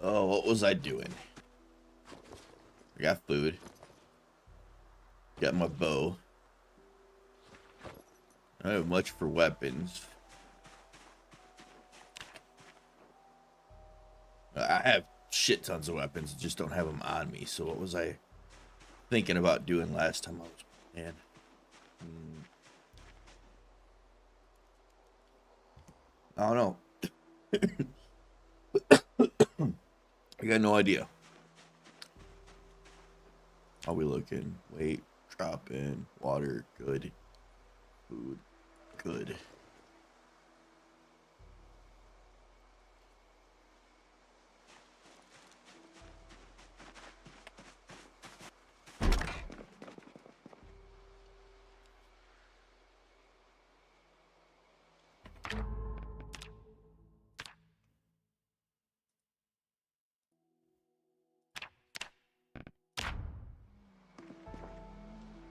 Oh, what was I doing? I got food. Got my bow. I don't have much for weapons. I have shit tons of weapons, just don't have them on me. So what was I thinking about doing last time I was playing? I don't know. I got no idea. How we looking? Weight, drop in, water, good. Food, good.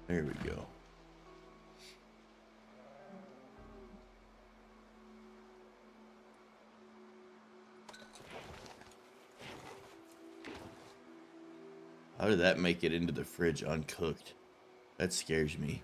There we go. How did that make it into the fridge uncooked? That scares me.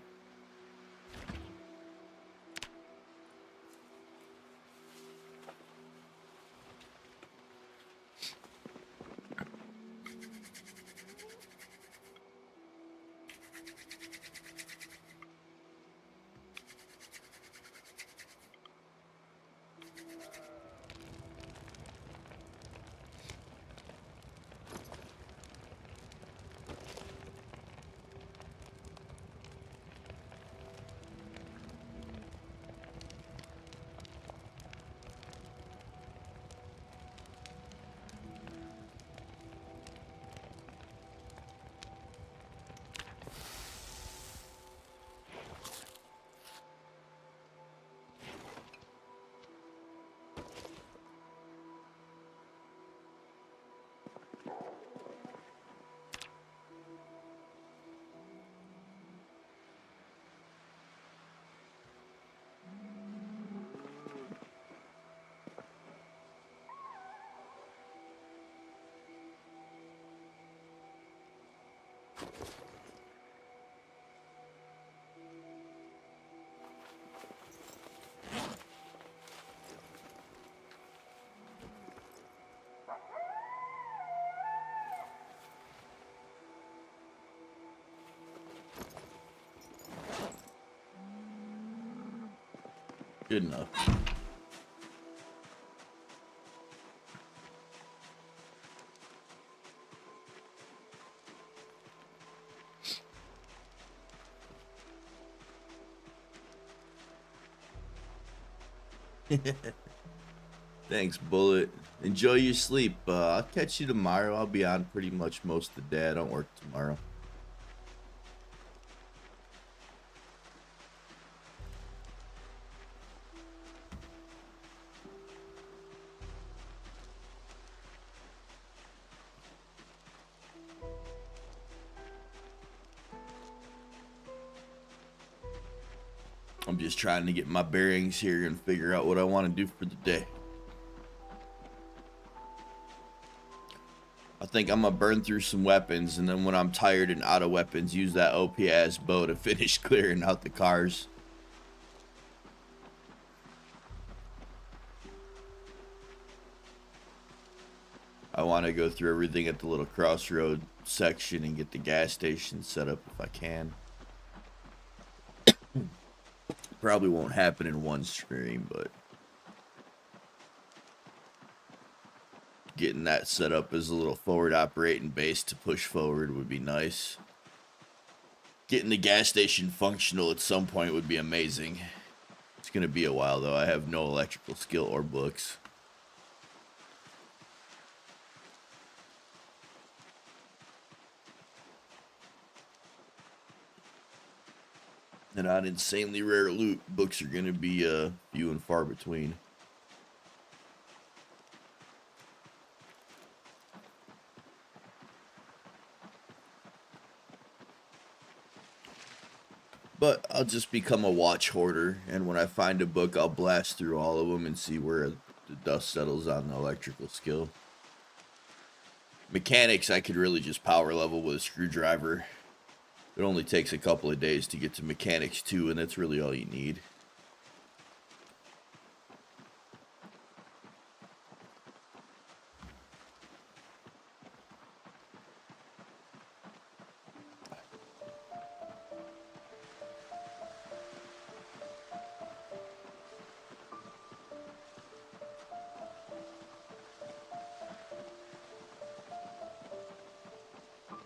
Good enough. Thanks, Bullet. Enjoy your sleep. I'll catch you tomorrow. I'll be on pretty much most of the day. I don't work tomorrow. I'm just trying to get my bearings here and figure out what I want to do for the day. I think I'm gonna burn through some weapons, and then when I'm tired and out of weapons, use that OP-ass bow to finish clearing out the cars. I want to go through everything at the little crossroad section and get the gas station set up if I can. Probably won't happen in one stream, but getting that set up as a little forward operating base to push forward would be nice. Getting the gas station functional at some point would be amazing. It's going to be a while, though. I have no electrical skill or books. And on insanely rare loot, books are going to be few and far between. But I'll just become a watch hoarder, and when I find a book, I'll blast through all of them and see where the dust settles on the electrical skill. Mechanics, I could really just power level with a screwdriver. It only takes a couple of days to get to Mechanics 2, and that's really all you need.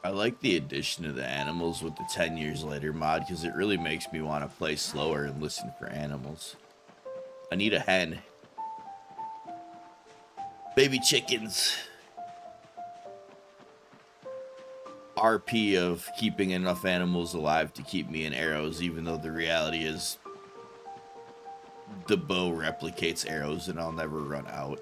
I like the addition of the animals with the 10 years later mod because it really makes me want to play slower and listen for animals. I need a hen. Baby chickens. RP of keeping enough animals alive to keep me in arrows, even though the reality is the bow replicates arrows and I'll never run out.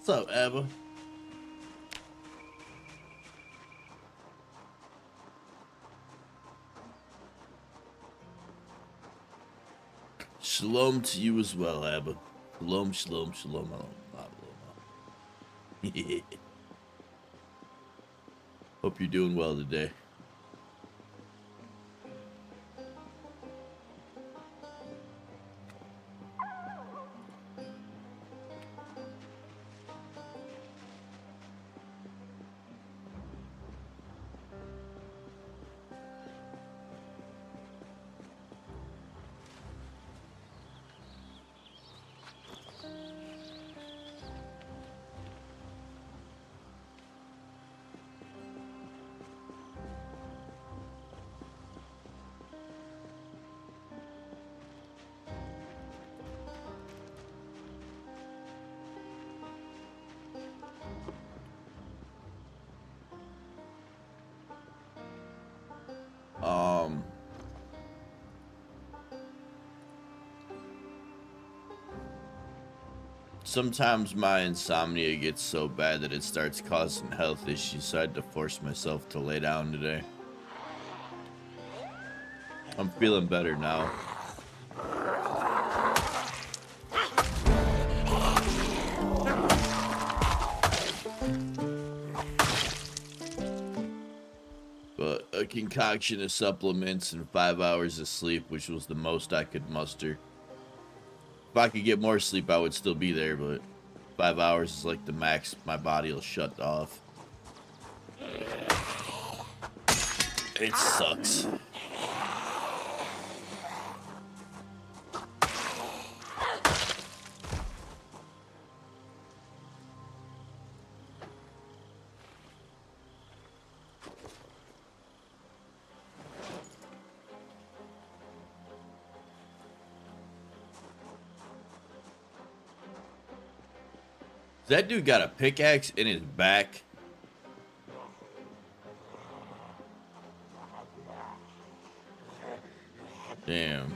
What's up, Abba? Shalom to you as well, Abba. Shalom, shalom, shalom. Hope you're doing well today. Sometimes my insomnia gets so bad that it starts causing health issues, so I had to force myself to lay down today. I'm feeling better now. But a concoction of supplements and 5 hours of sleep, which was the most I could muster. If I could get more sleep, I would still be there, but 5 hours is like the max my body will shut off. It sucks. That dude got a pickaxe in his back. Damn.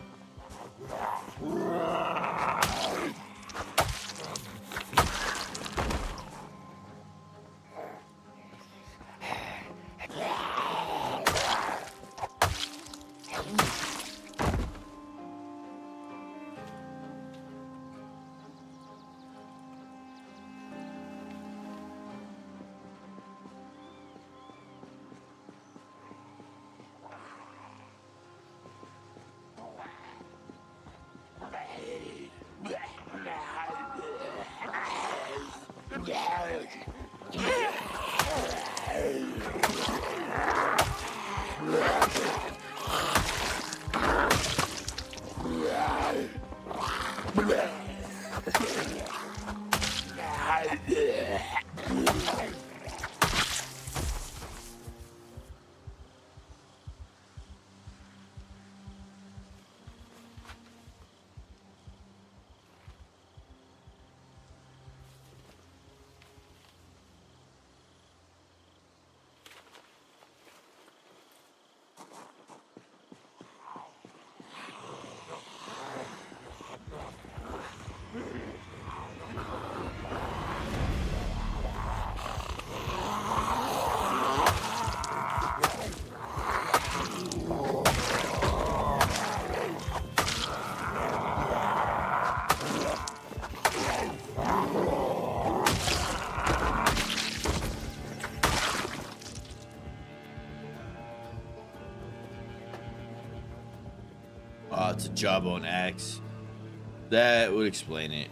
It's a jawbone axe. That would explain it.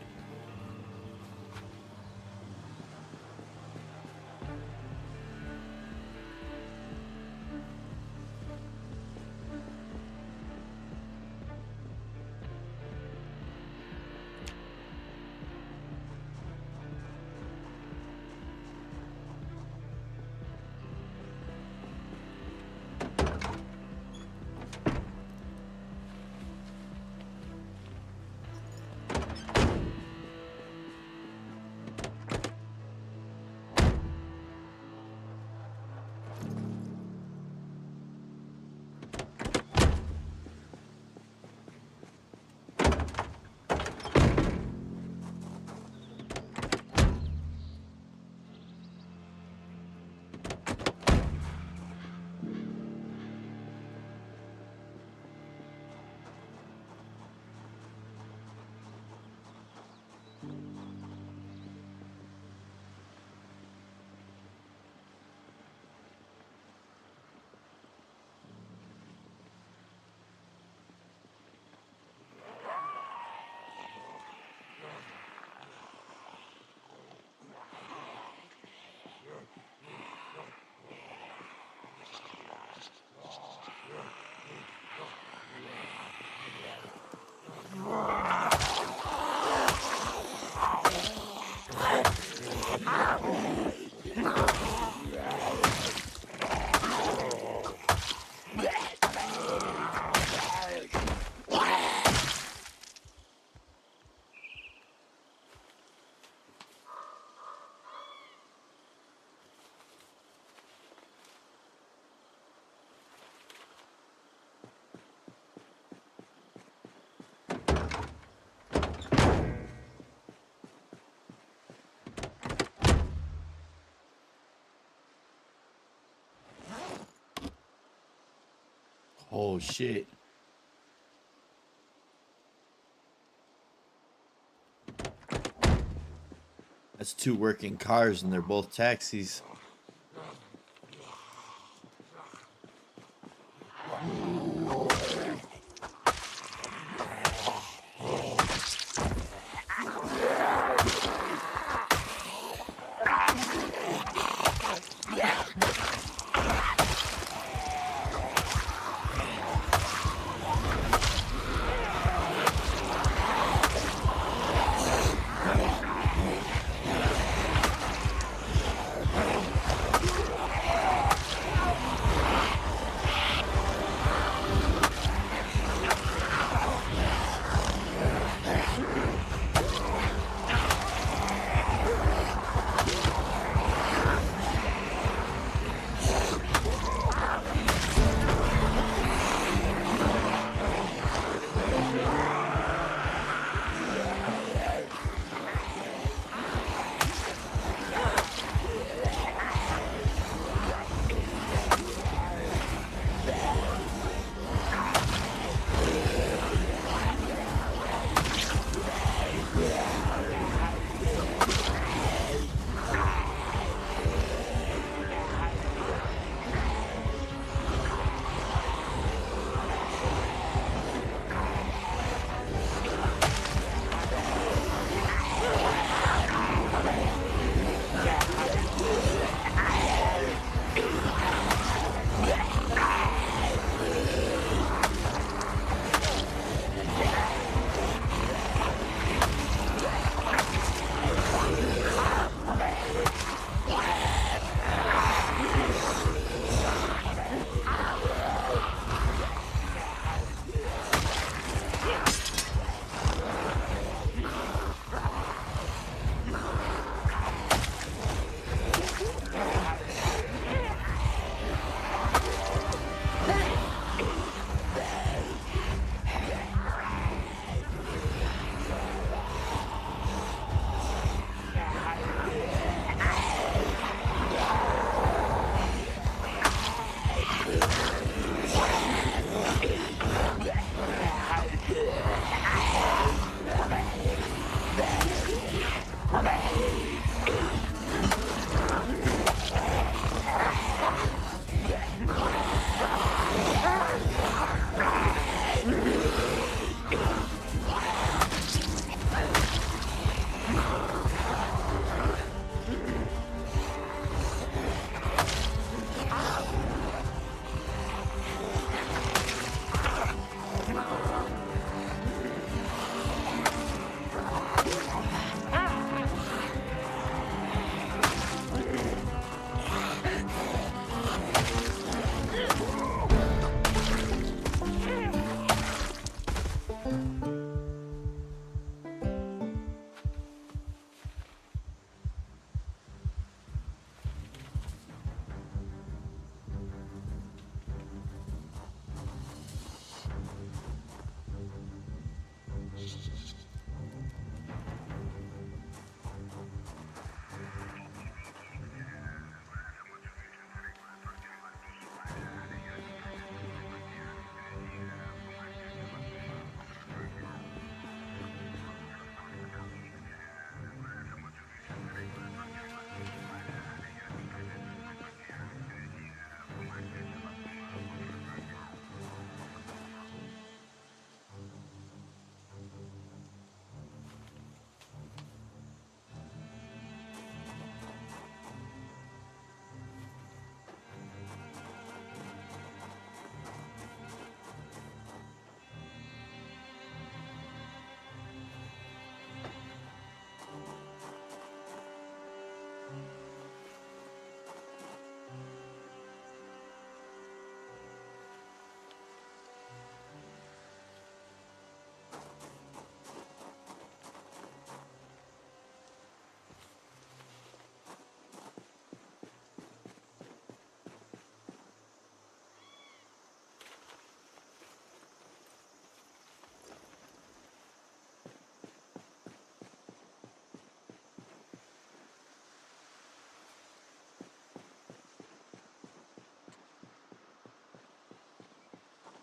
Oh shit. That's 2 working cars and they're both taxis.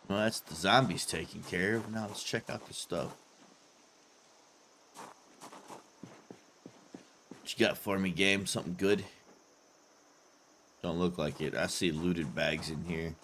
Well, that's the zombies taken care of. Now let's check out the stuff. What you got for me, game? Something good? Don't look like it. I see looted bags in here.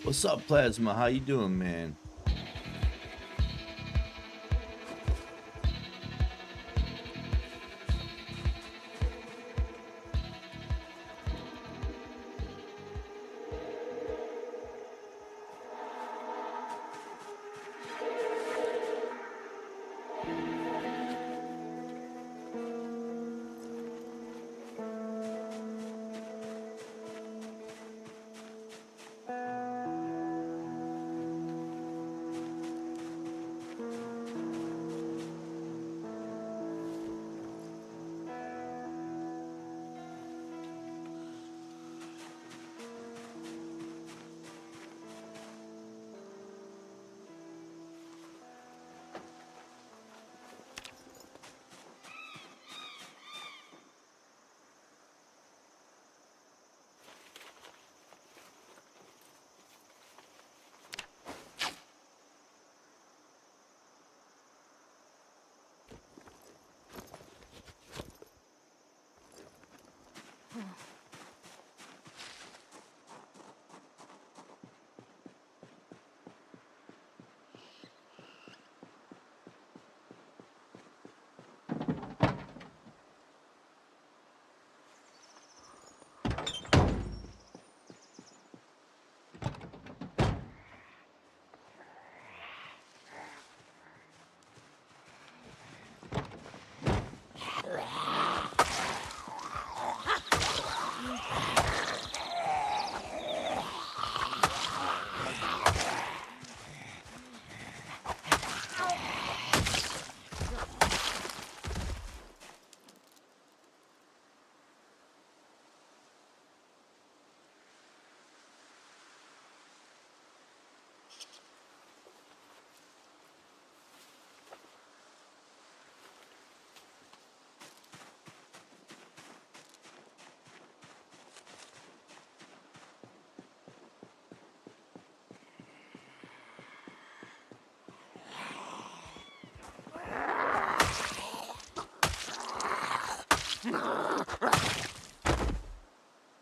What's up, Plasma? How you doing, man?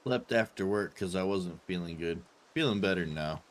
Slept after work because I wasn't feeling good. Feeling better now.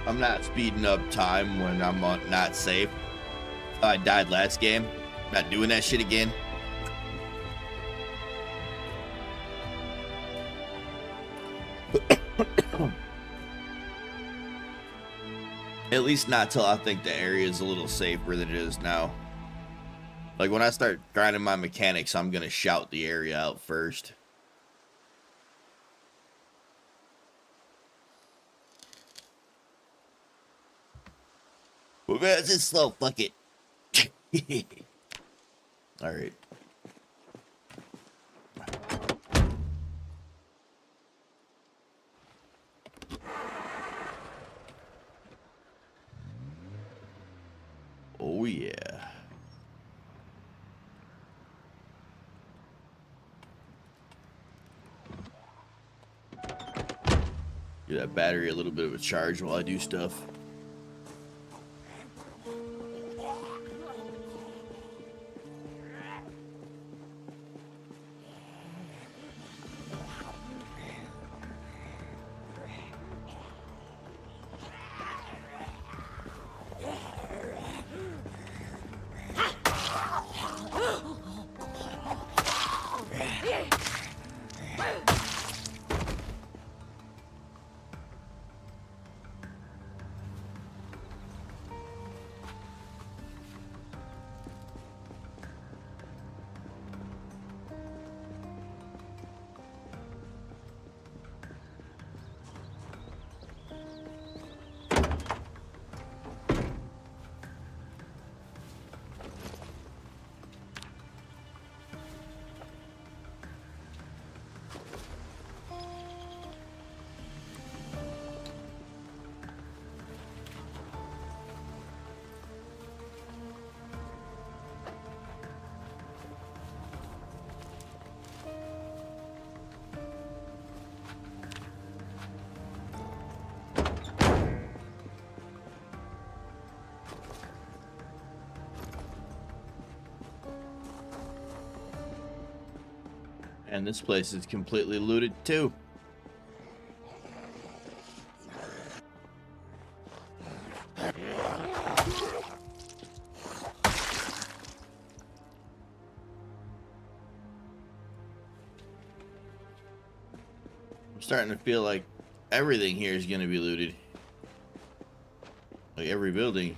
I'm not speeding up time when I'm not safe. I died last game. Not doing that shit again. At least not till I think the area is a little safer than it is now. Like when I start grinding my mechanics, I'm gonna shout the area out first. Well, man, it's just slow. Fuck it. All right. Oh yeah. Give that battery a little bit of a charge while I do stuff. And this place is completely looted too. I'm starting to feel like everything here is gonna be looted. Like every building.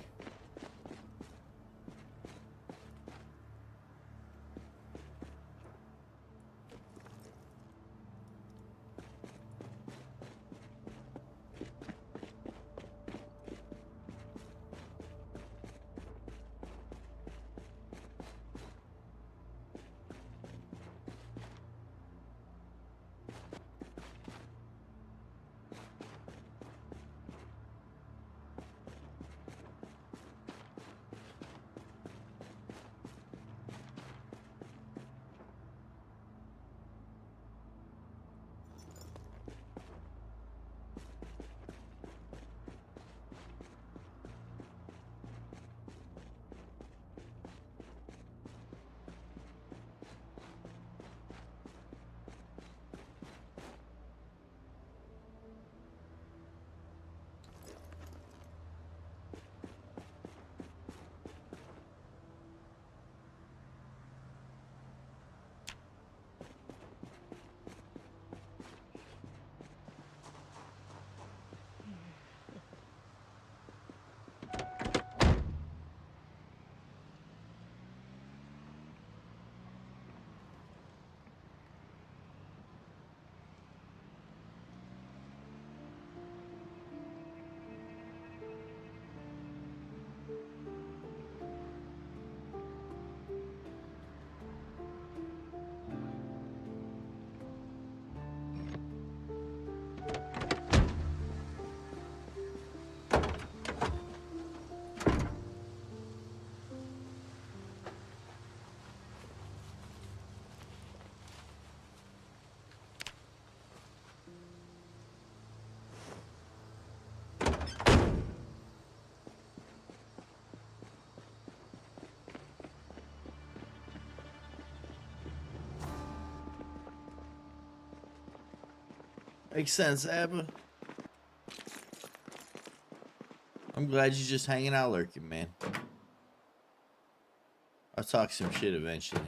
Makes sense, Abba. I'm glad you're just hanging out lurking, man. I'll talk some shit eventually.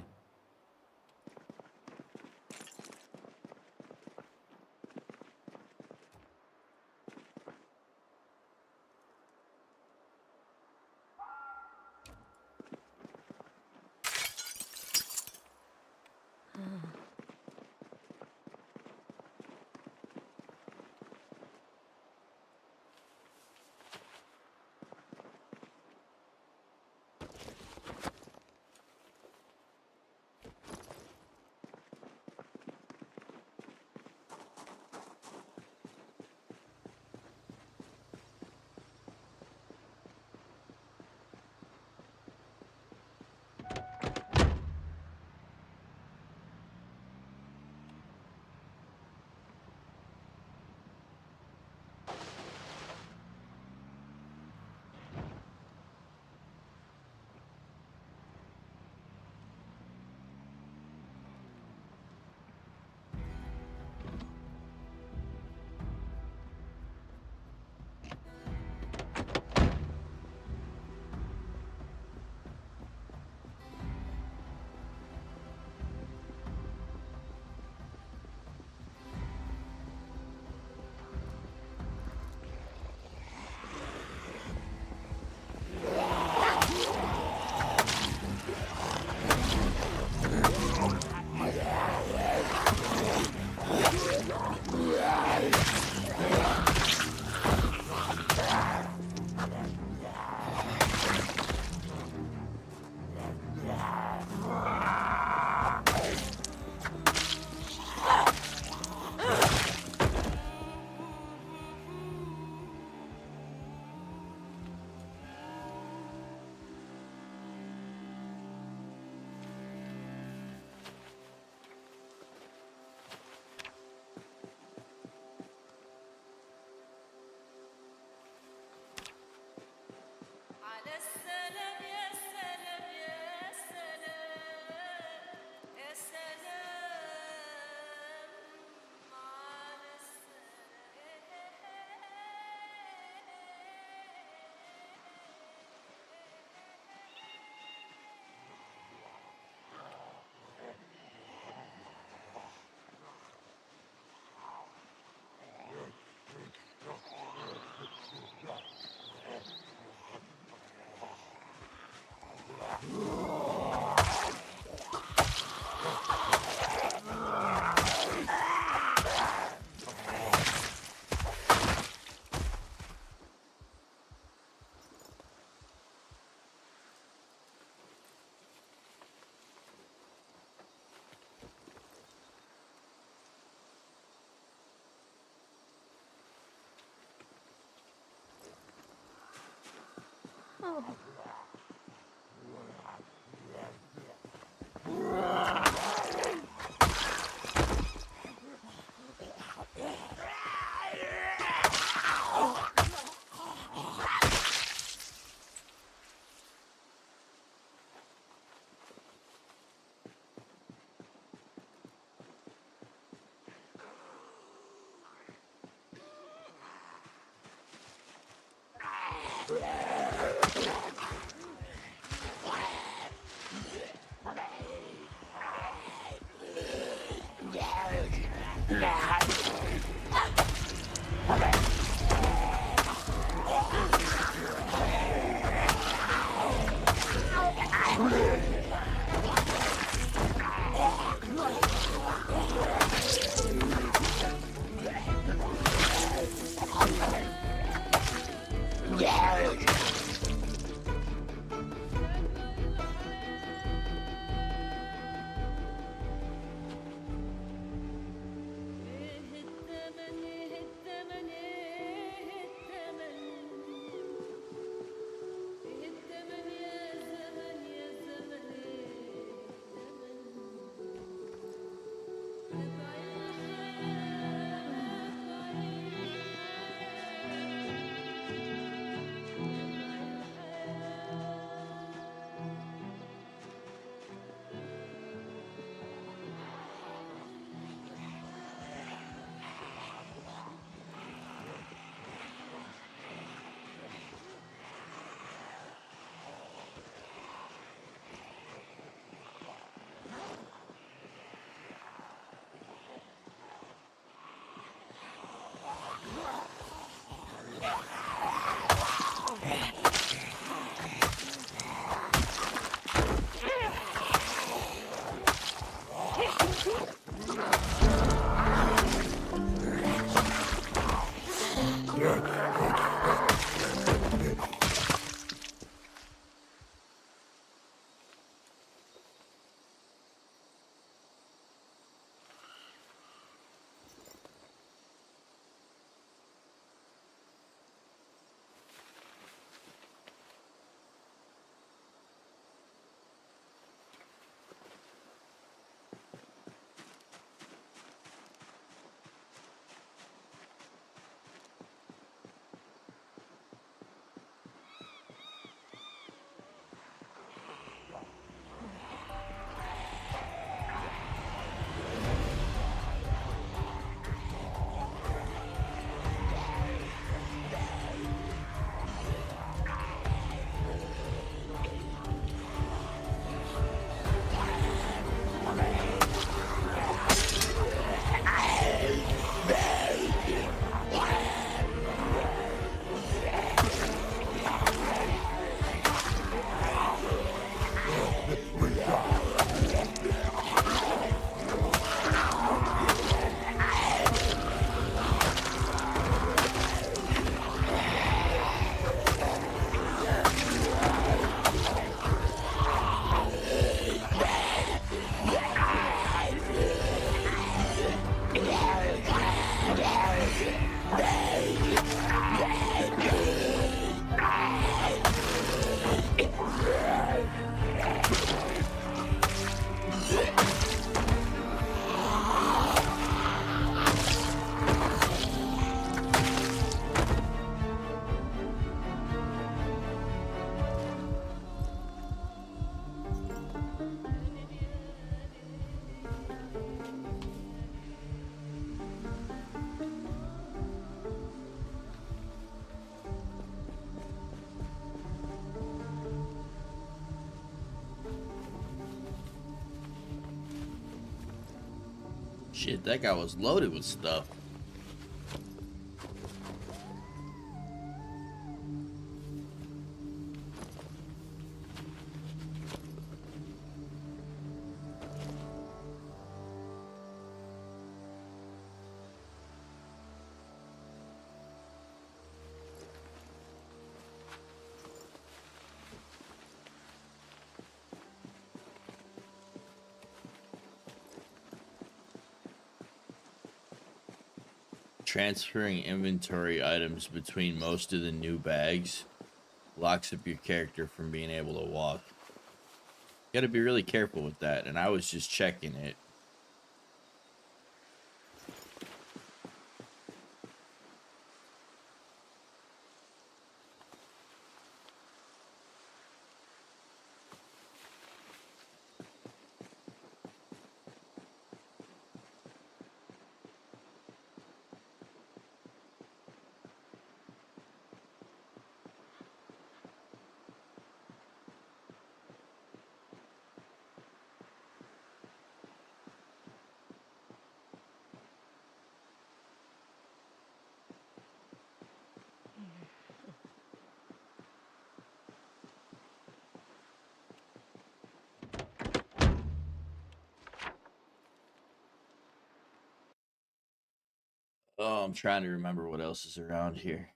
Shit, that guy was loaded with stuff. Transferring inventory items between most of the new bags locks up your character from being able to walk. You gotta be really careful with that, and I was just checking it. Oh, I'm trying to remember what else is around here.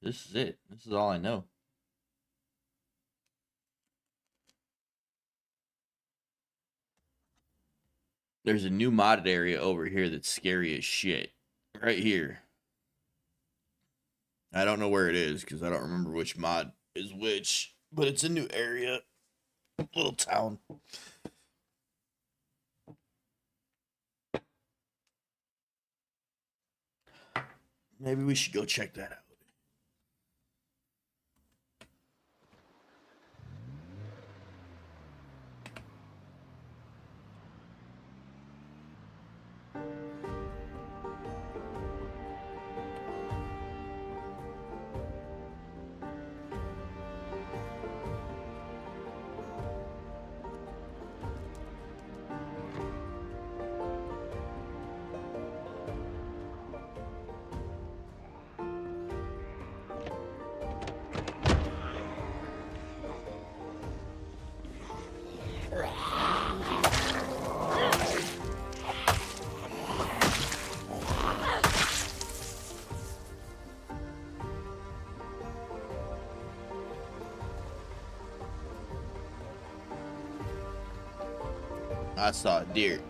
This is it. This is all I know. There's a new modded area over here that's scary as shit. Right here. I don't know where it is because I don't remember which mod is which, but it's a new area. Little town. Maybe we should go check that out. I saw a deer.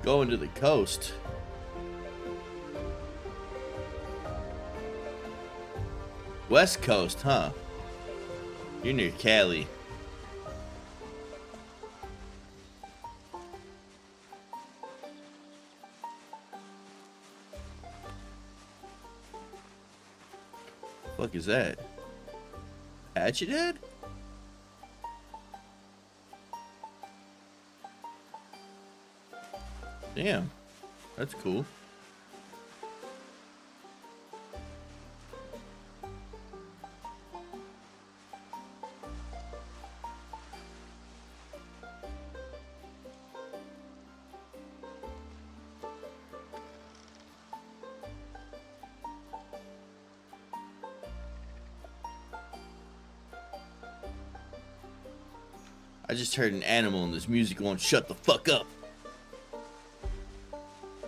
Going to the coast. West Coast, huh? You're near Cali. Fuck is that? Hatchet head? Damn. That's cool. I just heard an animal and this music won't shut the fuck up.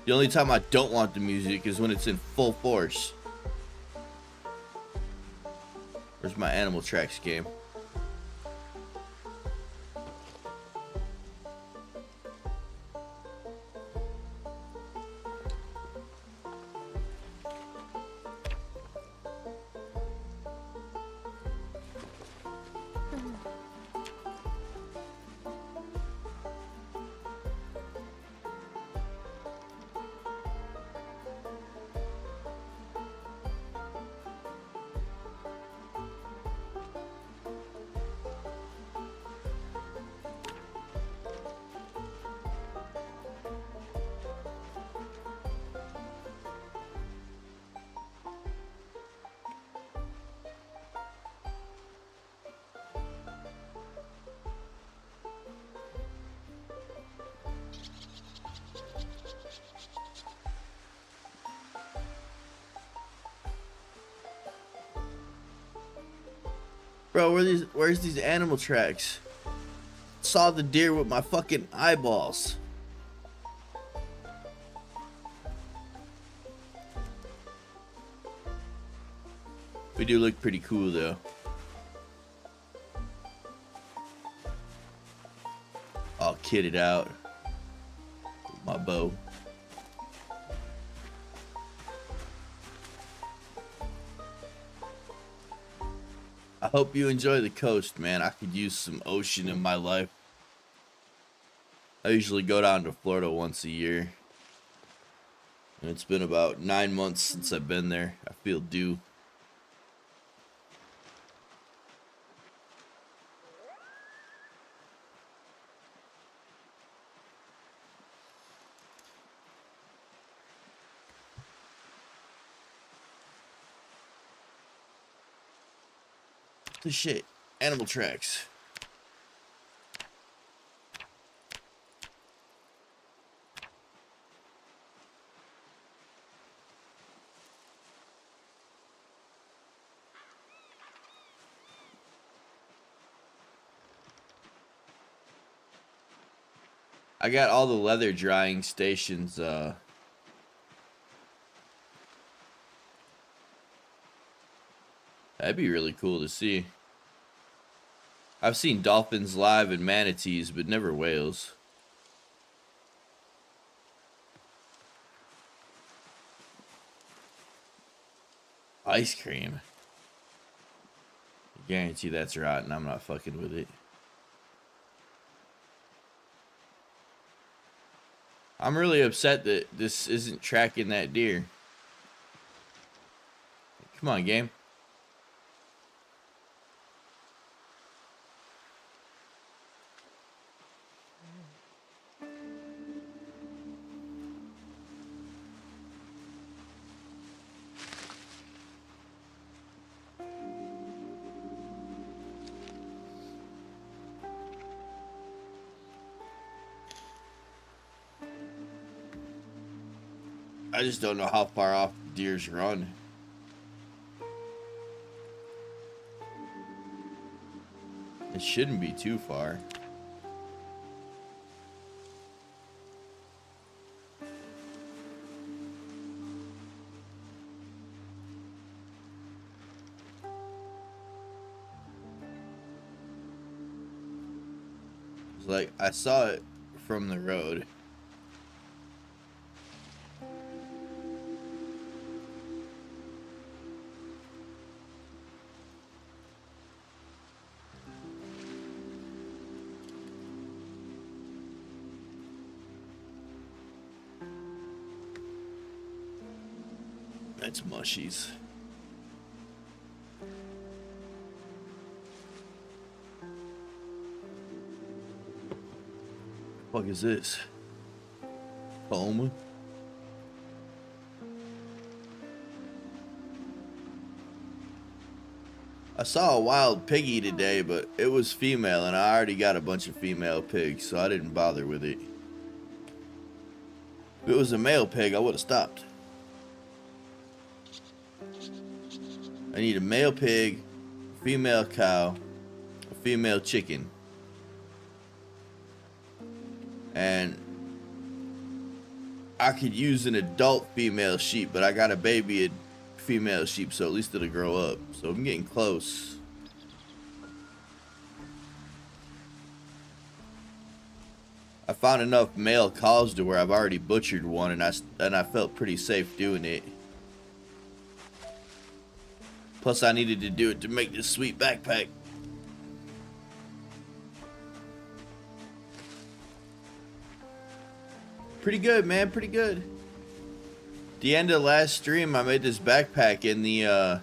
The only time I don't want the music is when it's in full force. Where's my animal tracks game? Bro, where's these animal tracks? Saw the deer with my fucking eyeballs. We do look pretty cool though. All kitted out with my bow. I hope you enjoy the coast, man. I could use some ocean in my life. I usually go down to Florida once a year. And it's been about 9 months since I've been there. I feel due. The shit. Animal tracks. I got all the leather drying stations, that'd be really cool to see. I've seen dolphins live and manatees, but never whales. Ice cream. I guarantee that's rotten. I'm not fucking with it. I'm really upset that this isn't tracking that deer. Come on, game. I just don't know how far off deers run. It shouldn't be too far. It's like I saw it from the road. That's mushies. What the fuck is this? Home? I saw a wild piggy today, but it was female, and I already got a bunch of female pigs, so I didn't bother with it. If it was a male pig, I would have stopped. I need a male pig, a female cow, a female chicken, and I could use an adult female sheep, but I got a baby female sheep, so at least it'll grow up. So I'm getting close. I found enough male cows to where I've already butchered one, and I felt pretty safe doing it. Plus, I needed to do it to make this sweet backpack. Pretty good, man. Pretty good. The end of the last stream, I made this backpack, and the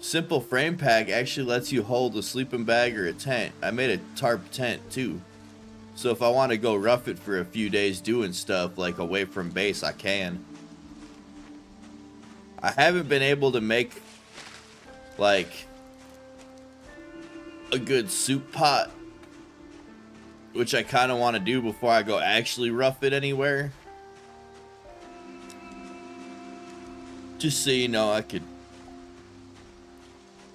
simple frame pack actually lets you hold a sleeping bag or a tent. I made a tarp tent, too. So if I want to go rough it for a few days doing stuff, like away from base, I can. I haven't been able to make like a good soup pot, which I kind of want to do before I go actually rough it anywhere. Just so you know, I could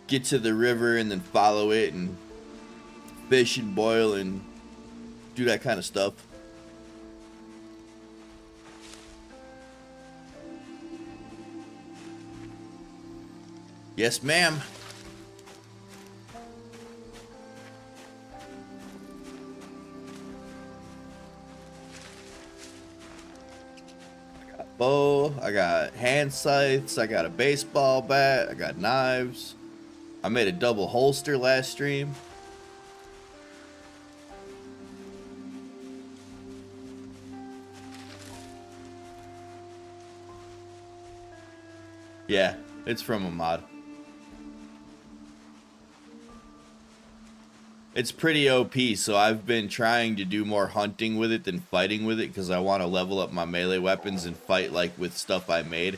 get to the river and then follow it and fish and boil and do that kind of stuff. Yes, ma'am. I got a bow, I got hand scythes, I got a baseball bat, I got knives. I made a double holster last stream. Yeah, it's from a mod. It's pretty OP, so I've been trying to do more hunting with it than fighting with it because I want to level up my melee weapons and fight like with stuff I made.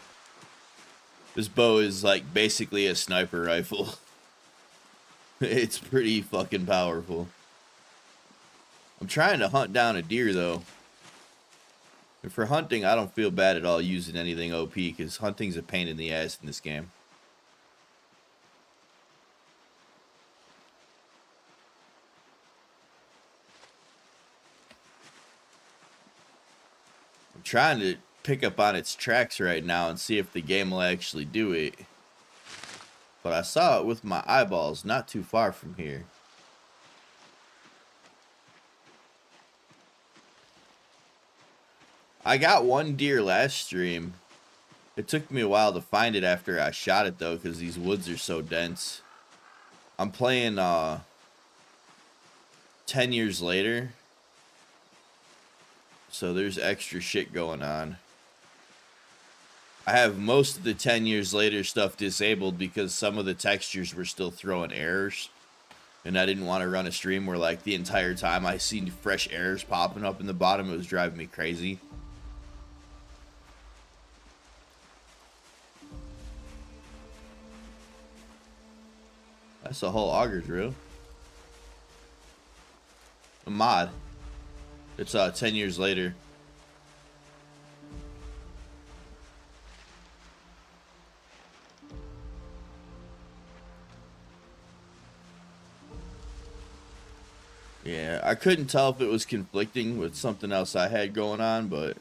This bow is like basically a sniper rifle. It's pretty fucking powerful. I'm trying to hunt down a deer though. And for hunting, I don't feel bad at all using anything OP because hunting's a pain in the ass in this game. I'm trying to pick up on its tracks right now and see if the game will actually do it. But I saw it with my eyeballs not too far from here. I got one deer last stream. It took me a while to find it after I shot it though, because these woods are so dense. I'm playing 10 years later. So there's extra shit going on. I have most of the 10 years later stuff disabled because some of the textures were still throwing errors. And I didn't want to run a stream where like the entire time I seen fresh errors popping up in the bottom. It was driving me crazy. That's a whole auger drill. A mod. It's 10 years later. Yeah, I couldn't tell if it was conflicting with something else I had going on, but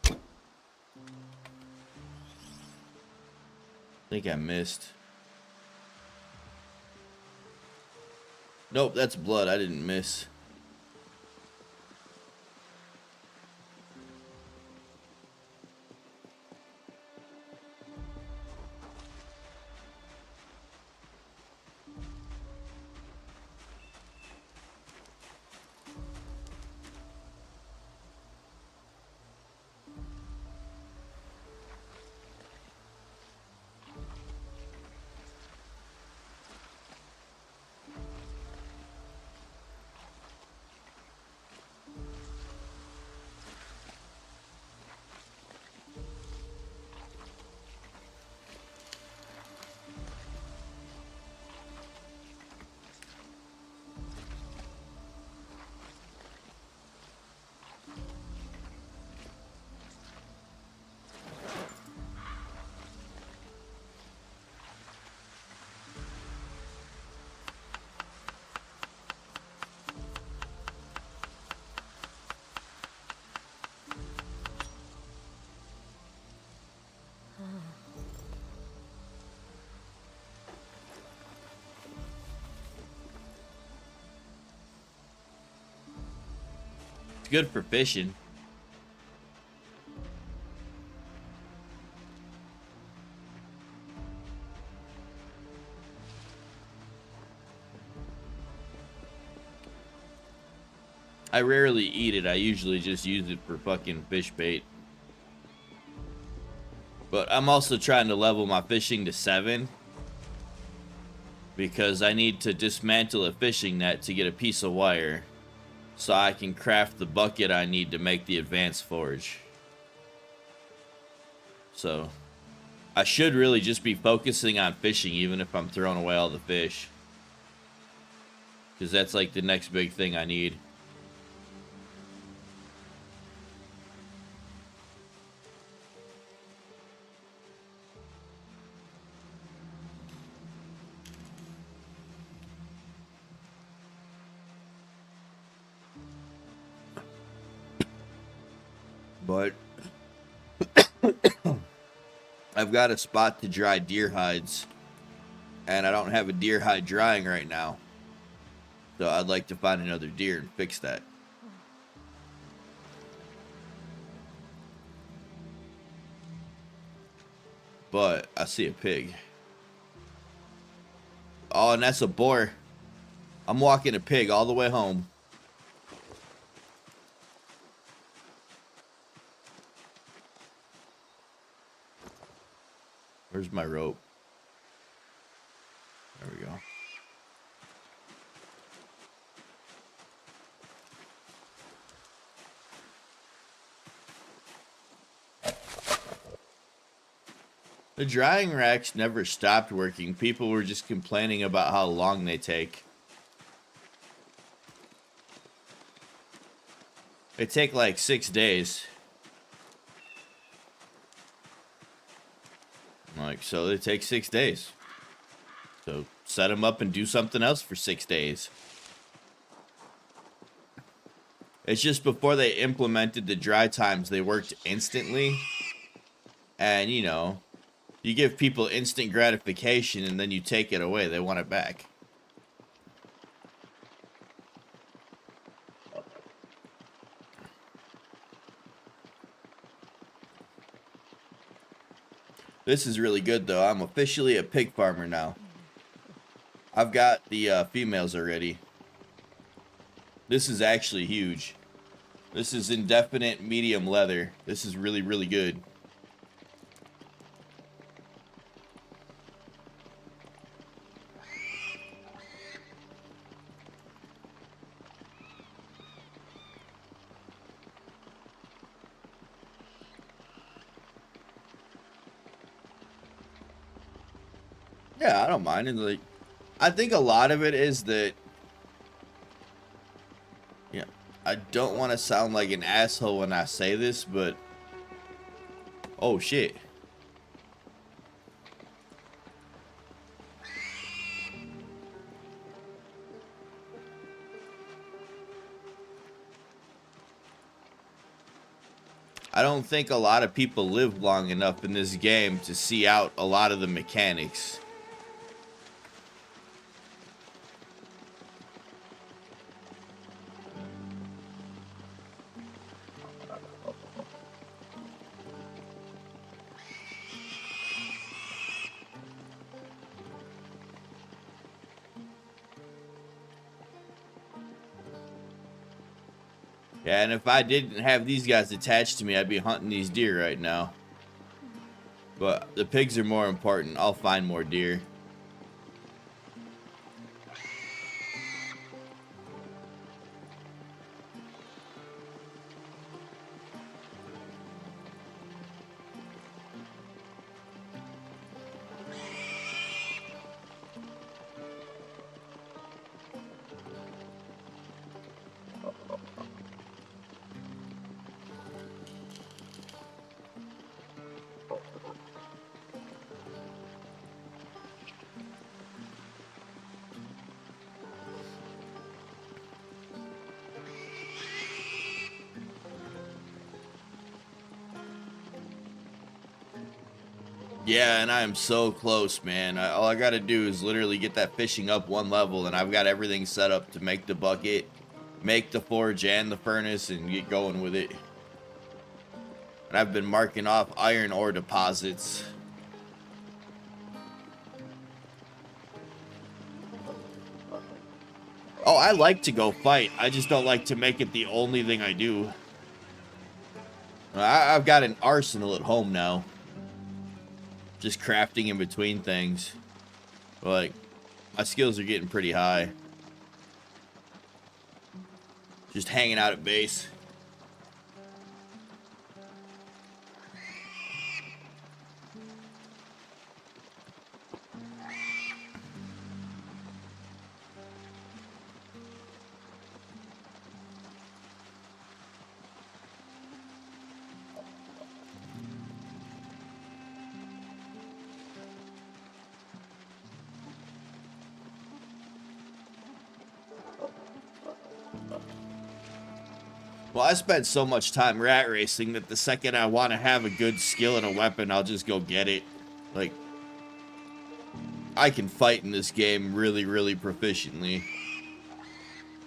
I think I missed. Nope, that's blood. I didn't miss. It's good for fishing. I rarely eat it. I usually just use it for fucking fish bait. But I'm also trying to level my fishing to 7. Because I need to dismantle a fishing net to get a piece of wire. So I can craft the bucket I need to make the advanced forge. So I should really just be focusing on fishing even if I'm throwing away all the fish. because that's like the next big thing I need. But I've got a spot to dry deer hides, and I don't have a deer hide drying right now. So I'd like to find another deer and fix that. But I see a pig. Oh, and that's a boar. I'm walking a pig all the way home. Where's my rope? There we go. The drying racks never stopped working. People were just complaining about how long they take. They take like 6 days. Like, so they take 6 days. So set them up and do something else for 6 days. It's just before they implemented the dry times, they worked instantly. And, you know, you give people instant gratification and then you take it away. They want it back. This is really good, though. I'm officially a pig farmer now. I've got the females already. This is actually huge. This is indefinite medium leather. This is really, really good. Yeah, I don't mind. And like, I think a lot of it is that, yeah, I don't want to sound like an asshole when I say this, but oh shit. I don't think a lot of people live long enough in this game to see out a lot of the mechanics. Yeah, and if I didn't have these guys attached to me, I'd be hunting these deer right now. But the pigs are more important. I'll find more deer. Yeah, and I am so close, man. All I gotta do is literally get that fishing up one level, and I've got everything set up to make the bucket, make the forge and the furnace, and get going with it. And I've been marking off iron ore deposits. Oh, I like to go fight. I just don't like to make it the only thing I do. I've got an arsenal at home now. Just crafting in between things. Like, my skills are getting pretty high. Just hanging out at base. Well, I spent so much time rat racing that the second I want to have a good skill and a weapon, I'll just go get it. Like, I can fight in this game really, really proficiently.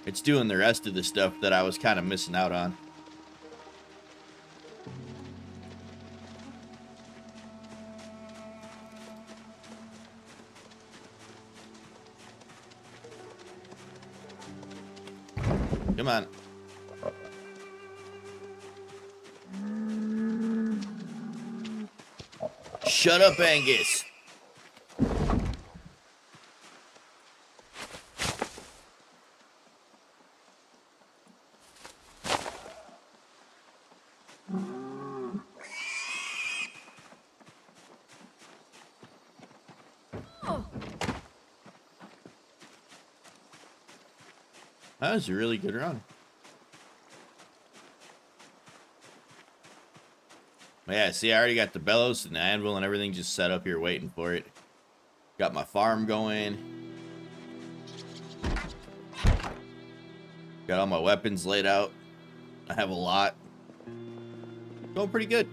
It's doing the rest of the stuff that I was kind of missing out on. Come on. Shut up, Angus. That was a really good run. Yeah, see, I already got the bellows and the anvil and everything just set up here waiting for it. Got my farm going. Got all my weapons laid out. I have a lot. Going pretty good.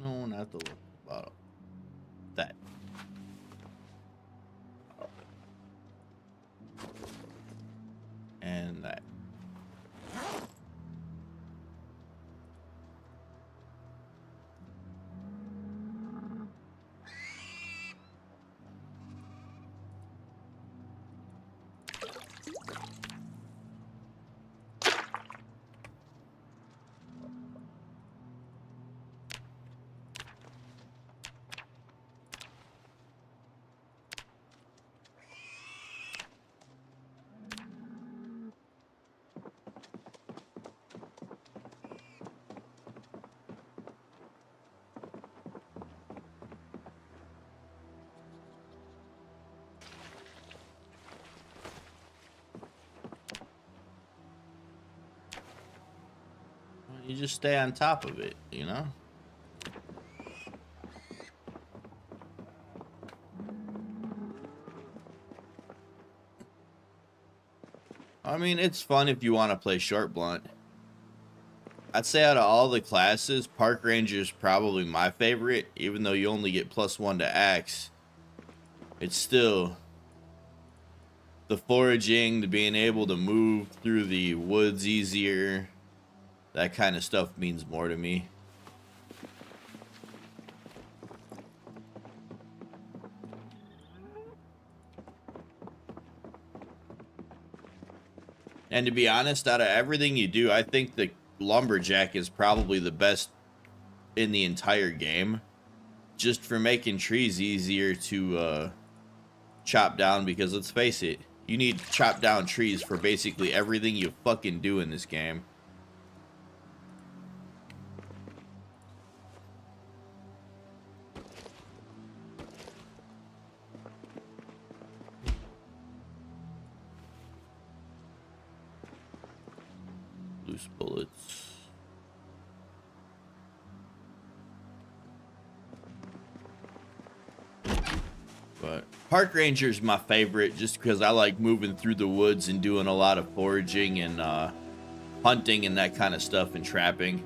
No, not the bottom. That. And that. You just stay on top of it, you know? I mean, it's fun if you want to play short blunt. I'd say out of all the classes, Park Ranger is probably my favorite, even though you only get +1 to axe. It's still the foraging, the being able to move through the woods easier. That kind of stuff means more to me. And to be honest, out of everything you do, I think the lumberjack is probably the best in the entire game. Just for making trees easier to chop down, because let's face it, you need to chop down trees for basically everything you fucking do in this game. Loose bullets. But Park Ranger is my favorite just because I like moving through the woods and doing a lot of foraging and hunting and that kind of stuff and trapping.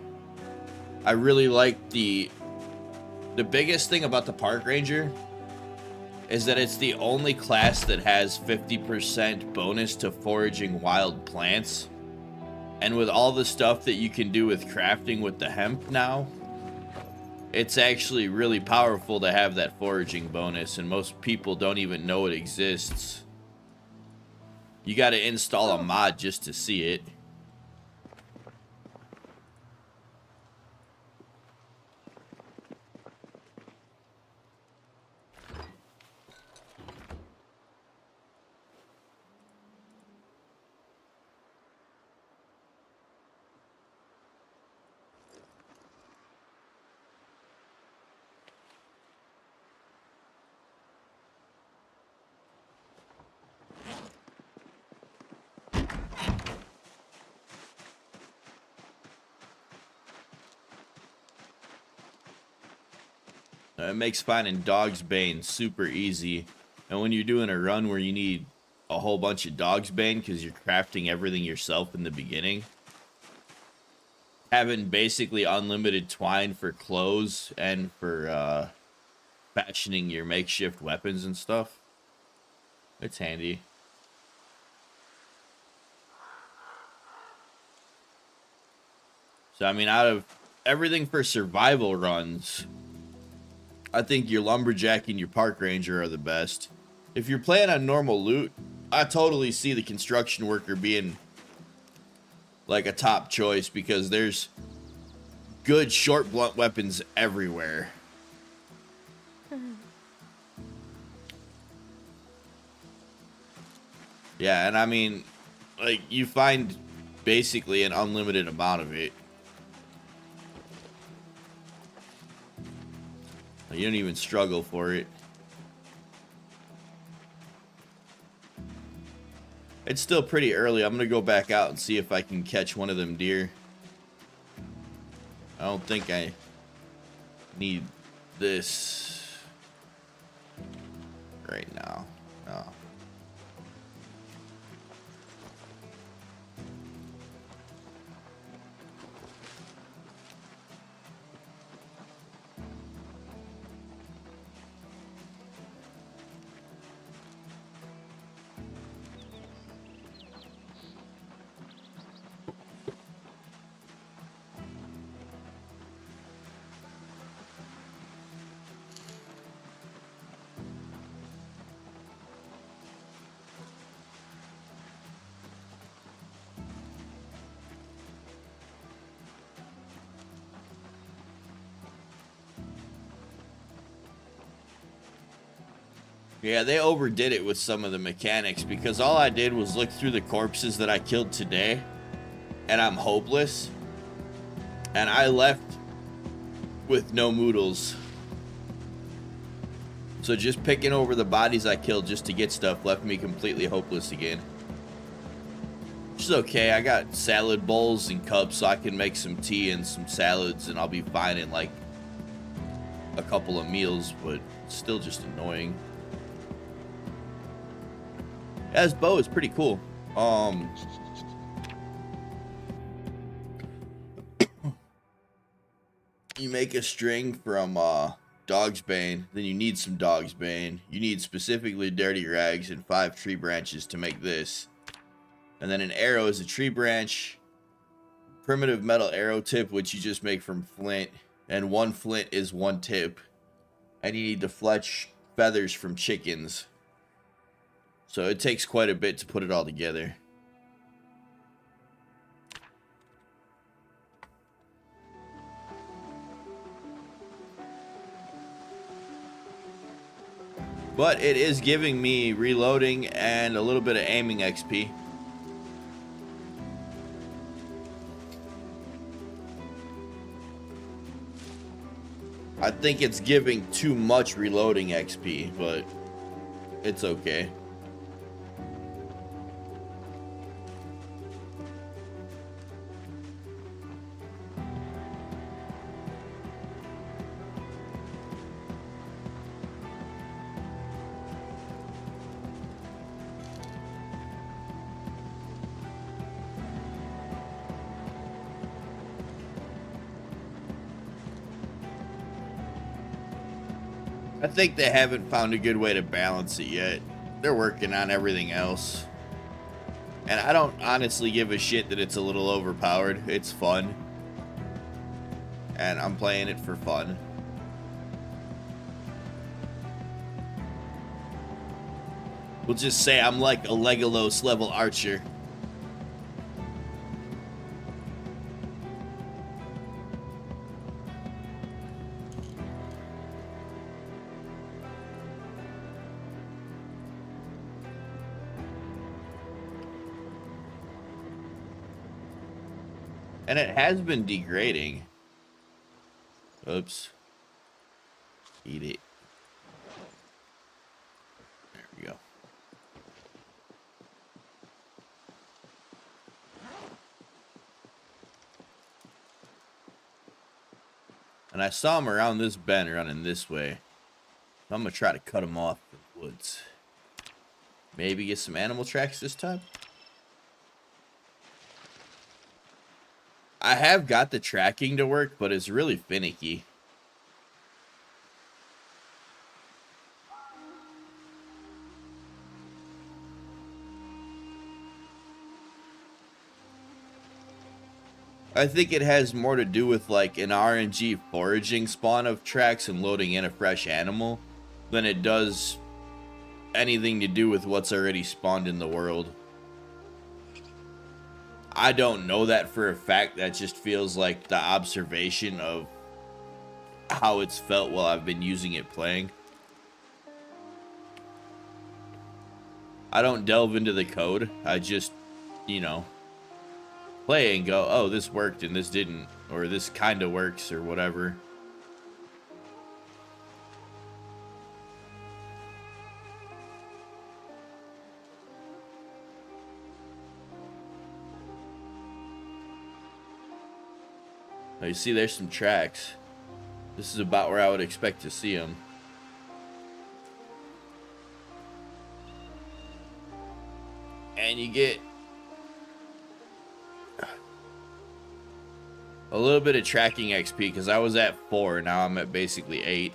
I really like the biggest thing about the Park Ranger is that it's the only class that has 50% bonus to foraging wild plants. And with all the stuff that you can do with crafting with the hemp now, it's actually really powerful to have that foraging bonus, and most people don't even know it exists. You got to install a mod just to see it. It makes finding Dog's Bane super easy. And when you're doing a run where you need a whole bunch of Dog's Bane because you're crafting everything yourself in the beginning, having basically unlimited twine for clothes and for fashioning your makeshift weapons and stuff, it's handy. So, I mean, out of everything for survival runs, I think your lumberjack and your park ranger are the best. If you're playing on normal loot, I totally see the construction worker being like a top choice because there's good short blunt weapons everywhere. Yeah, and I mean, like, you find basically an unlimited amount of it. You don't even struggle for it. It's still pretty early. I'm gonna go back out and see if I can catch one of them deer. I don't think I need this right now. No. Yeah, they overdid it with some of the mechanics because all I did was look through the corpses that I killed today and I'm hopeless. And I left with no moodles. So just picking over the bodies I killed just to get stuff left me completely hopeless again. Which is okay. I got salad bowls and cups so I can make some tea and some salads and I'll be fine in like a couple of meals, but still just annoying. Yeah, this bow is pretty cool. You make a string from Dog's Bane, then you need some Dog's Bane. You need specifically dirty rags and 5 tree branches to make this. And then an arrow is a tree branch, primitive metal arrow tip, which you just make from flint, and 1 flint is 1 tip. And you need to fletch feathers from chickens. So it takes quite a bit to put it all together. But it is giving me reloading and a little bit of aiming XP. I think it's giving too much reloading XP, but it's okay. I think they haven't found a good way to balance it yet. They're working on everything else. And I don't honestly give a shit that it's a little overpowered. It's fun. And I'm playing it for fun. We'll just say I'm like a Legolas level archer. And it has been degrading. Oops. Eat it. There we go. And I saw him around this bend running this way. So I'm going to try to cut him off in the woods. Maybe get some animal tracks this time. I have got the tracking to work, but it's really finicky. I think it has more to do with like an RNG foraging spawn of tracks and loading in a fresh animal than it does anything to do with what's already spawned in the world. I don't know that for a fact. That just feels like the observation of how it's felt while I've been using it playing. I don't delve into the code. I just, you know, play and go, oh, this worked and this didn't, or this kind of works or whatever. Now you see there's some tracks. This is about where I would expect to see them. And you get a little bit of tracking XP because I was at 4, now I'm at basically 8.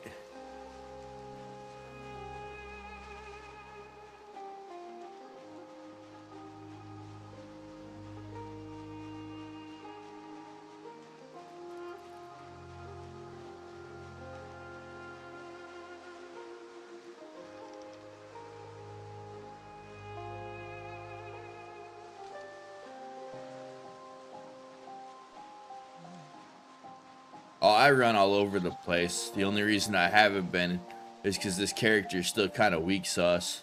Oh, I run all over the place. The only reason I haven't been is because this character is still kind of weak sauce.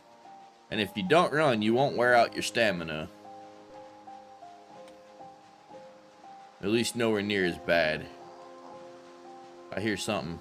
And if you don't run, you won't wear out your stamina. At least nowhere near as bad. I hear something.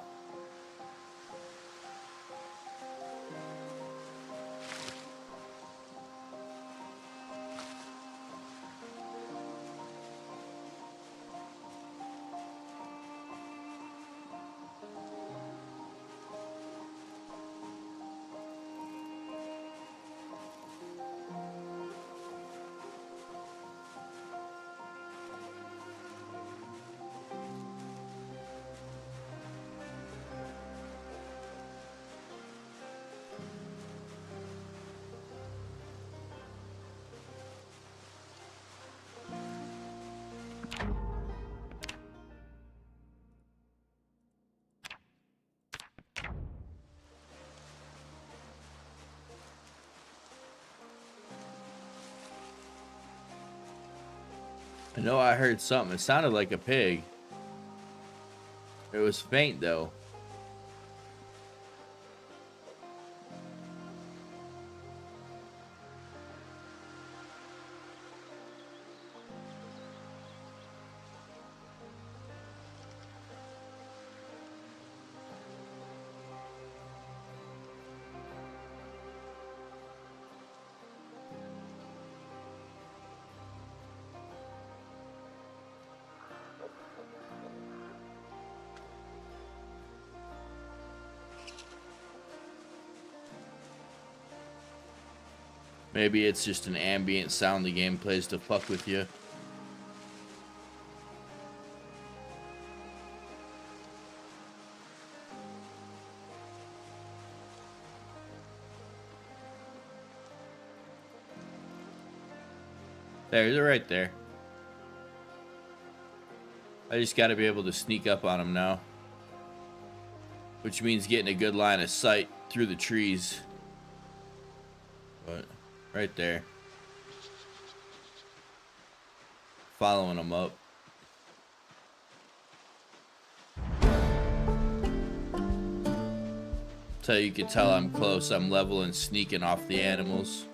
I know I heard something. It sounded like a pig. It was faint though. Maybe it's just an ambient sound the game plays to fuck with you. There, they're right there. I just got to be able to sneak up on them now. Which means getting a good line of sight through the trees. But, right there. Following them up. So you can tell I'm close. I'm level and sneaking off the animals.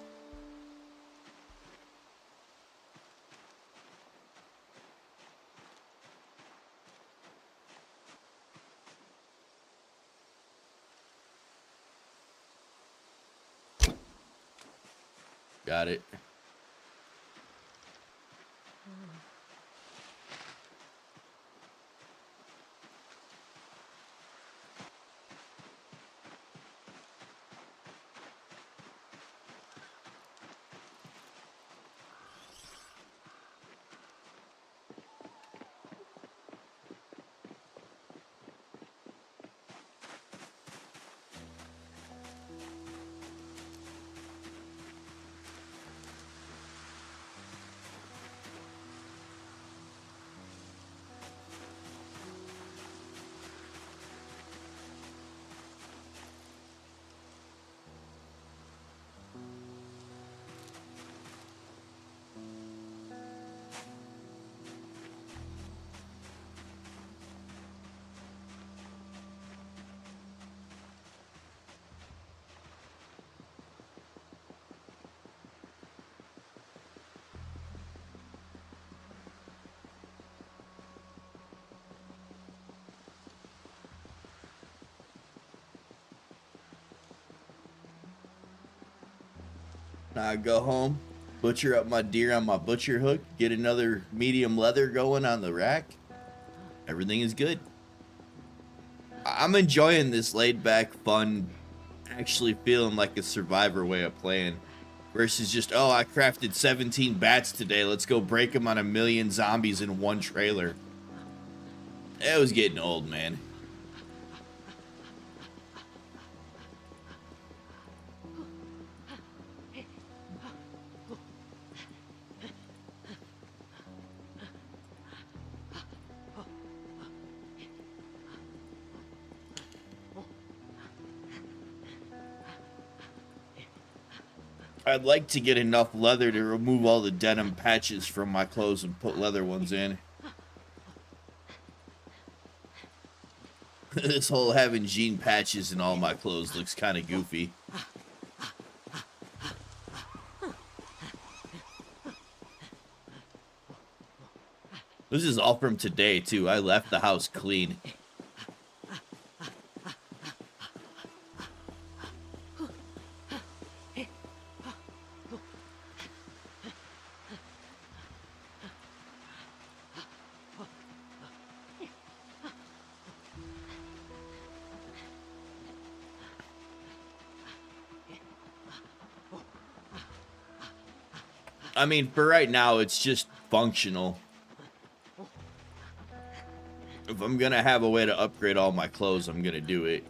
Got it. Now I go home, butcher up my deer on my butcher hook, get another medium leather going on the rack. Everything is good. I'm enjoying this laid back, fun, actually feeling like a survivor way of playing. Versus just, oh, I crafted 17 bats today. Let's go break them on 1,000,000 zombies in one trailer. It was getting old, man. I'd like to get enough leather to remove all the denim patches from my clothes and put leather ones in. This whole having jean patches in all my clothes looks kind of goofy. This is all from today, too. I left the house clean. I mean, for right now, it's just functional. If I'm gonna have a way to upgrade all my clothes, I'm gonna do it.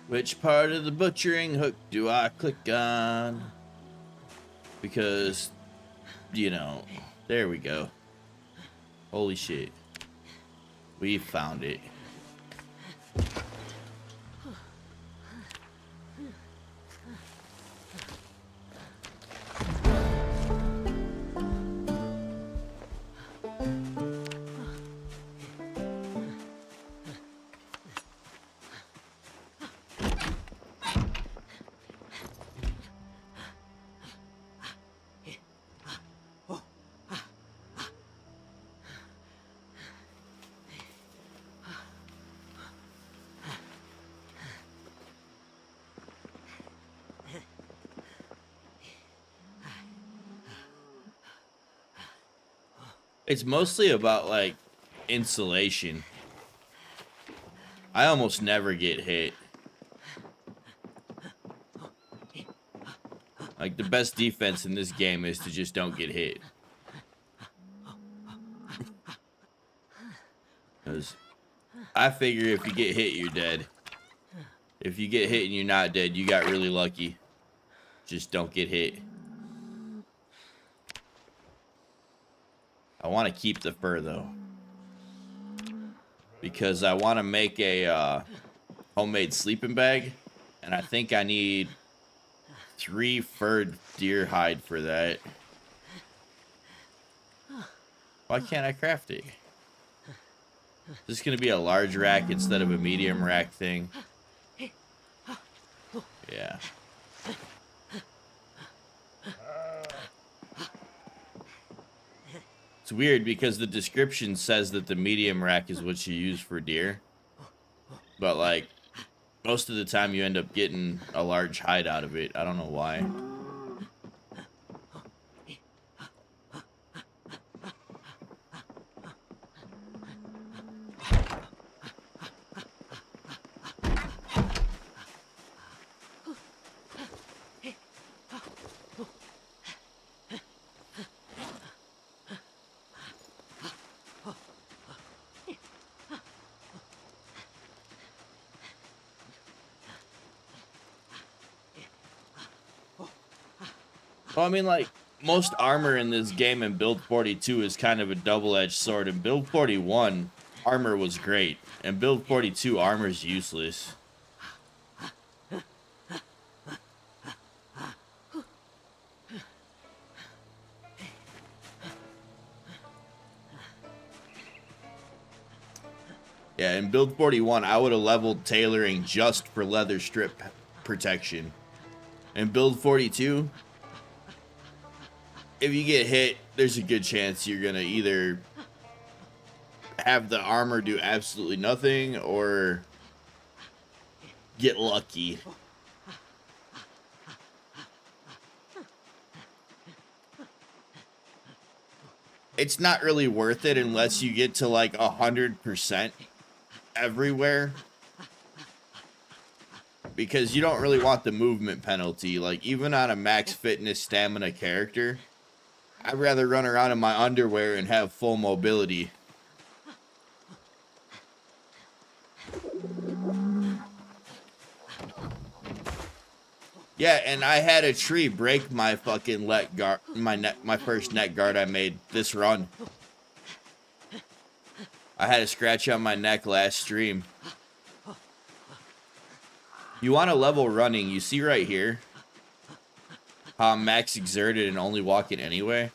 Which part of the butchering hook do I click on? Because, you know, there we go. Holy shit. We found it. It's mostly about, like, insulation. I almost never get hit. Like, the best defense in this game is to just don't get hit. Because I figure if you get hit, you're dead. If you get hit and you're not dead, you got really lucky. Just don't get hit. I want to keep the fur, though. Because I want to make a homemade sleeping bag. And I think I need 3 furred deer hide for that. Why can't I craft it? Is this going to be a large rack instead of a medium rack thing? Yeah. It's weird because the description says that the medium rack is what you use for deer. But, like, most of the time you end up getting a large hide out of it. I don't know why. Well, I mean, like, most armor in this game in Build 42 is kind of a double-edged sword. In Build 41, armor was great. And Build 42, armor's useless. Yeah, in Build 41, I would have leveled tailoring just for leather strip protection. In Build 42... if you get hit, there's a good chance you're gonna either have the armor do absolutely nothing or get lucky. It's not really worth it unless you get to like 100% everywhere. Because you don't really want the movement penalty. Like, even on a max fitness stamina character, I'd rather run around in my underwear and have full mobility. Yeah, and I had a tree break my fucking neck guard, my first neck guard I made this run. I had a scratch on my neck last stream. You want to level running, you see right here how I'm max exerted and only walking anyway?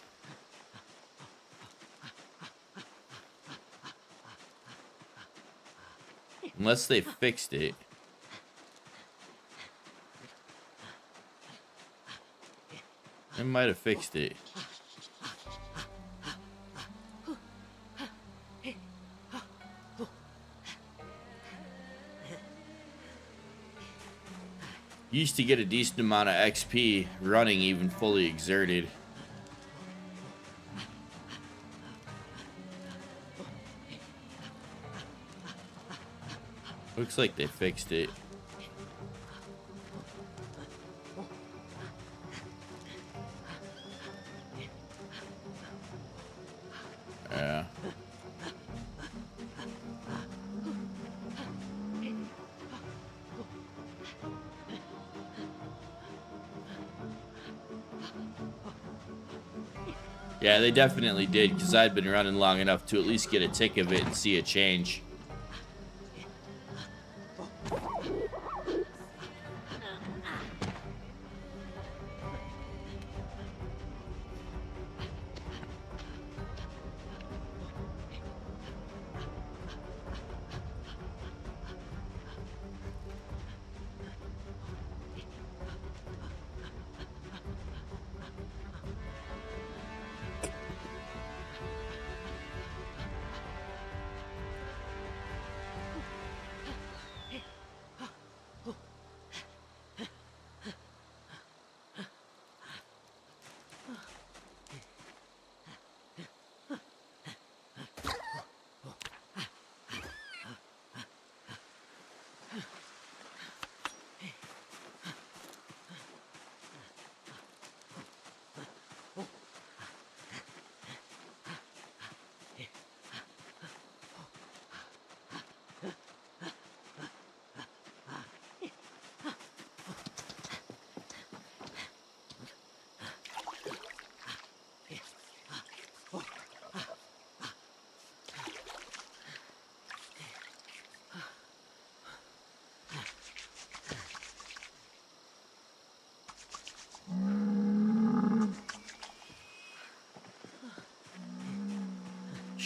Unless they fixed it. They might have fixed it. You used to get a decent amount of XP running even fully exerted. Looks like they fixed it. Yeah. Yeah, they definitely did, because I'd been running long enough to at least get a tick of it and see a change.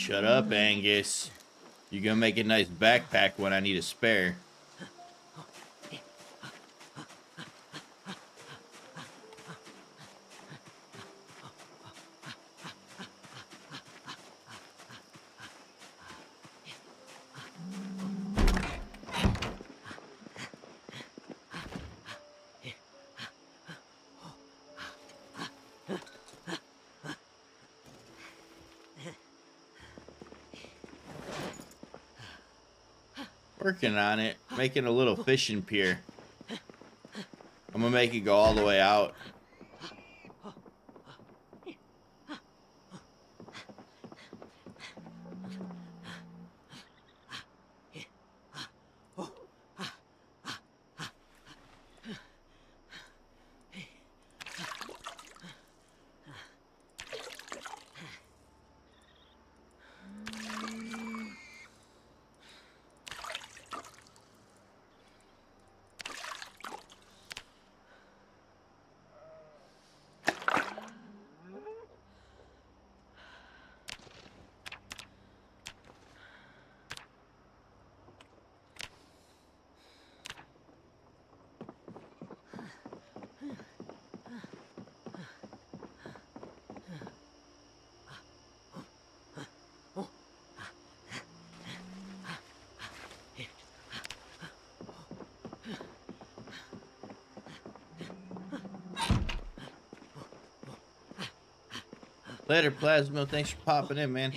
Shut up, Angus. You're gonna make a nice backpack when I need a spare. Working on it, making a little fishing pier. I'm gonna make it go all the way out. Later, Plasma. Thanks for popping in, man.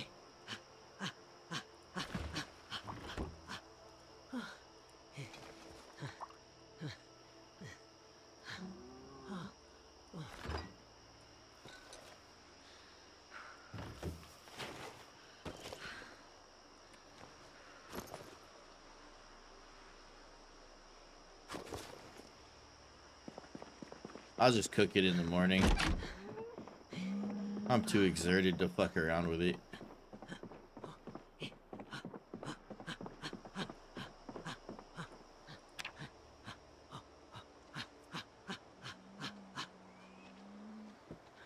I'll just cook it in the morning. I'm too exerted to fuck around with it.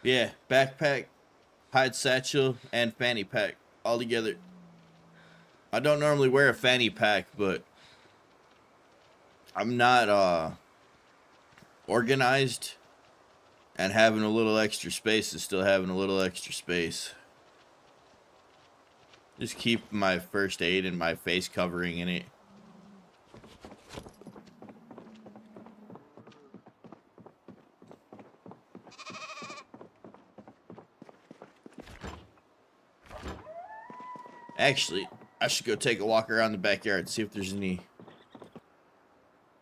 Yeah, backpack, hide satchel, and fanny pack all together. I don't normally wear a fanny pack, but I'm not organized, and having a little extra space is still having a little extra space. Just keep my first aid and my face covering in it. Actually, I should go take a walk around the backyard, see if there's any...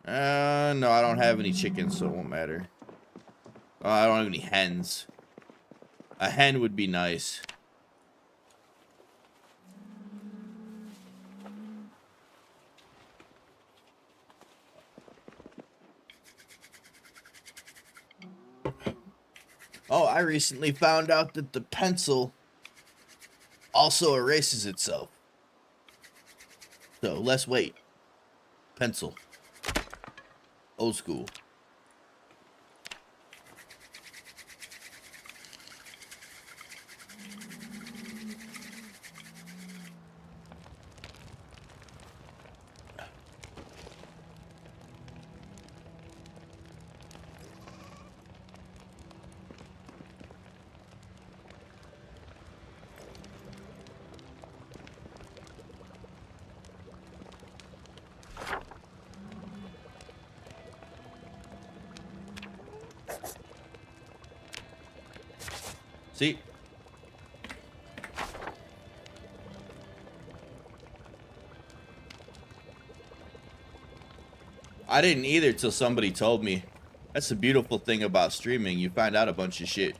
no, I don't have any chickens, so it won't matter. Oh, I don't have any hens. A hen would be nice. Oh, I recently found out that the pencil also erases itself. So, less weight. Pencil. Old school. See? I didn't either till somebody told me. That's the beautiful thing about streaming. You find out a bunch of shit.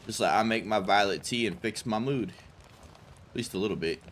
Just like I make my violet tea and fix my mood. At least a little bit.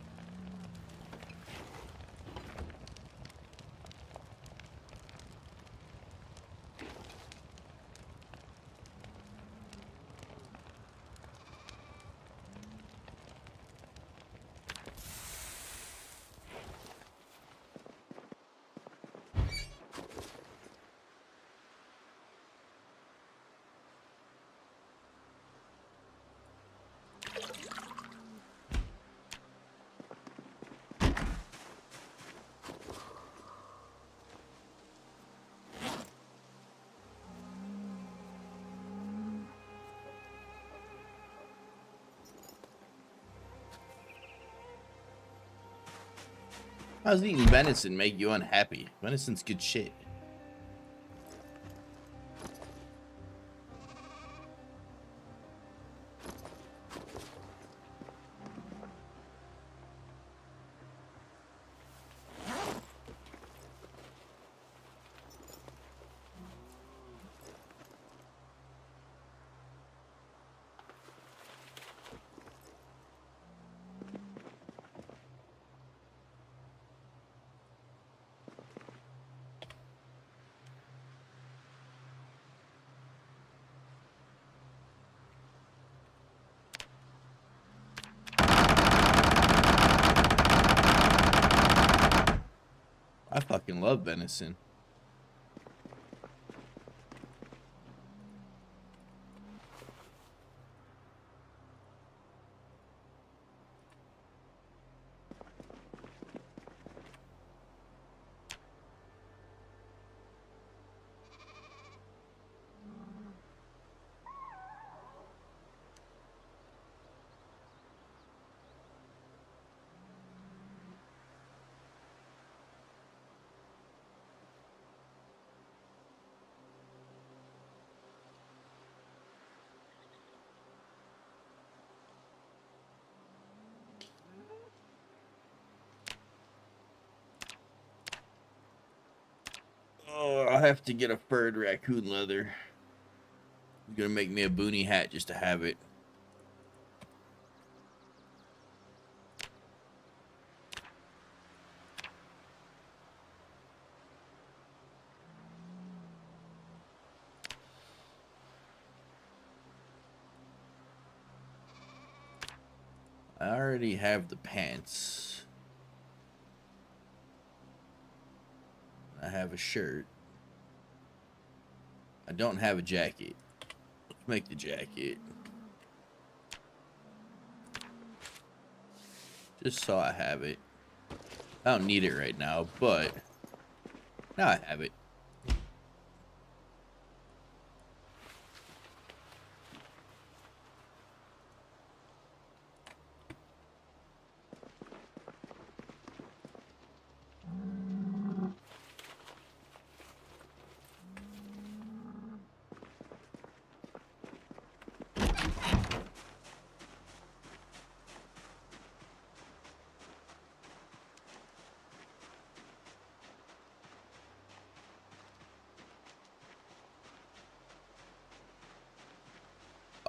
How does eating venison make you unhappy? Venison's good shit. I fucking love venison. Oh, I have to get a furred raccoon leather. I'm gonna make me a boonie hat just to have it. I already have the pants. I have a shirt. I don't have a jacket. Let's make the jacket. Just so I have it. I don't need it right now, but now I have it.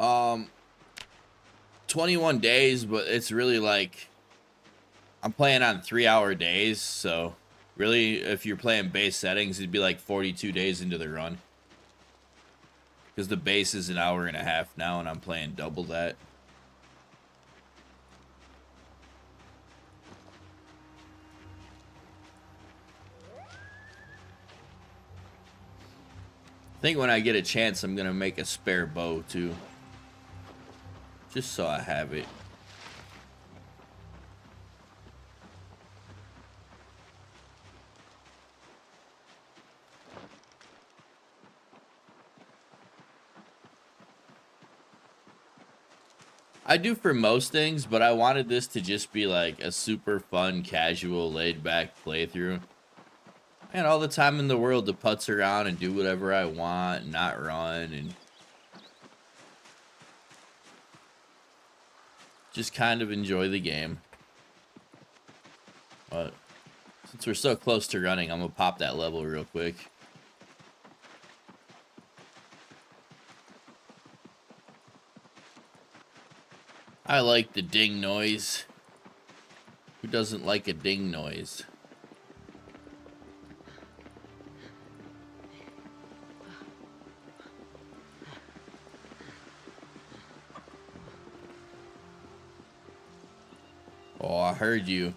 Um, 21 days, but it's really like I'm playing on 3-hour days, so really if you're playing base settings, it'd be like 42 days into the run. Because the base is an hour and a half now, and I'm playing double that. I think when I get a chance, I'm going to make a spare bow, too. Just so I have it. I do for most things, but I wanted this to just be like a super fun, casual, laid-back playthrough. And all the time in the world to putz around and do whatever I want and not run and just kind of enjoy the game. But since we're so close to running, I'm gonna pop that level real quick. I like the ding noise. Who doesn't like a ding noise? Oh, I heard you.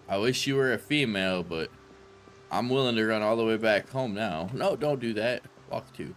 I wish you were a female, but I'm willing to run all the way back home now. No, don't do that. Walk to.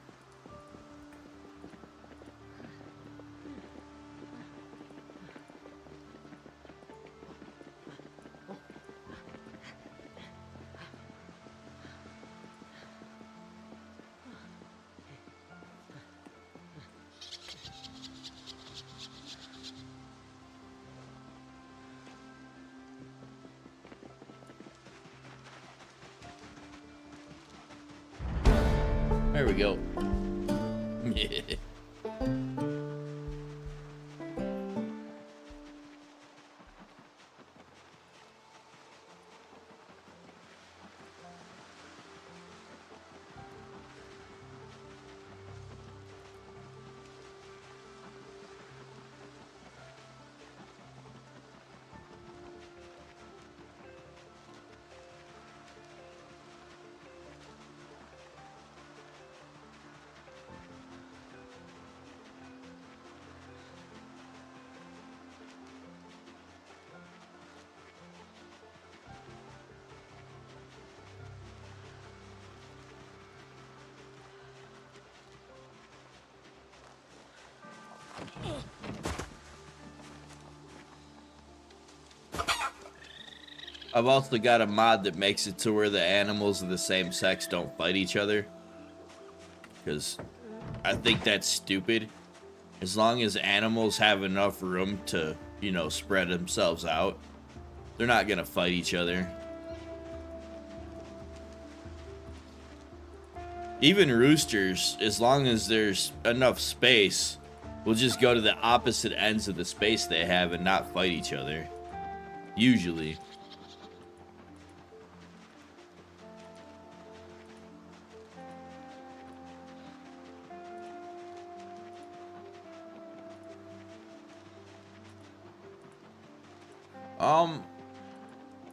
There we go. I've also got a mod that makes it to where the animals of the same sex don't fight each other. Because I think that's stupid. As long as animals have enough room to, you know, spread themselves out, they're not gonna fight each other. Even roosters, as long as there's enough space, will just go to the opposite ends of the space they have and not fight each other. Usually.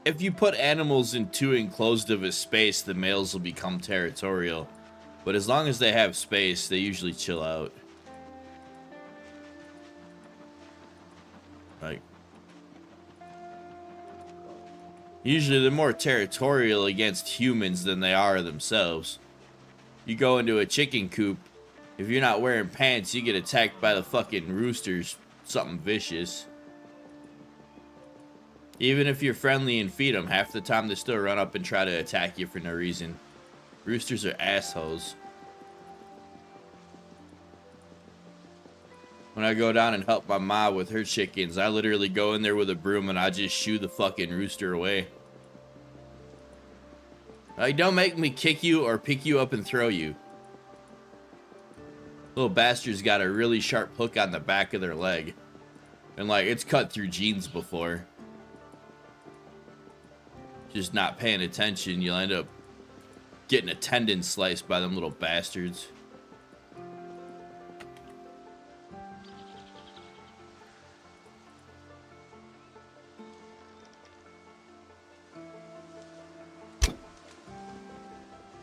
If you put animals in too enclosed of a space, the males will become territorial. But as long as they have space, they usually chill out. Like, usually they're more territorial against humans than they are themselves. You go into a chicken coop, if you're not wearing pants, you get attacked by the fucking roosters. Something vicious. Even if you're friendly and feed them, half the time they still run up and try to attack you for no reason. Roosters are assholes. When I go down and help my ma with her chickens, I literally go in there with a broom and I just shoo the fucking rooster away. Like, don't make me kick you or pick you up and throw you. Little bastard's got a really sharp hook on the back of their leg. And like, it's cut through jeans before. Just not paying attention, you'll end up getting a tendon sliced by them little bastards.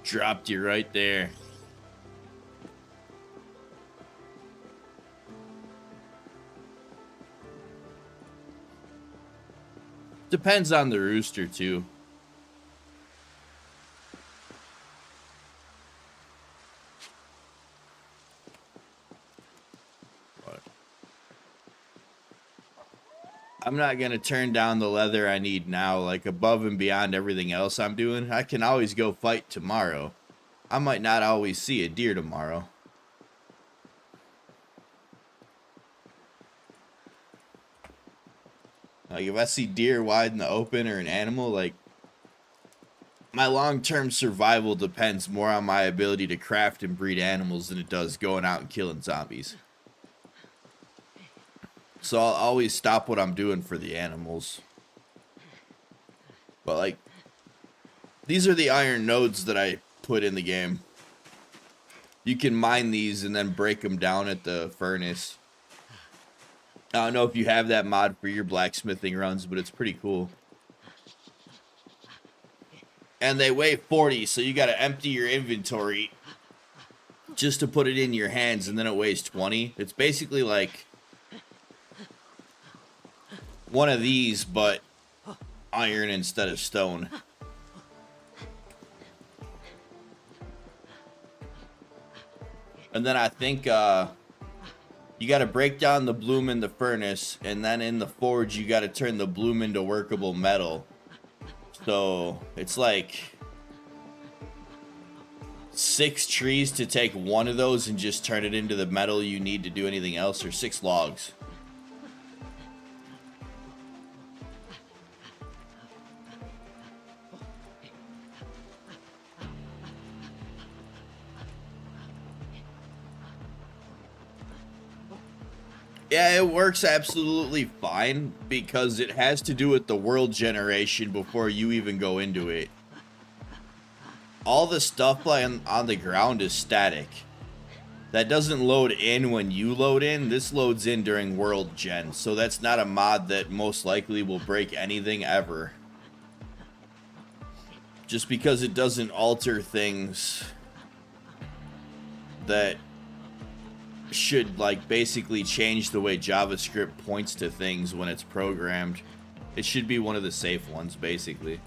Dropped you right there. Depends on the rooster too. I'm not going to turn down the leather I need now, like above and beyond everything else I'm doing. I can always go fight tomorrow. I might not always see a deer tomorrow. Like if I see deer wide in the open or an animal, like my long-term survival depends more on my ability to craft and breed animals than it does going out and killing zombies. So I'll always stop what I'm doing for the animals. But like, these are the iron nodes that I put in the game. You can mine these and then break them down at the furnace. I don't know if you have that mod for your blacksmithing runs, but it's pretty cool. And they weigh 40, so you gotta empty your inventory just to put it in your hands, and then it weighs 20. It's basically like one of these, but iron instead of stone. And then I think you got to break down the bloom in the furnace, and then in the forge you got to turn the bloom into workable metal. So it's like 6 trees to take one of those and just turn it into the metal you need to do anything else, or 6 logs. Yeah, it works absolutely fine because it has to do with the world generation before you even go into it. All the stuff on the ground is static. That doesn't load in when you load in. This loads in during world gen. So that's not a mod that most likely will break anything ever. Just because it doesn't alter things that should like basically change the way JavaScript points to things when it's programmed. It should be one of the safe ones, basically.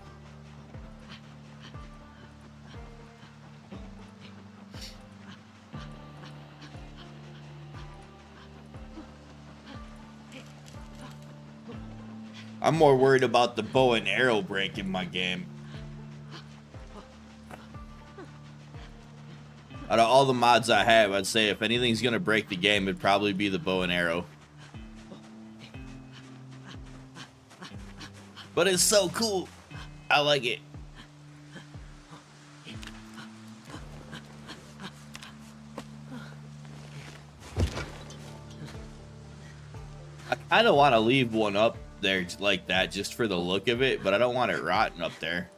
I'm more worried about the bow and arrow break in my game. Out of all the mods I have, I'd say if anything's gonna break the game, it'd probably be the bow and arrow. But it's so cool. I like it. I kind of want to leave one up there like that just for the look of it, but I don't want it rotting up there.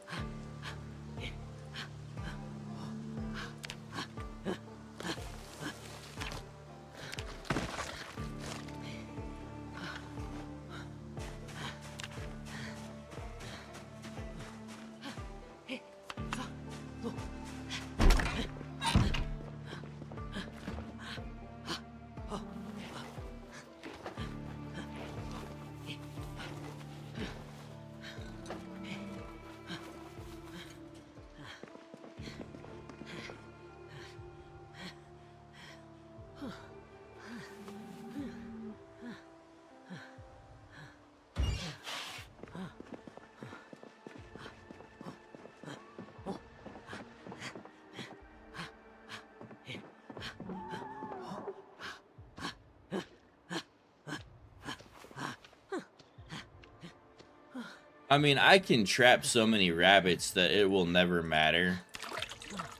I mean, I can trap so many rabbits that it will never matter.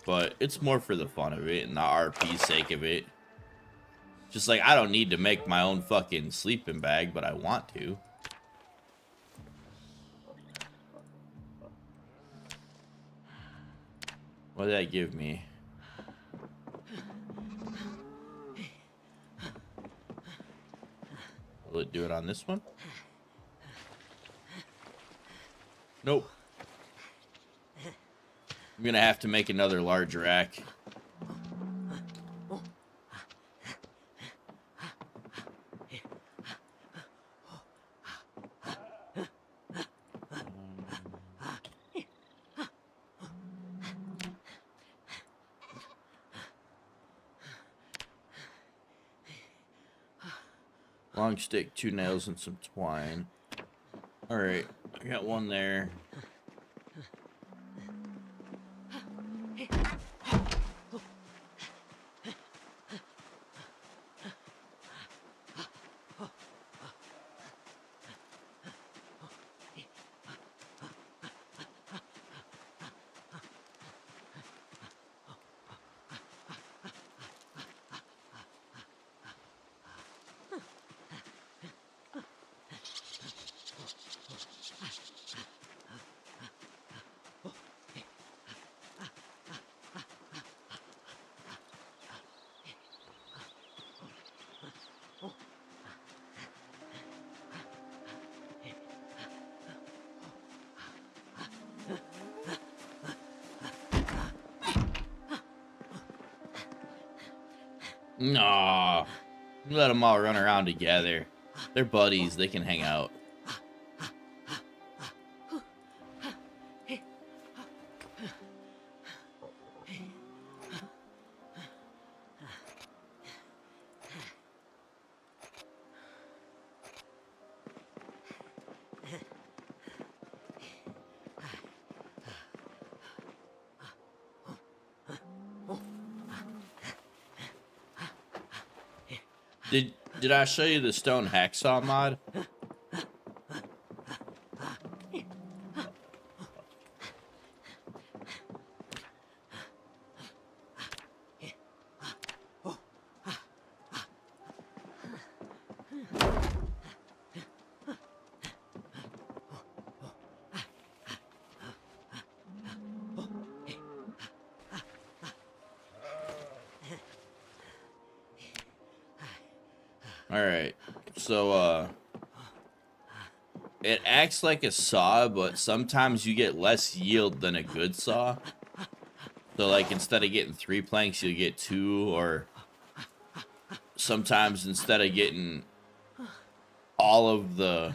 But it's more for the fun of it and the RP sake of it. Just like, I don't need to make my own fucking sleeping bag, but I want to. What did that give me? Will it do it on this one? Nope. I'm gonna have to make another large rack. Long stick, 2 nails, and some twine. Alright, I got one there. Nah, let them all run around together. They're buddies, they can hang out. Did I show you the stone hacksaw mod? Alright. So, it acts like a saw, but sometimes you get less yield than a good saw. So, like, instead of getting 3 planks, you'll get 2, or sometimes instead of getting all of the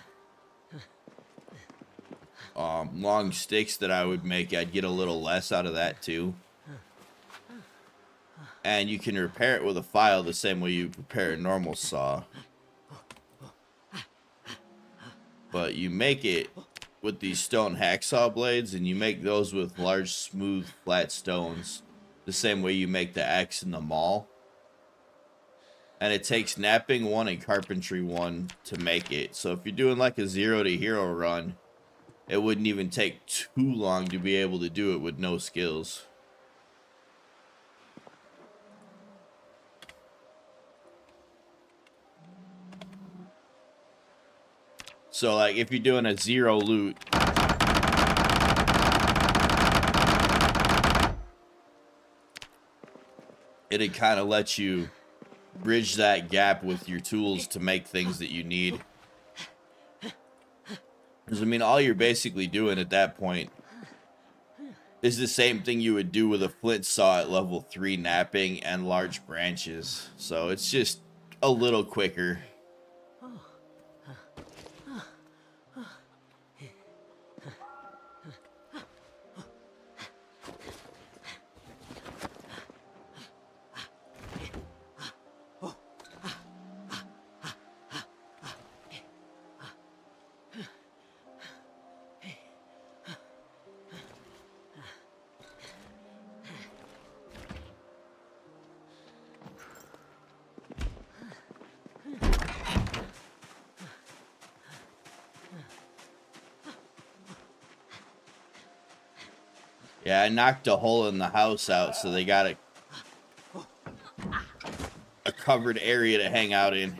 long sticks that I would make, I'd get a little less out of that too. And you can repair it with a file the same way you repair a normal saw. But you make it with these stone hacksaw blades, and you make those with large, smooth, flat stones the same way you make the axe in the mall. And it takes knapping 1 and carpentry 1 to make it. So if you're doing like a 0 to hero run, it wouldn't even take too long to be able to do it with no skills. So like if you're doing a 0 loot, it'd kind of let you bridge that gap with your tools to make things that you need. Because I mean, all you're basically doing at that point is the same thing you would do with a flint saw at level 3 knapping and large branches. So it's just a little quicker. Yeah, I knocked a hole in the house out, so they got a covered area to hang out in.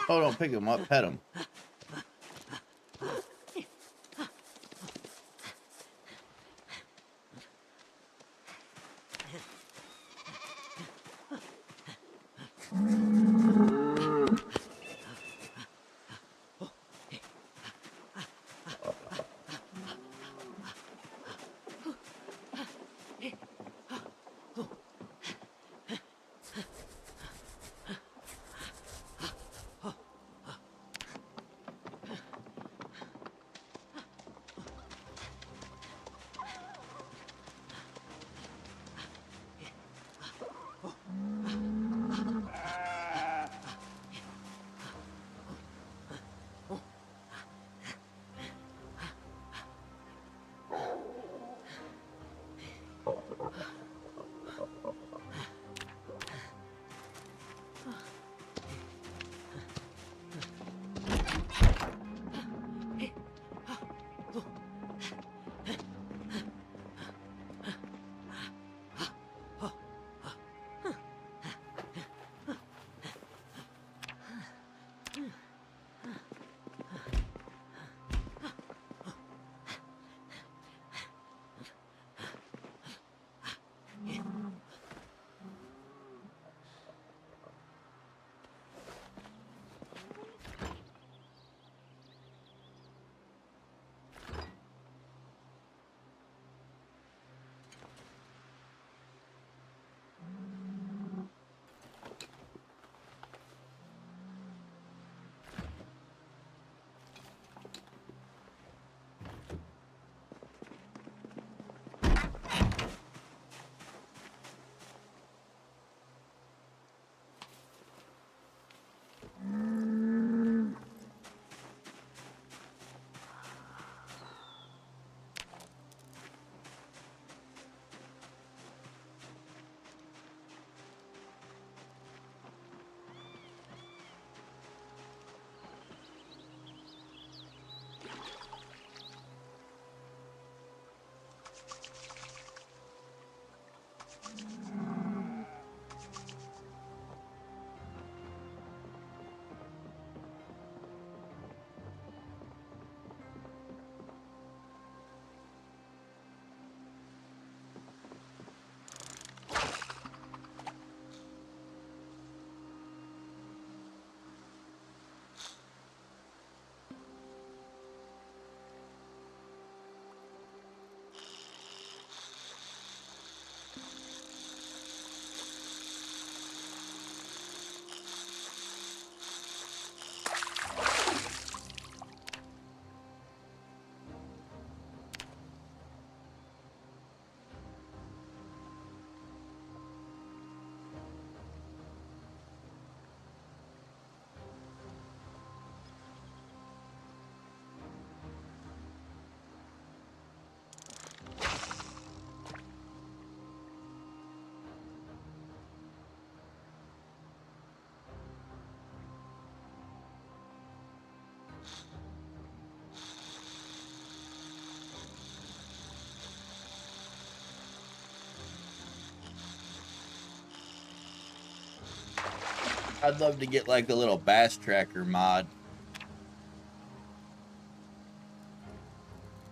Oh, don't pick him up, pet him. I'd love to get like a little bass tracker mod.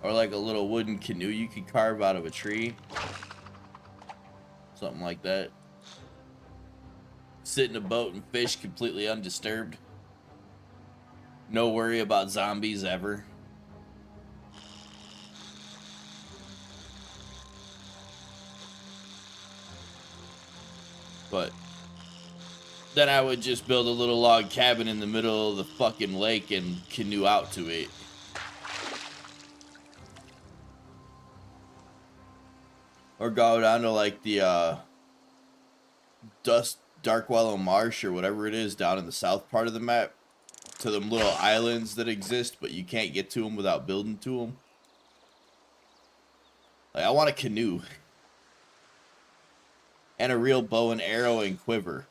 Or like a little wooden canoe you could carve out of a tree. Something like that. Sit in a boat and fish completely undisturbed. No worry about zombies ever. But then I would just build a little log cabin in the middle of the fucking lake and canoe out to it. Or go down to like the Darkwallow Marsh or whatever it is down in the south part of the map. To them little islands that exist, but you can't get to them without building to them. Like, I want a canoe. And a real bow and arrow and quiver.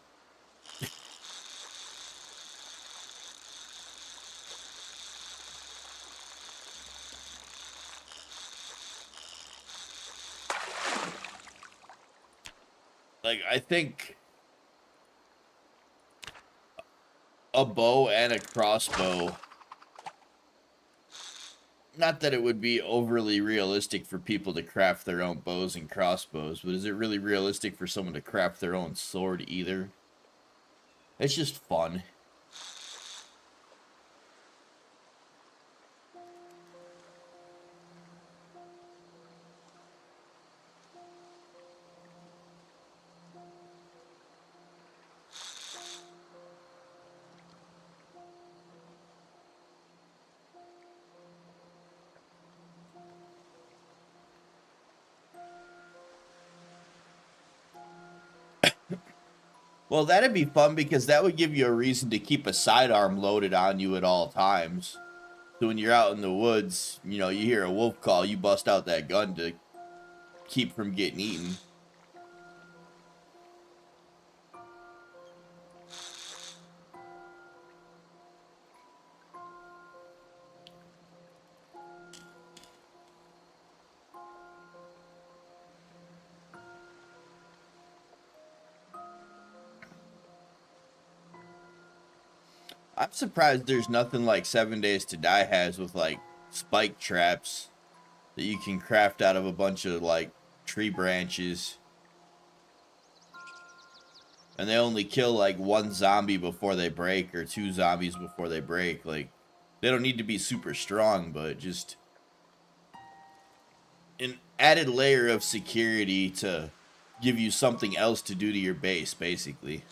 Like, I think a bow and a crossbow. Not that it would be overly realistic for people to craft their own bows and crossbows, but is it really realistic for someone to craft their own sword either? It's just fun. Well, that'd be fun because that would give you a reason to keep a sidearm loaded on you at all times. So when you're out in the woods, you know, you hear a wolf call, you bust out that gun to keep from getting eaten. I'm surprised there's nothing like 7 Days to Die has with like spike traps that you can craft out of a bunch of like tree branches. And they only kill like one zombie before they break or two zombies before they break. Like, they don't need to be super strong, but just an added layer of security to give you something else to do to your base, basically.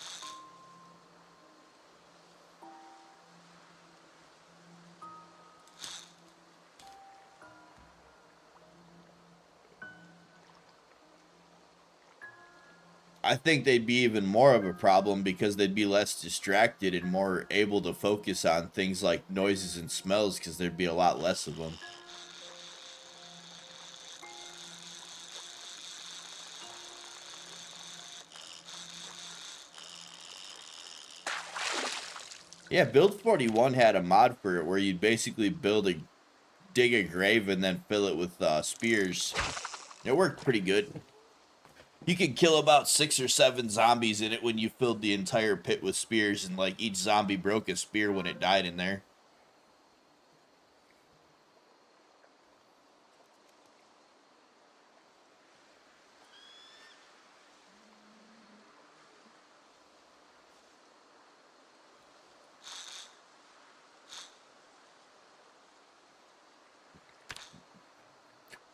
I think they'd be even more of a problem because they'd be less distracted and more able to focus on things like noises and smells because there'd be a lot less of them. Yeah, Build 41 had a mod for it where you'd basically dig a grave and then fill it with spears. It worked pretty good. You could kill about 6 or 7 zombies in it when you filled the entire pit with spears, and like each zombie broke a spear when it died in there.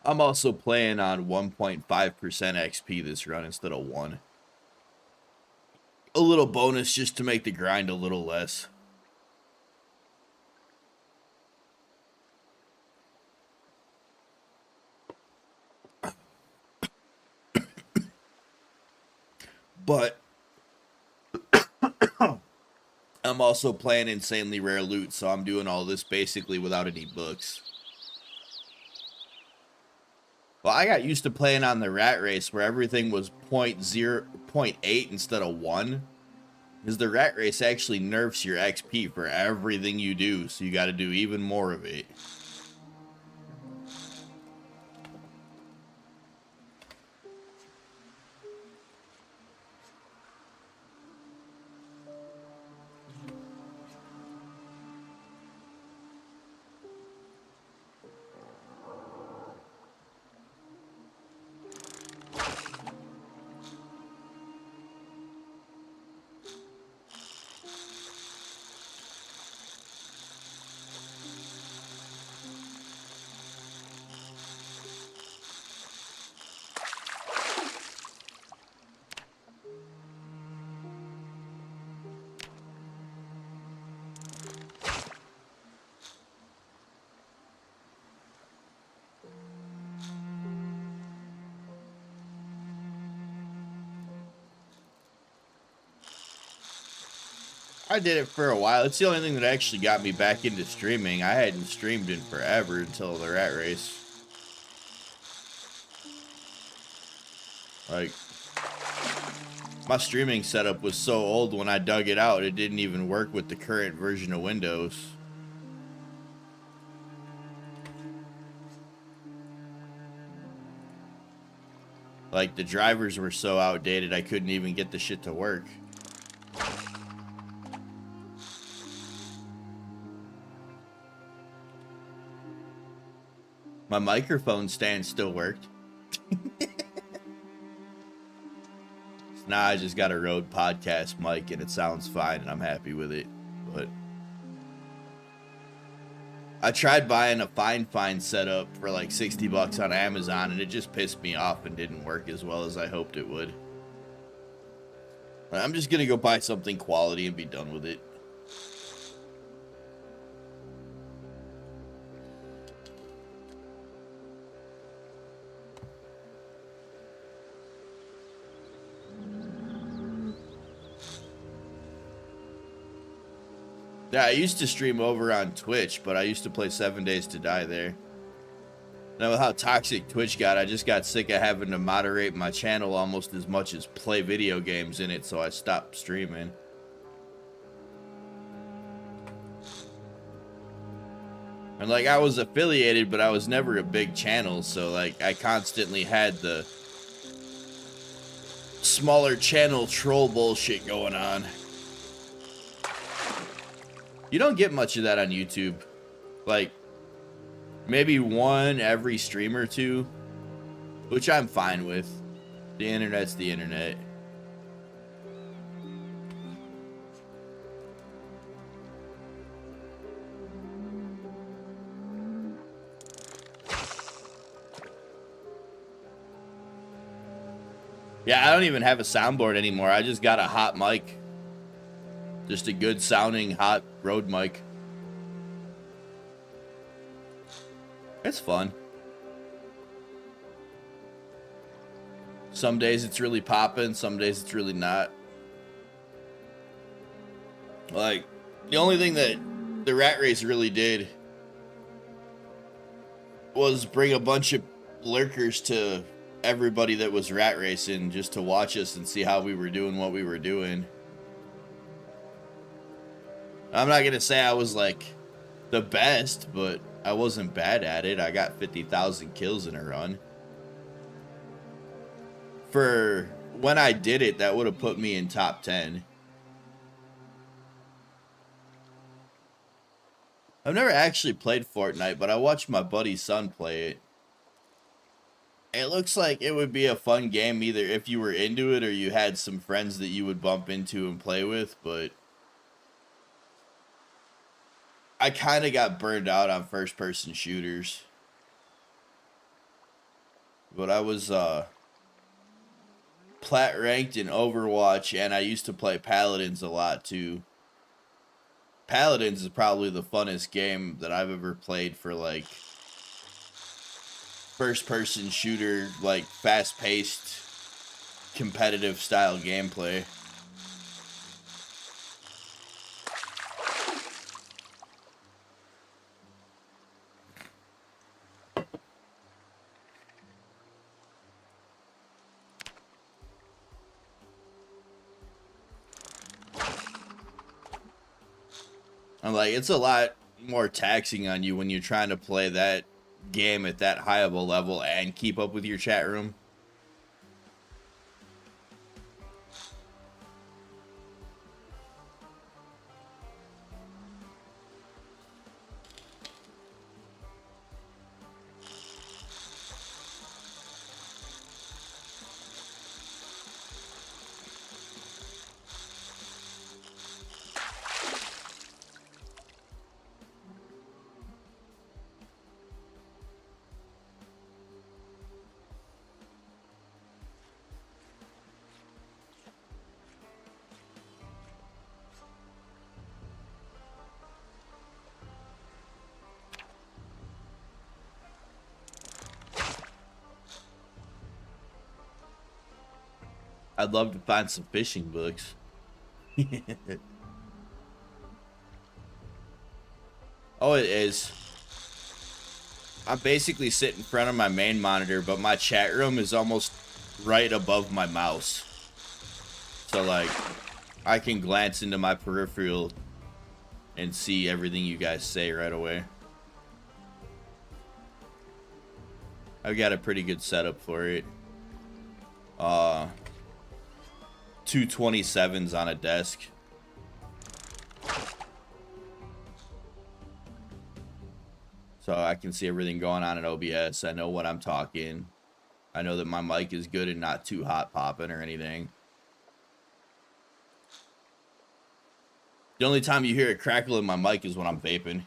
I'm also playing on 1.5% XP this run instead of 1. A little bonus just to make the grind a little less. But I'm also playing insanely rare loot, so I'm doing all this basically without any books. Well, I got used to playing on the rat race where everything was 0.8 instead of 1. Because the rat race actually nerfs your XP for everything you do, so you got to do even more of it. I did it for a while. It's the only thing that actually got me back into streaming. I hadn't streamed in forever until the rat race. Like, my streaming setup was so old when I dug it out, it didn't even work with the current version of Windows. Like, the drivers were so outdated, I couldn't even get the shit to work. My microphone stand still worked. Now I just got a Rode podcast mic and it sounds fine and I'm happy with it. But I tried buying a fine setup for like 60 bucks on Amazon and it just pissed me off and didn't work as well as I hoped it would. I'm just gonna go buy something quality and be done with it. Yeah, I used to stream over on Twitch, but I used to play 7 Days to Die there. Now with how toxic Twitch got, I just got sick of having to moderate my channel almost as much as play video games in it, so I stopped streaming. And like, I was affiliated, but I was never a big channel, so like, I constantly had the smaller channel troll bullshit going on. You don't get much of that on YouTube. Like, maybe one every stream or two, which I'm fine with. The internet's the internet. Yeah, I don't even have a soundboard anymore. I just got a hot mic. Just a good sounding hot Rode mic. It's fun. Some days it's really popping, some days it's really not. Like, the only thing that the rat race really did was bring a bunch of lurkers to everybody that was rat racing just to watch us and see how we were doing what we were doing. I'm not gonna say I was like the best, but I wasn't bad at it. I got 50,000 kills in a run. For when I did it, that would have put me in top 10. I've never actually played Fortnite, but I watched my buddy's son play it. It looks like it would be a fun game either if you were into it or you had some friends that you would bump into and play with, but I kind of got burned out on first-person shooters. But I was plat ranked in Overwatch, and I used to play Paladins a lot too. Paladins is probably the funnest game that I've ever played for like first-person shooter, like fast-paced, competitive style gameplay. I'm like, it's a lot more taxing on you when you're trying to play that game at that high of a level and keep up with your chat room. I'd love to find some fishing books. Oh, it is. I'm basically sitting in front of my main monitor, but my chat room is almost right above my mouse. So, like, I can glance into my peripheral and see everything you guys say right away. I've got a pretty good setup for it. 227s on a desk. So I can see everything going on in OBS. I know when I'm talking. I know that my mic is good and not too hot popping or anything. The only time you hear a crackle in my mic is when I'm vaping.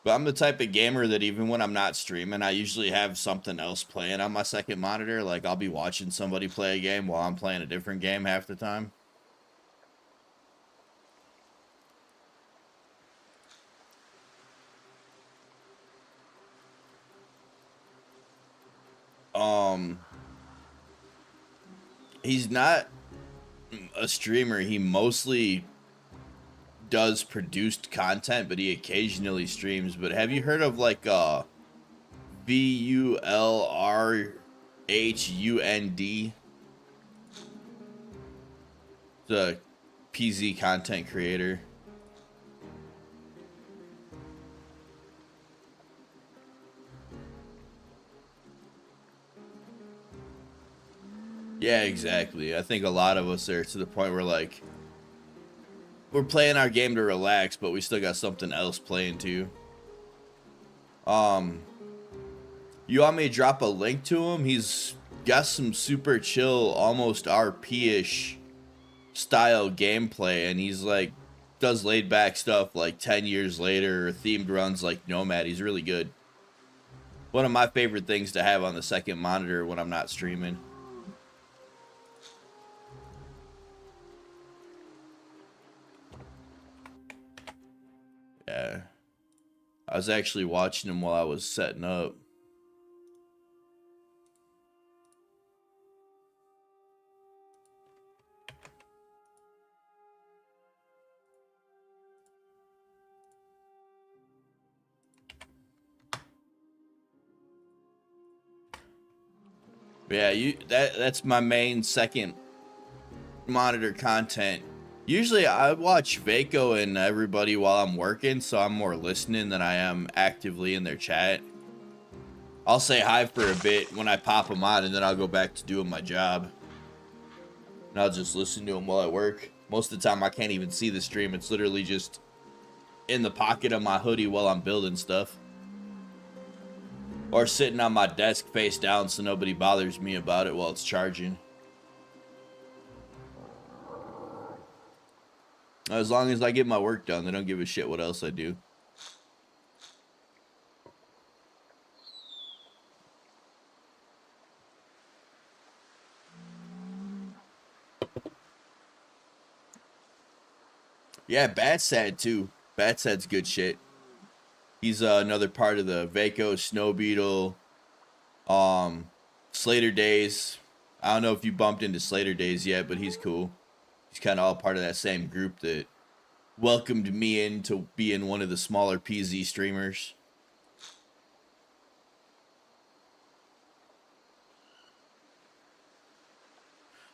But I'm the type of gamer that even when I'm not streaming, I usually have something else playing on my second monitor. Like, I'll be watching somebody play a game while I'm playing a different game half the time. He's not a streamer. He mostly does produced content, but he occasionally streams. But have you heard of like VULRHUND? The PZ content creator. Yeah, exactly. I think a lot of us are to the point where like we're playing our game to relax, but we still got something else playing too. You want me to drop a link to him? He's got some super chill, almost RP-ish style gameplay, and he's like does laid back stuff like 10 years later or themed runs like Nomad. He's really good. One of my favorite things to have on the second monitor when I'm not streaming. Yeah. I was actually watching him while I was setting up. Yeah, that's my main second monitor content. Usually I watch Vaco and everybody while I'm working, so I'm more listening than I am actively in their chat. I'll say hi for a bit when I pop them on, and then I'll go back to doing my job. And I'll just listen to them while I work. Most of the time I can't even see the stream. It's literally just in the pocket of my hoodie while I'm building stuff. Or sitting on my desk face down so nobody bothers me about it while it's charging. As long as I get my work done, they don't give a shit what else I do. Yeah, Batsad too. Batsad's good shit. He's another part of the Vaco, Snow Beetle, Slater Days. I don't know if you bumped into Slater Days yet, but he's cool. He's kind of all part of that same group that welcomed me in to being one of the smaller PZ streamers.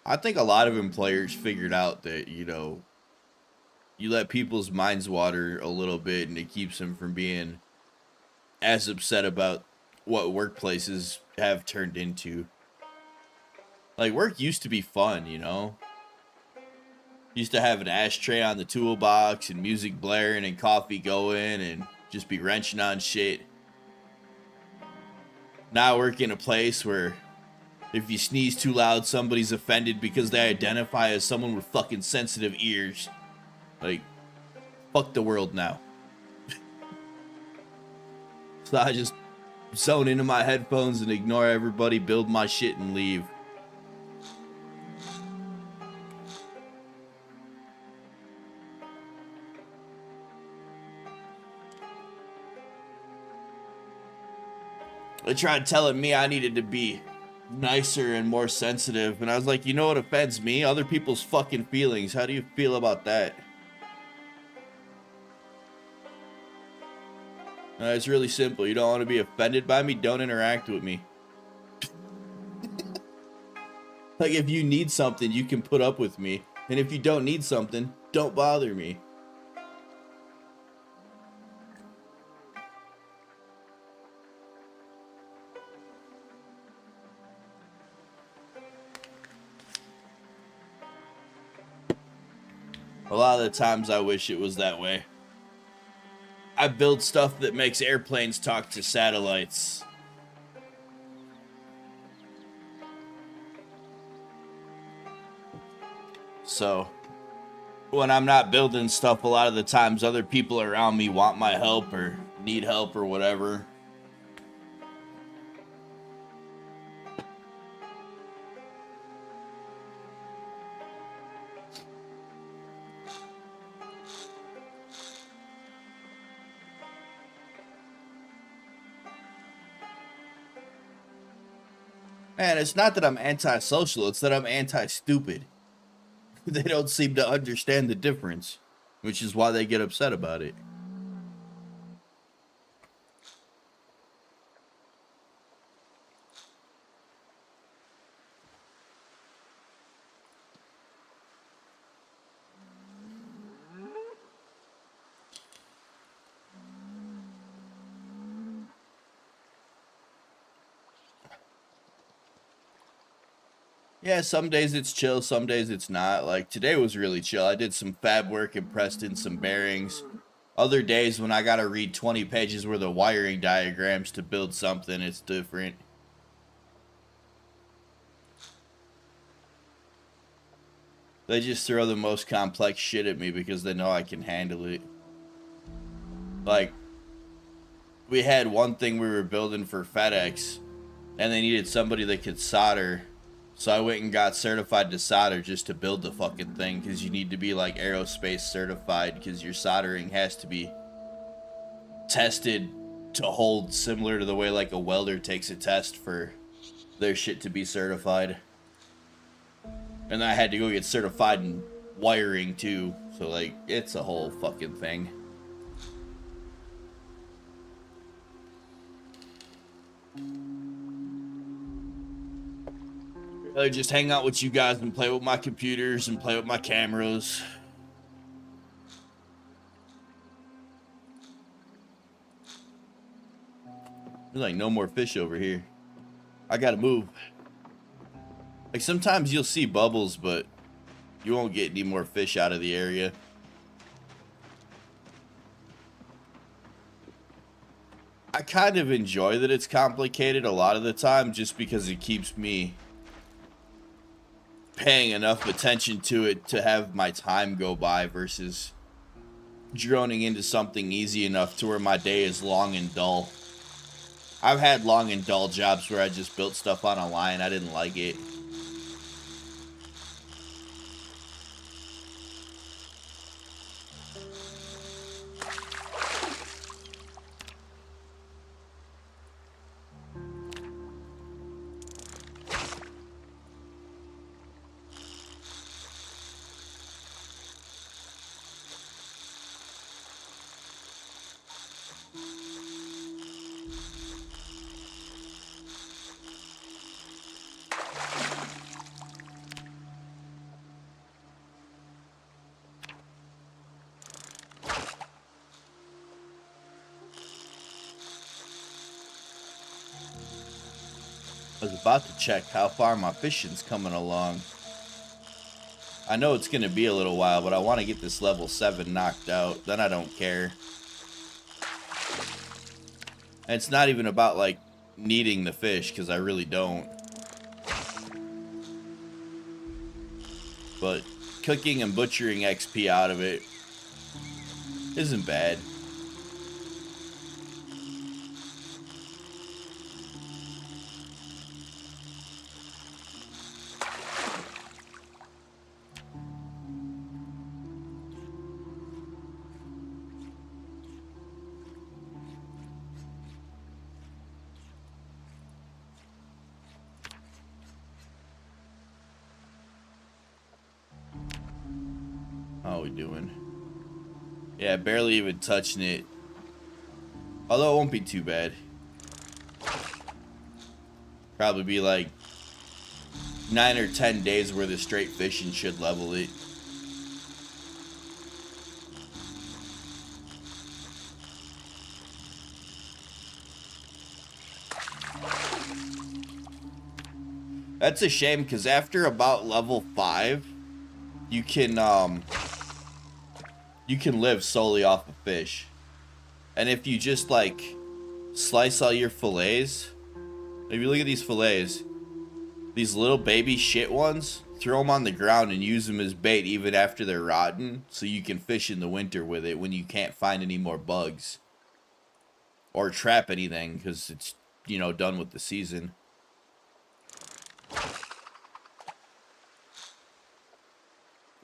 I think a lot of employers figured out that, you know, you let people's minds water a little bit and it keeps them from being as upset about what workplaces have turned into. Like, work used to be fun, you know? Used to have an ashtray on the toolbox and music blaring and coffee going and just be wrenching on shit. Now I work in a place where if you sneeze too loud, somebody's offended because they identify as someone with fucking sensitive ears. Like, fuck the world now. So I just zone into my headphones and ignore everybody, build my shit, and leave. They tried telling me I needed to be nicer and more sensitive. And I was like, you know what offends me? Other people's fucking feelings. How do you feel about that? It's really simple. You don't want to be offended by me? Don't interact with me. Like, if you need something, you can put up with me. And if you don't need something, don't bother me. A lot of the times I wish it was that way. I build stuff that makes airplanes talk to satellites. So, when I'm not building stuff, a lot of the times other people around me want my help or need help or whatever. Man, it's not that I'm antisocial, it's that I'm anti-stupid. They don't seem to understand the difference, which is why they get upset about it. Yeah, some days it's chill, some days it's not. Like, today was really chill. I did some fab work and pressed in some bearings. Other days when I gotta read 20 pages worth of wiring diagrams to build something, it's different. They just throw the most complex shit at me because they know I can handle it. Like, we had one thing we were building for FedEx, and they needed somebody that could solder. So I went and got certified to solder just to build the fucking thing, because you need to be like aerospace certified, because your soldering has to be tested to hold similar to the way like a welder takes a test for their shit to be certified. And I had to go get certified in wiring too, so like it's a whole fucking thing. I just hang out with you guys and play with my computers and play with my cameras. There's like no more fish over here. I gotta move. Like sometimes you'll see bubbles, but you won't get any more fish out of the area. I kind of enjoy that it's complicated a lot of the time just because it keeps me paying enough attention to it to have my time go by versus droning into something easy enough to where my day is long and dull. I've had long and dull jobs where I just built stuff on a line. I didn't like it. I was about to check how far my fishing's coming along. I know it's going to be a little while, but I want to get this level 7 knocked out. Then I don't care. And it's not even about, like, needing the fish, because I really don't. But cooking and butchering XP out of it isn't bad. doing? Yeah, barely even touching it. Although it won't be too bad. Probably be like 9 or 10 days worth of straight fishing should level it. That's a shame, because after about level 5, you can live solely off of fish. And if you just like slice all your fillets, if you look at these fillets, these little baby shit ones, throw them on the ground and use them as bait even after they're rotten, so you can fish in the winter with it when you can't find any more bugs or trap anything, because it's, you know, done with the season.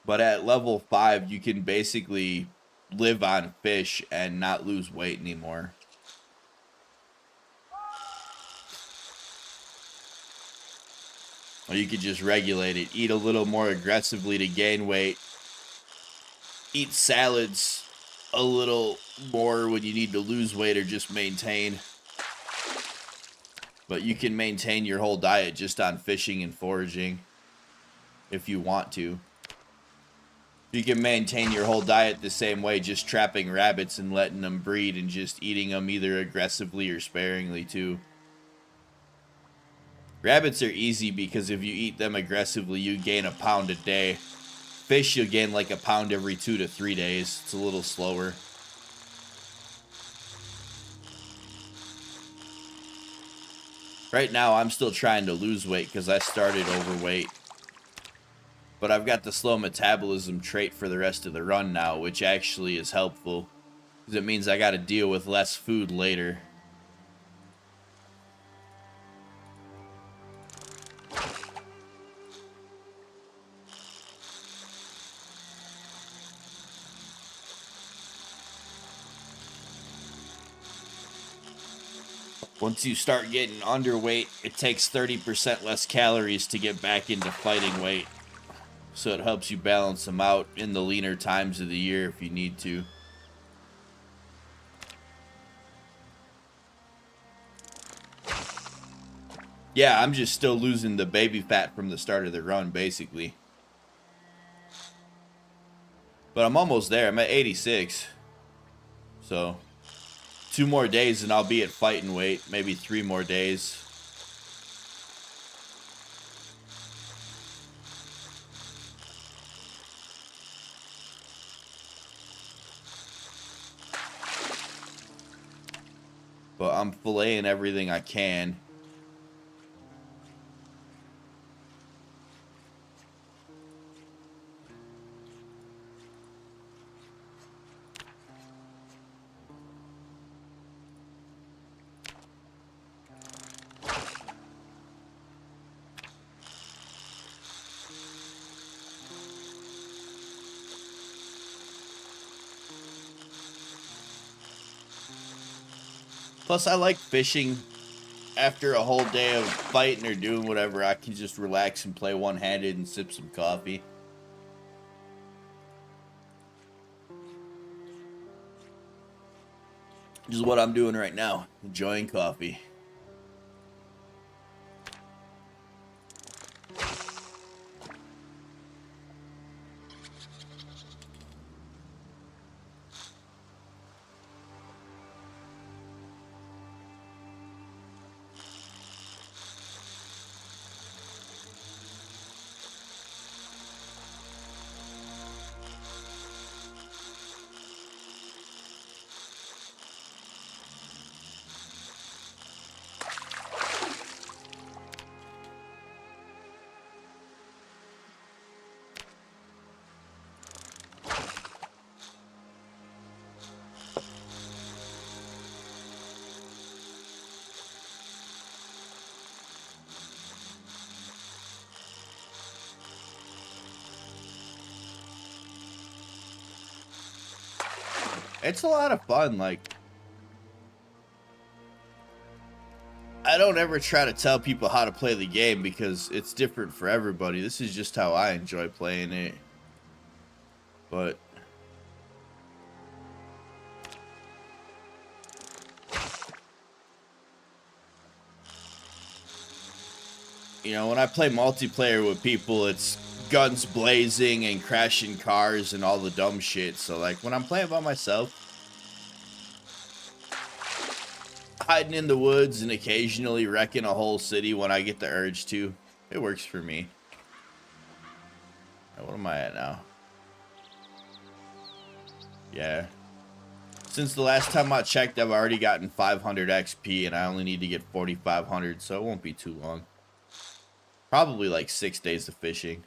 But at level 5, you can basically live on fish and not lose weight anymore. Or you could just regulate it. Eat a little more aggressively to gain weight. Eat salads a little more when you need to lose weight or just maintain. But you can maintain your whole diet just on fishing and foraging if you want to. You can maintain your whole diet the same way, just trapping rabbits and letting them breed and just eating them either aggressively or sparingly too. Rabbits are easy because if you eat them aggressively, you gain a pound a day. Fish, you'll gain like a pound every 2 to 3 days. It's a little slower. Right now, I'm still trying to lose weight because I started overweight. But I've got the slow metabolism trait for the rest of the run now, which actually is helpful, because it means I got to deal with less food later. Once you start getting underweight, it takes 30% less calories to get back into fighting weight. So it helps you balance them out in the leaner times of the year if you need to. Yeah, I'm just still losing the baby fat from the start of the run, basically. But I'm almost there. I'm at 86. So 2 more days and I'll be at fighting weight. Maybe 3 more days. But I'm filleting everything I can. Plus, I like fishing. After a whole day of fighting or doing whatever, I can just relax and play one-handed and sip some coffee. Which is what I'm doing right now, enjoying coffee. It's a lot of fun. Like, I don't ever try to tell people how to play the game because it's different for everybody. This is just how I enjoy playing it. But You know, when I play multiplayer with people, it's guns blazing and crashing cars and all the dumb shit. So, like, when I'm playing by myself, hiding in the woods and occasionally wrecking a whole city when I get the urge to, it works for me. Right, what am I at now? Yeah. Since the last time I checked, I've already gotten 500 XP, and I only need to get 4,500, so it won't be too long. Probably like 6 days of fishing.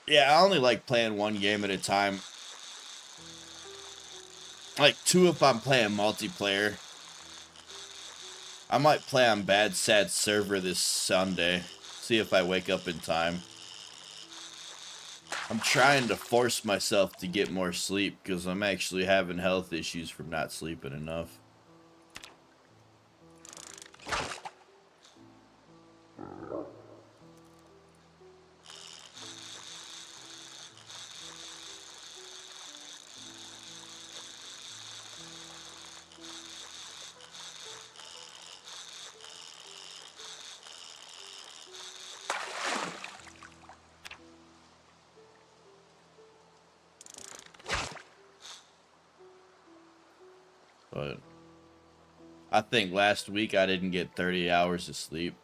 Yeah, I only like playing one game at a time. Like 2 if I'm playing multiplayer. I might play on Bad Sad server this Sunday. See if I wake up in time. I'm trying to force myself to get more sleep because I'm actually having health issues from not sleeping enough. But I think last week I didn't get 30 hours of sleep.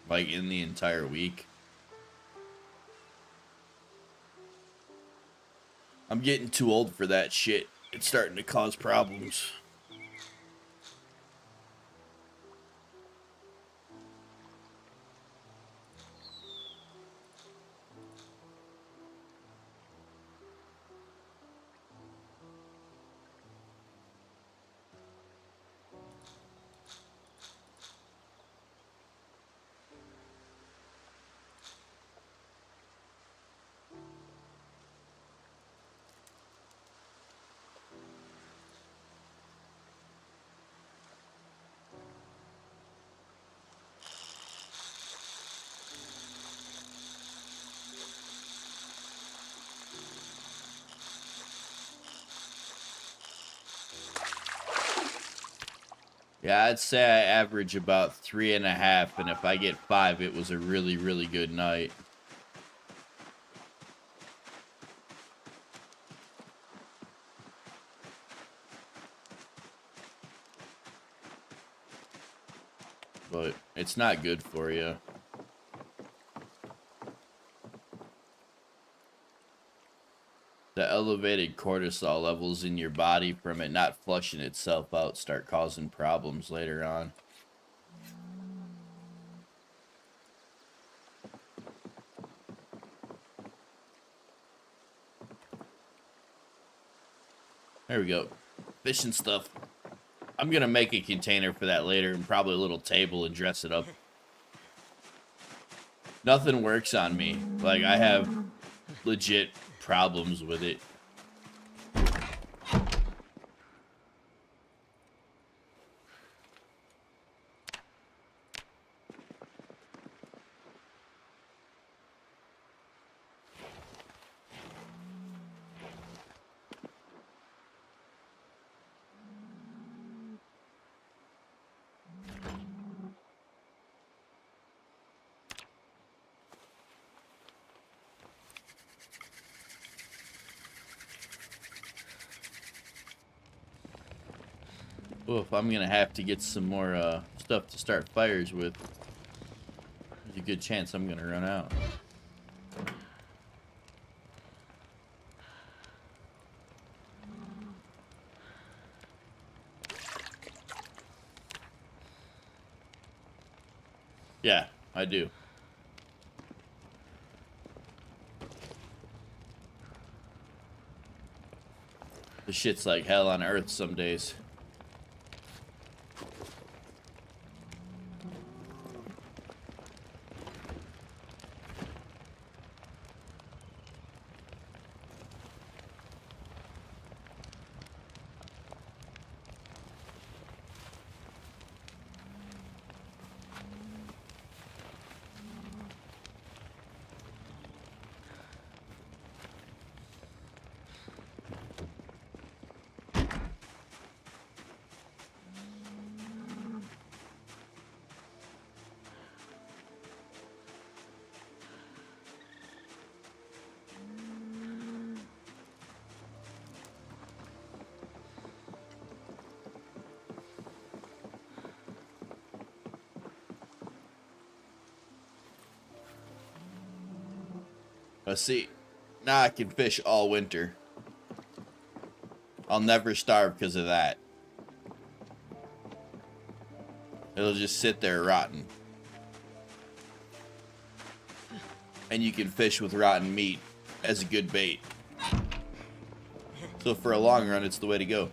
Like in the entire week. I'm getting too old for that shit. It's starting to cause problems. Yeah, I'd say I average about 3.5, and if I get 5, it was a really, really good night. But it's not good for you. The elevated cortisol levels in your body from it not flushing itself out start causing problems later on. There we go. Fishing stuff. I'm gonna make a container for that later and probably a little table and dress it up. Nothing works on me. Like, I have legit problems with it. Oof, I'm gonna have to get some more stuff to start fires with. There's a good chance I'm gonna run out. Yeah, I do. The shit's like hell on earth some days. Let's see. Now I can fish all winter. I'll never starve because of that. It'll just sit there rotten. And you can fish with rotten meat as a good bait. So for a long run, it's the way to go.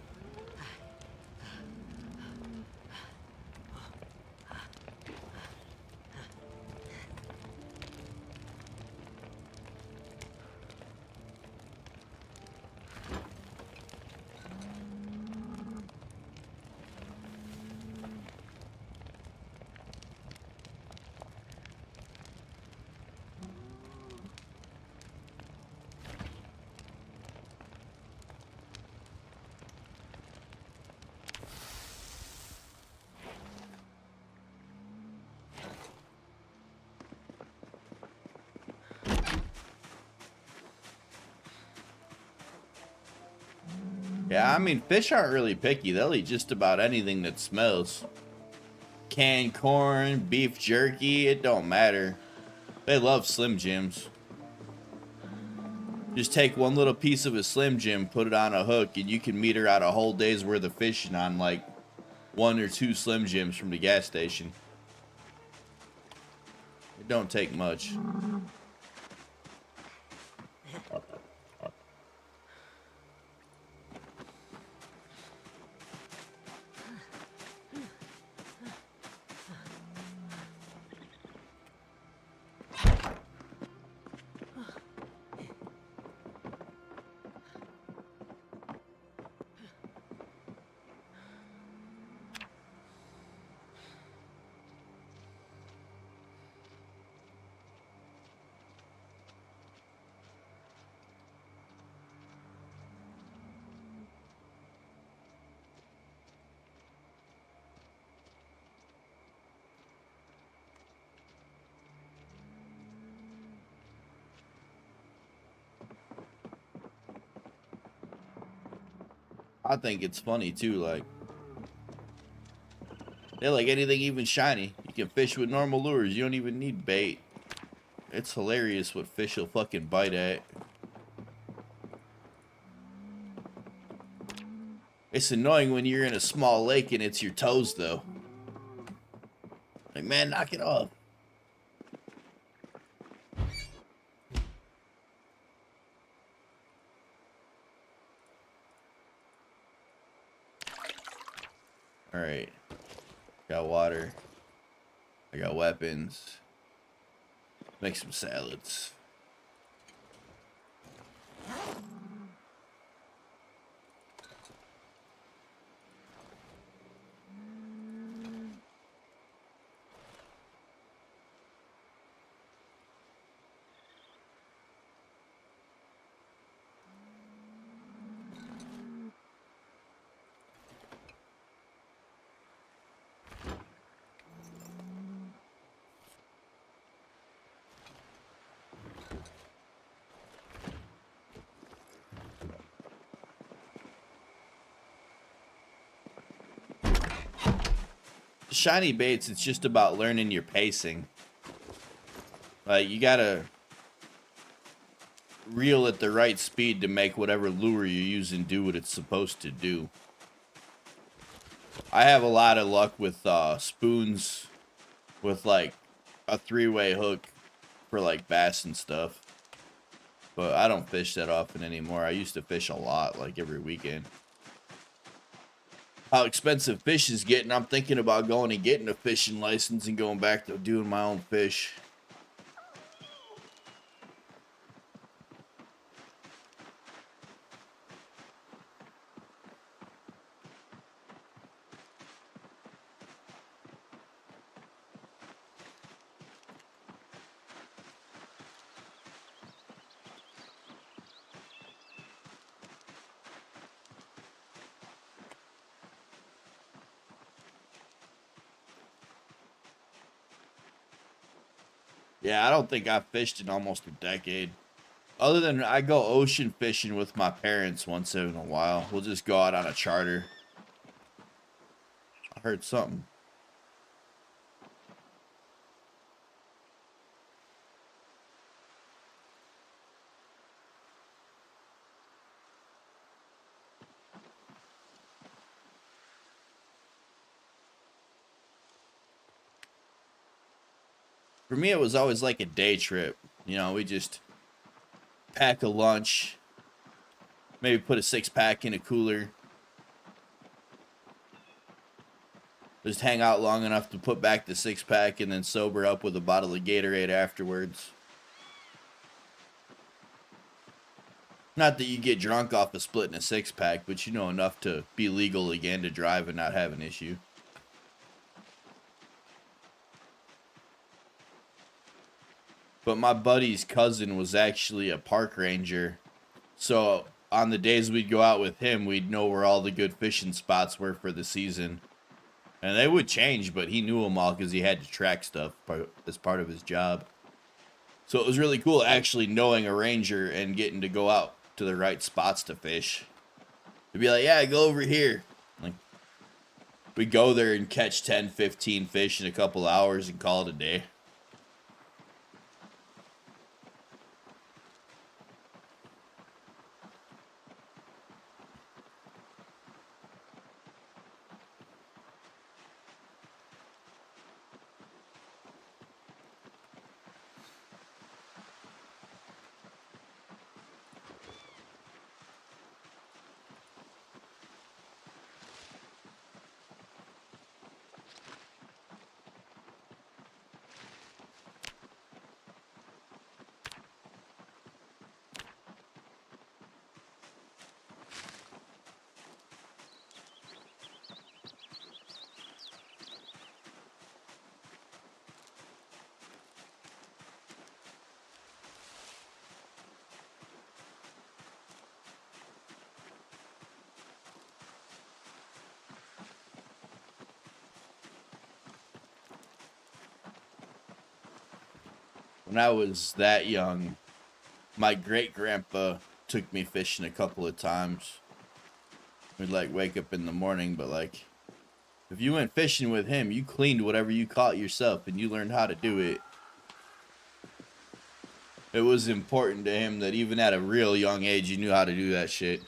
Yeah, I mean, fish aren't really picky. They'll eat just about anything that smells. Canned corn, beef jerky, it don't matter. They love Slim Jims. Just take one little piece of a Slim Jim, put it on a hook, and you can meter out a whole day's worth of fishing on like 1 or 2 Slim Jims from the gas station. It don't take much. I think it's funny too, like they like anything even shiny. You can fish with normal lures. You don't even need bait. It's hilarious what fish will fucking bite at. It's annoying when you're in a small lake and it's your toes though. Like, man, knock it off. Alright. Got water. I got weapons. Make some salads. Shiny baits, it's just about learning your pacing. Like, you gotta reel at the right speed to make whatever lure you're using do what it's supposed to do. I have a lot of luck with spoons with like a three-way hook for like bass and stuff. But I don't fish that often anymore. I used to fish a lot, like every weekend. How expensive fish is getting, I'm thinking about going and getting a fishing license and going back to doing my own fish. Yeah, I don't think I've fished in almost a decade. Other than I go ocean fishing with my parents once in a while. We'll just go out on a charter. I heard something. For me, it was always like a day trip. You know, we just pack a lunch, maybe put a 6-pack in a cooler, just hang out long enough to put back the 6-pack and then sober up with a bottle of Gatorade afterwards. Not that you get drunk off of splitting a 6-pack, but you know enough to be legal again to drive and not have an issue. But my buddy's cousin was actually a park ranger. So on the days we'd go out with him, we'd know where all the good fishing spots were for the season. And they would change, but he knew them all because he had to track stuff as part of his job. So it was really cool actually knowing a ranger and getting to go out to the right spots to fish. To be like, yeah, go over here. Like, we go there and catch 10, 15 fish in a couple hours and call it a day. When I was that young, my great-grandpa took me fishing a couple of times. We'd like wake up in the morning, but like if you went fishing with him, you cleaned whatever you caught yourself and you learned how to do it. It was important to him that even at a real young age, you knew how to do that shit.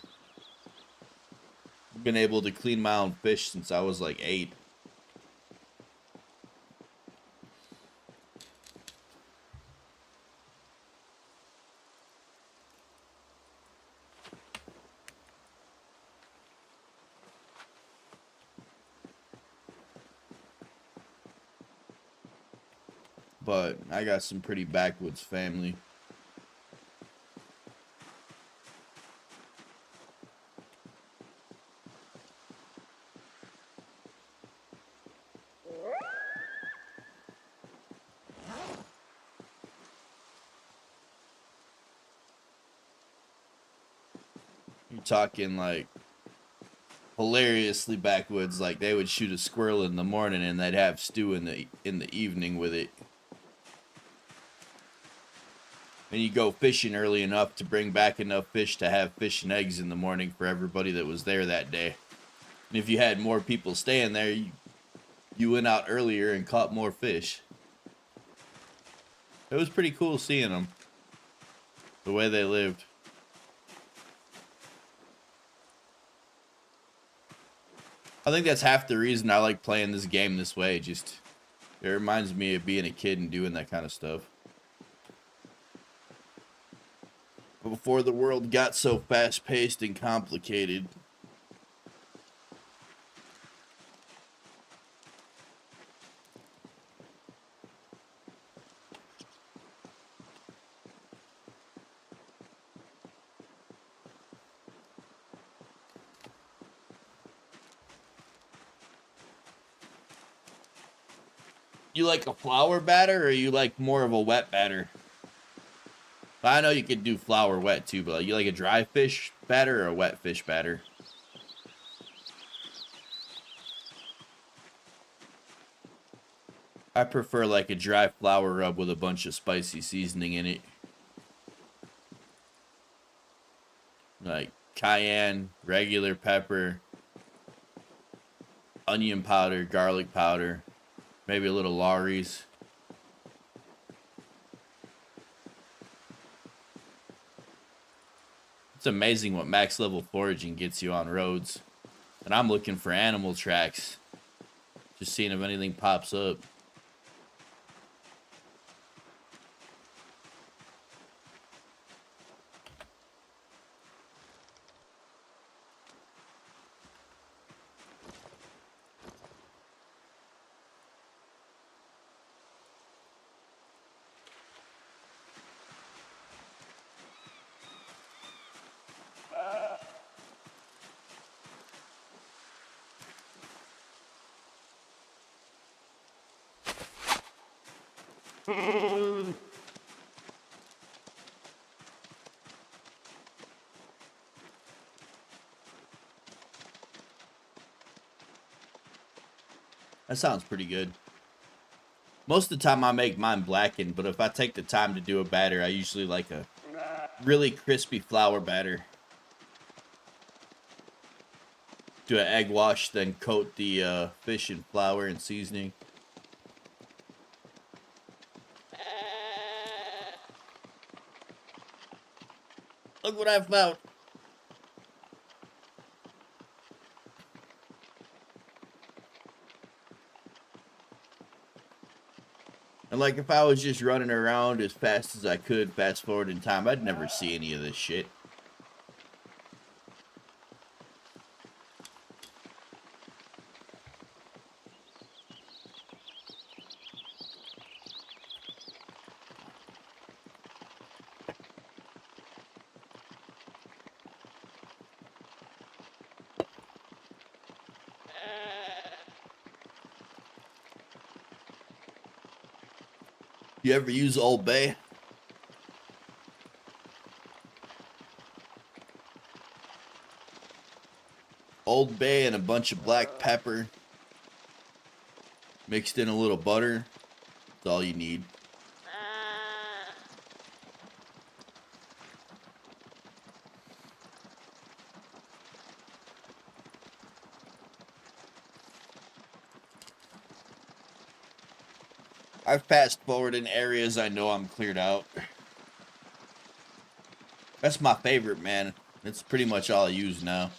I've been able to clean my own fish since I was like 8. But I got some pretty backwoods family. You're talking like hilariously backwoods, like they would shoot a squirrel in the morning and they'd have stew in the evening with it. And you go fishing early enough to bring back enough fish to have fish and eggs in the morning for everybody that was there that day. And if you had more people staying there, you went out earlier and caught more fish. It was pretty cool seeing them, the way they lived. I think that's half the reason I like playing this game this way. Just It reminds me of being a kid and doing that kind of stuff. But before the world got so fast-paced and complicated. You like a flour batter, or you like more of a wet batter? I know you could do flour wet too, but you like a dry fish batter or a wet fish batter? I prefer like a dry flour rub with a bunch of spicy seasoning in it. Like cayenne, regular pepper, onion powder, garlic powder, maybe a little Lawry's. It's amazing what max level foraging gets you on roads. And I'm looking for animal tracks. Just seeing if anything pops up. That sounds pretty good. Most of the time I make mine blackened, but if I take the time to do a batter, I usually like a really crispy flour batter. Do an egg wash, then coat the fish in flour and seasoning. Look what I found. And like if I was just running around as fast as I could, fast forward in time, I'd never see any of this shit. You ever use Old Bay? Old Bay and a bunch of black pepper mixed in a little butter. That's all you need. I fast forward in areas I know I'm cleared out. That's my favorite, man. That's pretty much all I use now.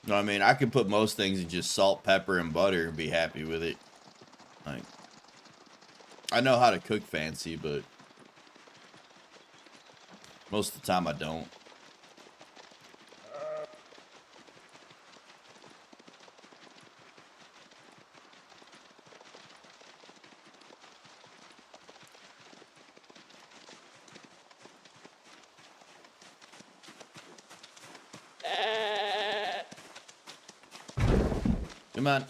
No, I mean, I could put most things in just salt, pepper, and butter and be happy with it. Like, I know how to cook fancy, but most of the time I don't. Come on.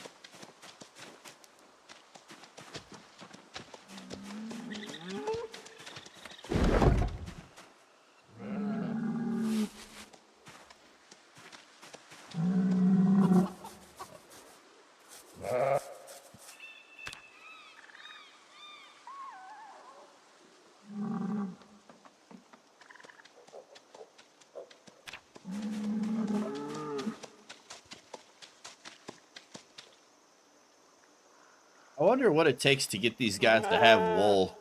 I wonder what it takes to get these guys to have wool.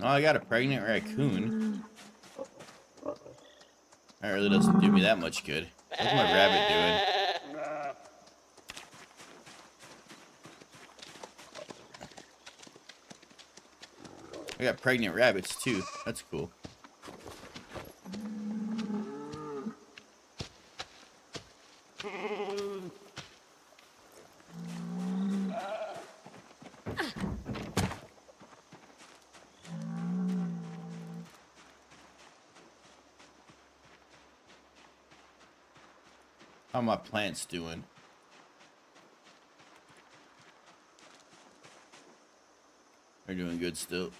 Oh, I got a pregnant raccoon. That really doesn't do me that much good. What's my rabbit doing? I got pregnant rabbits too. That's cool. How are my plants doing? They're doing good still.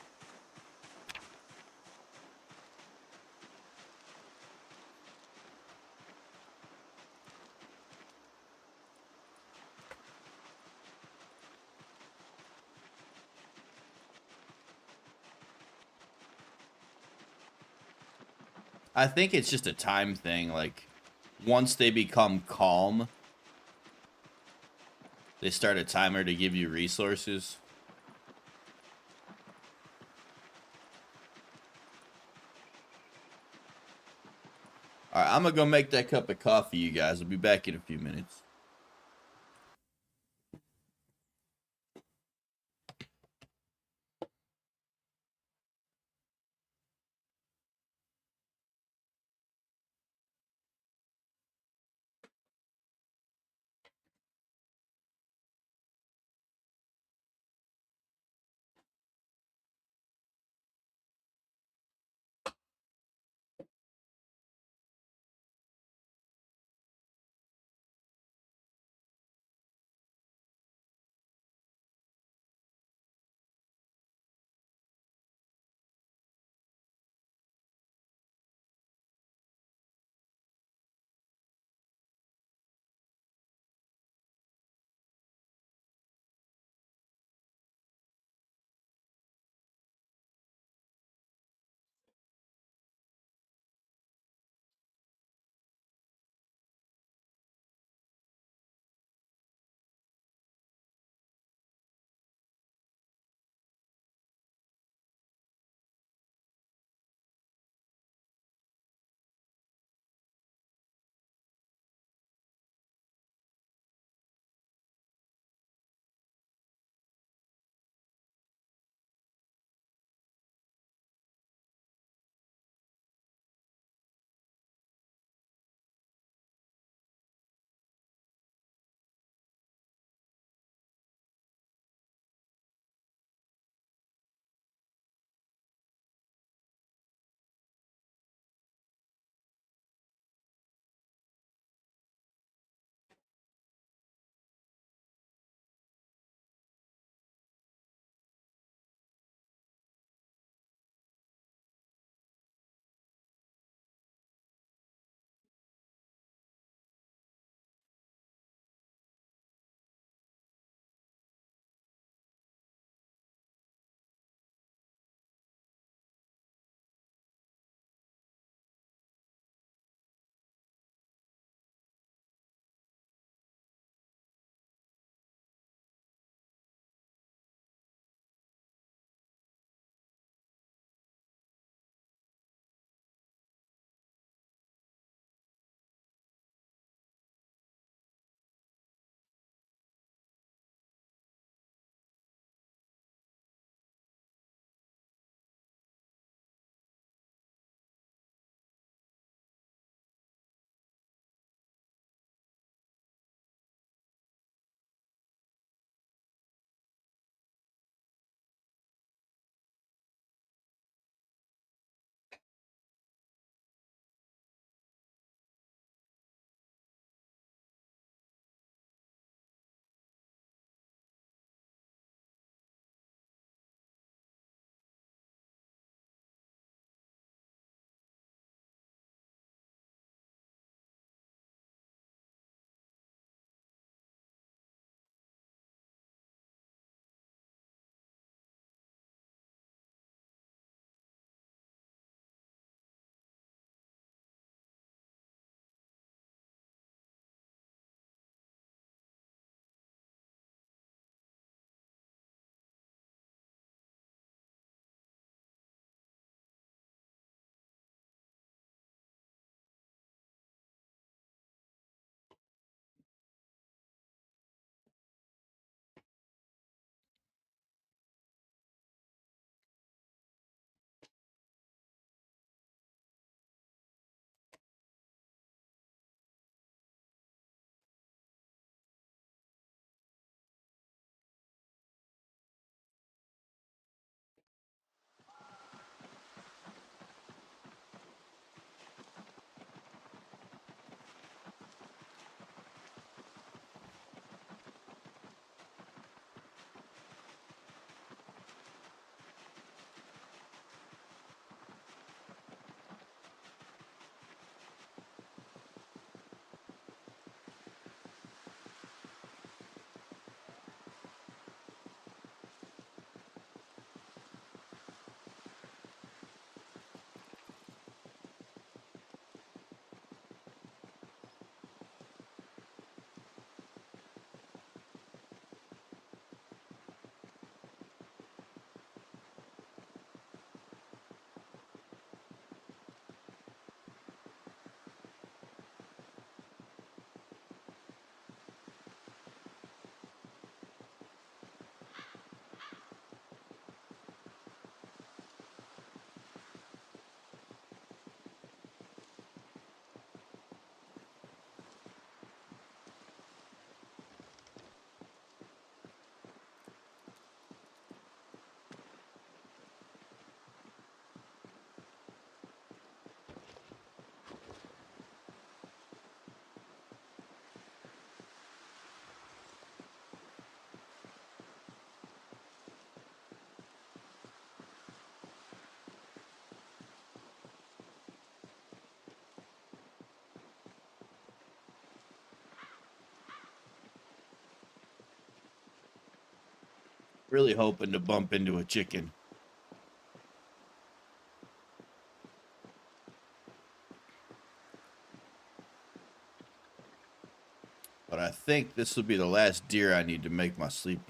I think it's just a time thing. Like, once they become calm, they start a timer to give you resources. All right, I'm gonna go make that cup of coffee, you guys. I'll be back in a few minutes. Really hoping to bump into a chicken. But I think this will be the last deer I need to make my sleep.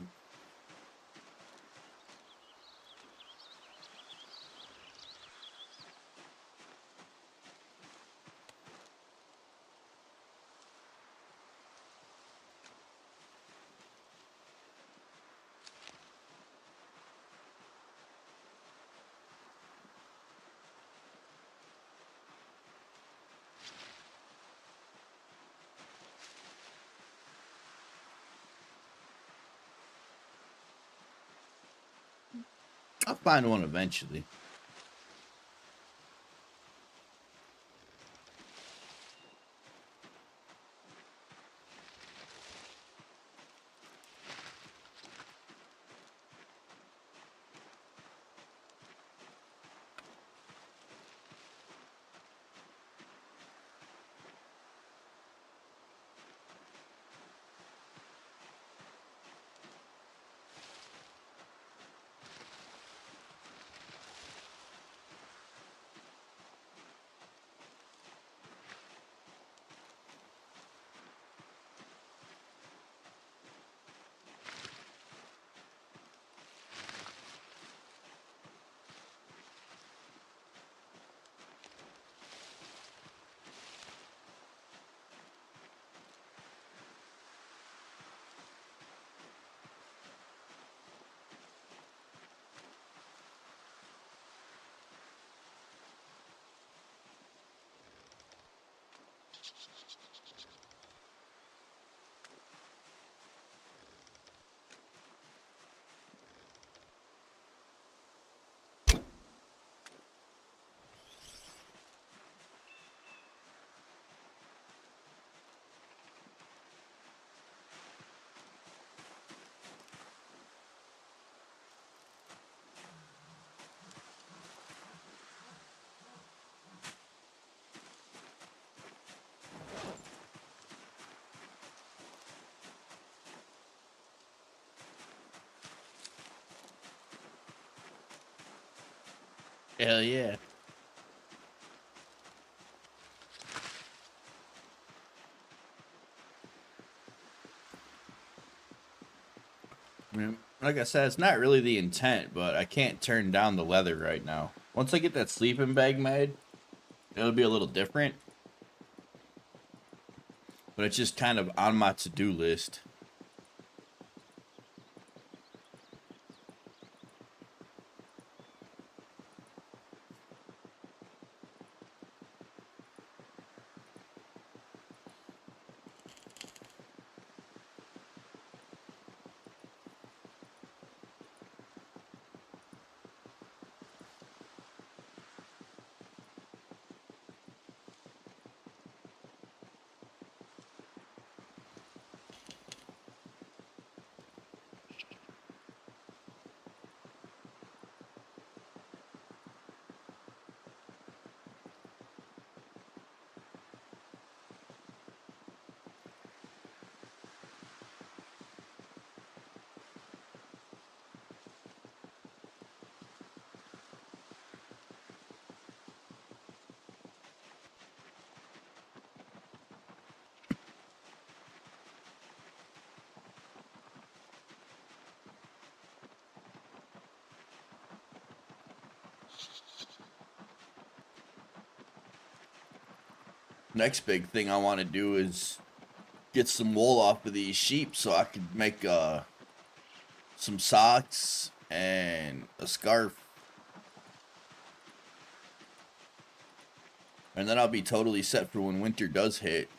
I'll find one eventually. Hell yeah. I mean, like I said, it's not really the intent, but I can't turn down the leather right now. Once I get that sleeping bag made, it'll be a little different. But it's just kind of on my to-do list. Next big thing I want to do is get some wool off of these sheep so I could make some socks and a scarf. And then I'll be totally set for when winter does hit.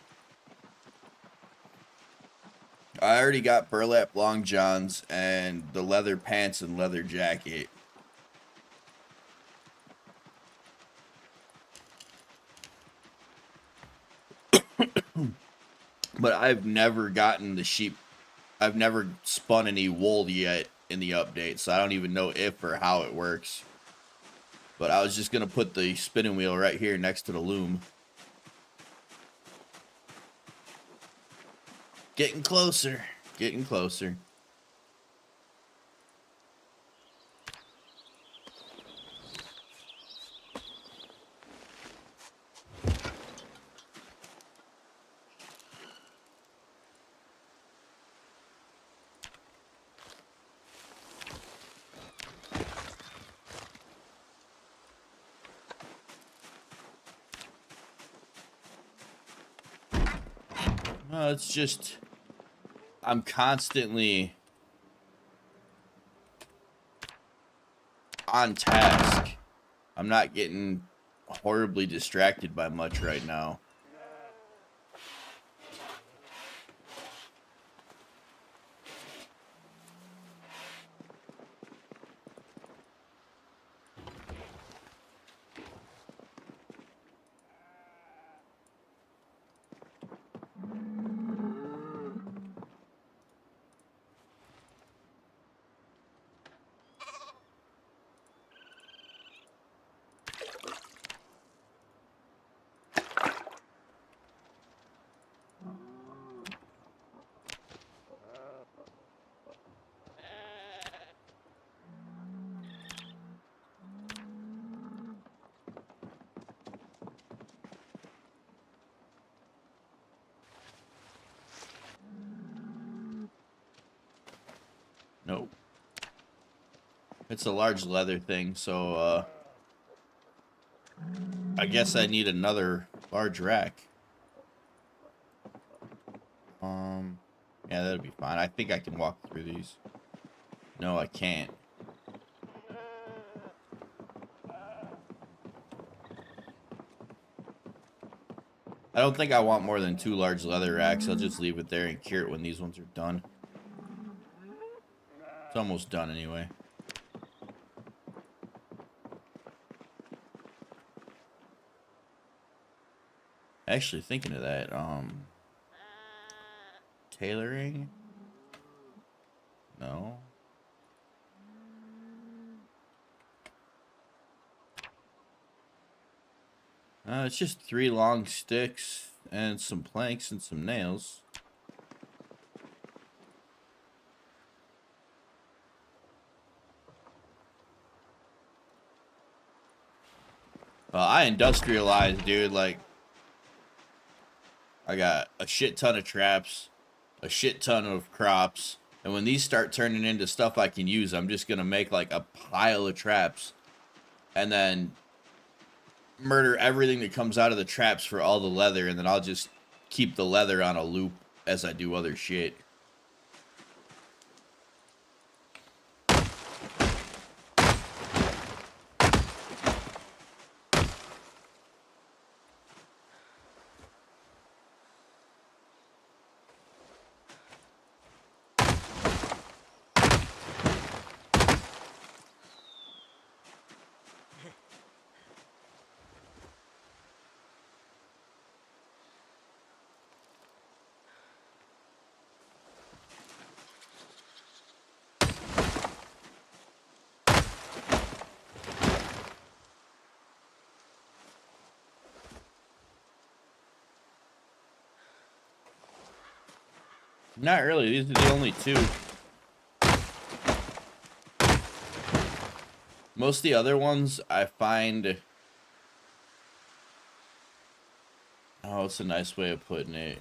I already got burlap long johns and the leather pants and leather jacket. But I've never gotten the sheep. I've never spun any wool yet in the update, so I don't even know if or how it works. But I was just going to put the spinning wheel right here next to the loom. Getting closer. Getting closer. It's just I'm constantly on task. I'm not getting horribly distracted by much right now. Nope. It's a large leather thing, so I guess I need another large rack. Yeah, that'll be fine. I think I can walk through these. No, I can't. I don't think I want more than 2 large leather racks. I'll just leave it there and cure it when these ones are done. It's almost done anyway. Actually, thinking of that, tailoring? No. It's just 3 long sticks and some planks and some nails. Well, I industrialized, dude. Like, I got a shit ton of traps, a shit ton of crops, and when these start turning into stuff I can use, I'm just gonna make like a pile of traps, and then murder everything that comes out of the traps for all the leather, and then I'll just keep the leather on a loop as I do other shit. Not really. These are the only 2. Most of the other ones I find... Oh, it's a nice way of putting it.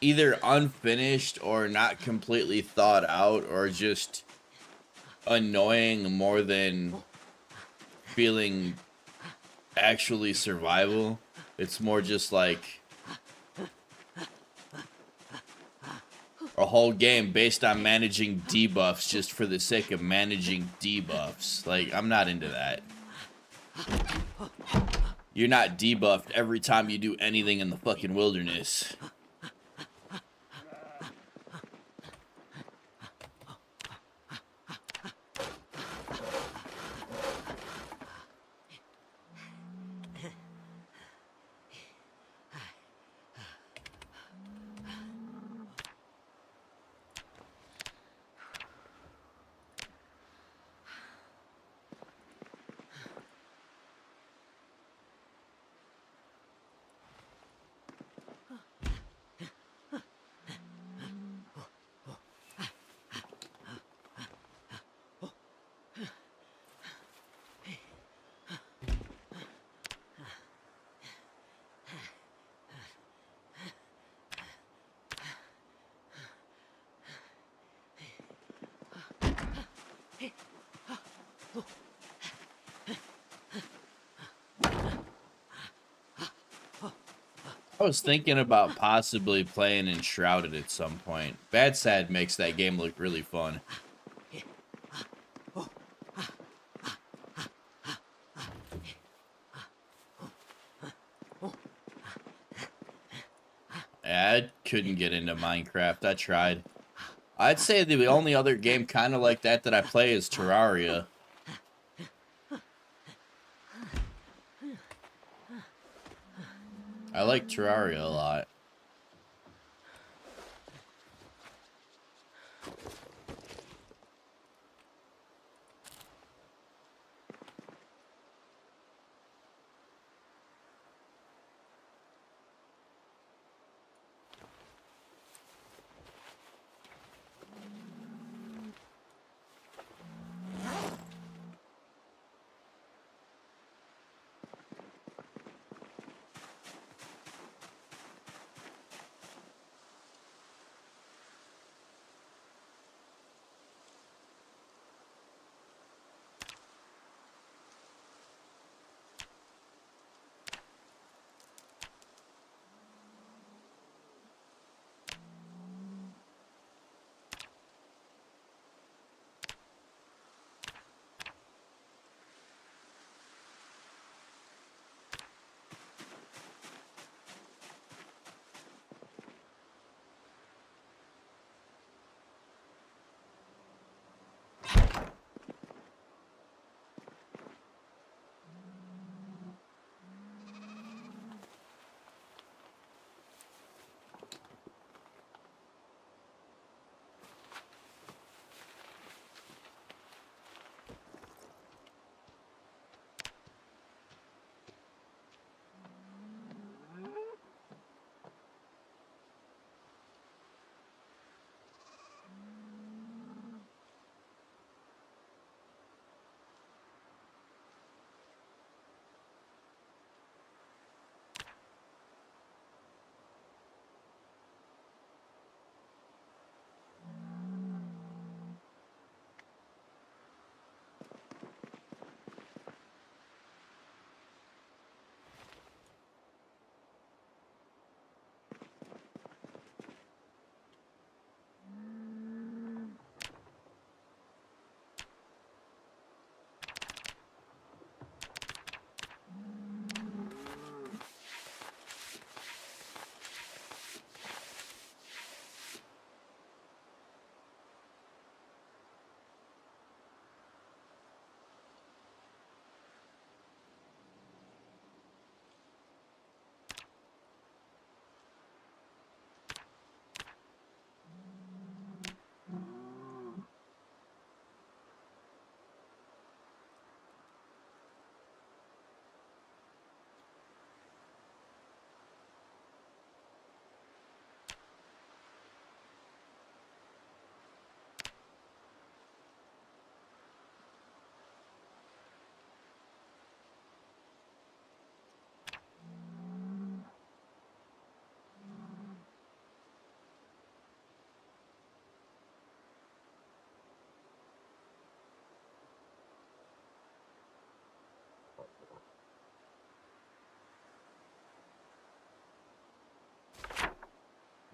Either unfinished or not completely thought out, or just annoying more than feeling actually survival. It's more just like a whole game based on managing debuffs just for the sake of managing debuffs. Like, I'm not into that. You're not debuffed every time you do anything in the fucking wilderness. was thinking about possibly playing Enshrouded at some point. Bad Sad makes that game look really fun. I couldn't get into Minecraft. I tried. I'd say the only other game kind of like that I play is Terraria. I like Terraria a lot.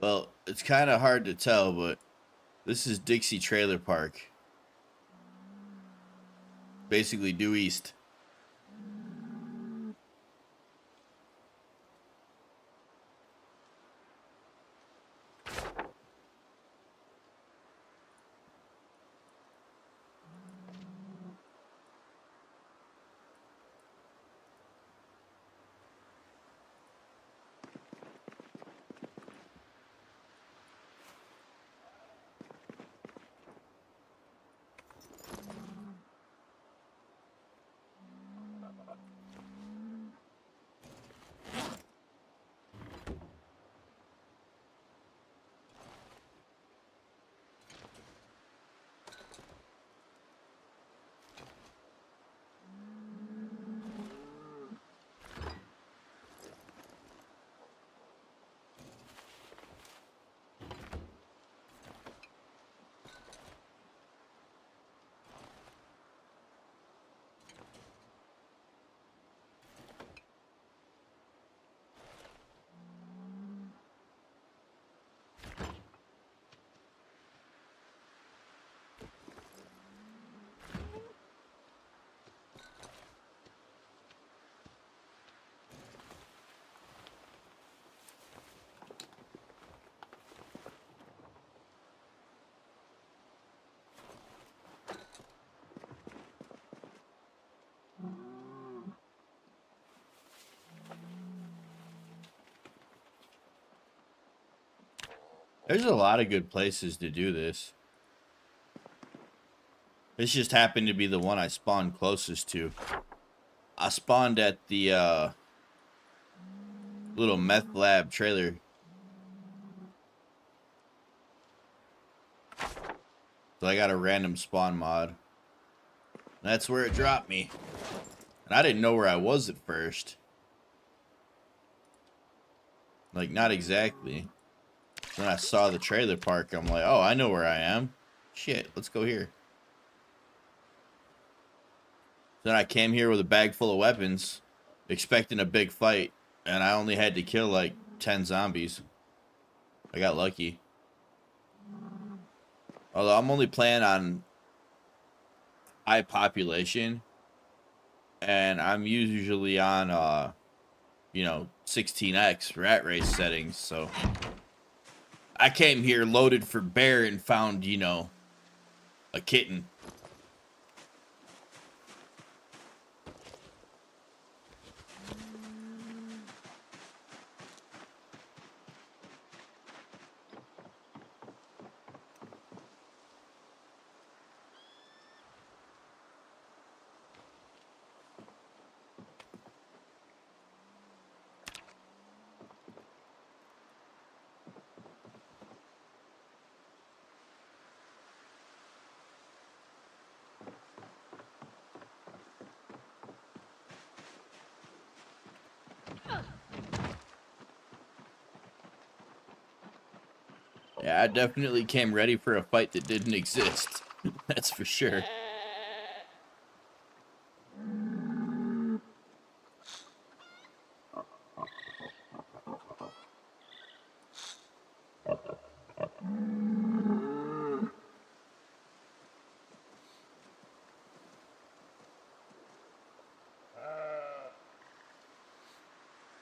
Well, it's kind of hard to tell, but this is Dixie Trailer Park. Basically due east. There's a lot of good places to do this. This just happened to be the one I spawned closest to. I spawned at the little meth lab trailer. So I got a random spawn mod. That's where it dropped me. And I didn't know where I was at first. Like, not exactly. Then I saw the trailer park. I'm like, oh, I know where I am. Shit, let's go here. Then I came here with a bag full of weapons, expecting a big fight. And I only had to kill like 10 zombies. I got lucky. Although I'm only playing on high population. And I'm usually on, you know, 16x rat race settings. So I came here loaded for bear and found, you know, a kitten. Yeah, I definitely came ready for a fight that didn't exist. That's for sure.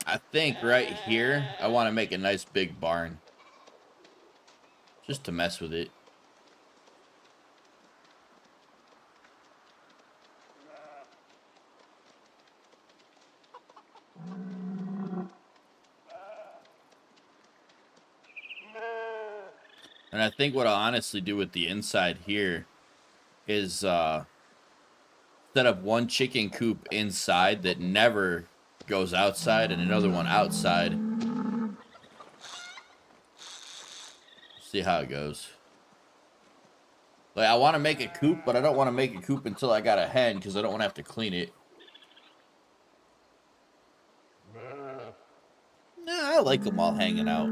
I think right here, I want to make a nice big barn. Just to mess with it. And I think what I'll honestly do with the inside here is set up one chicken coop inside that never goes outside and another one outside. See how it goes. Like, I want to make a coop, but I don't want to make a coop until I got a hen because I don't want to have to clean it. Nah, I like them all hanging out.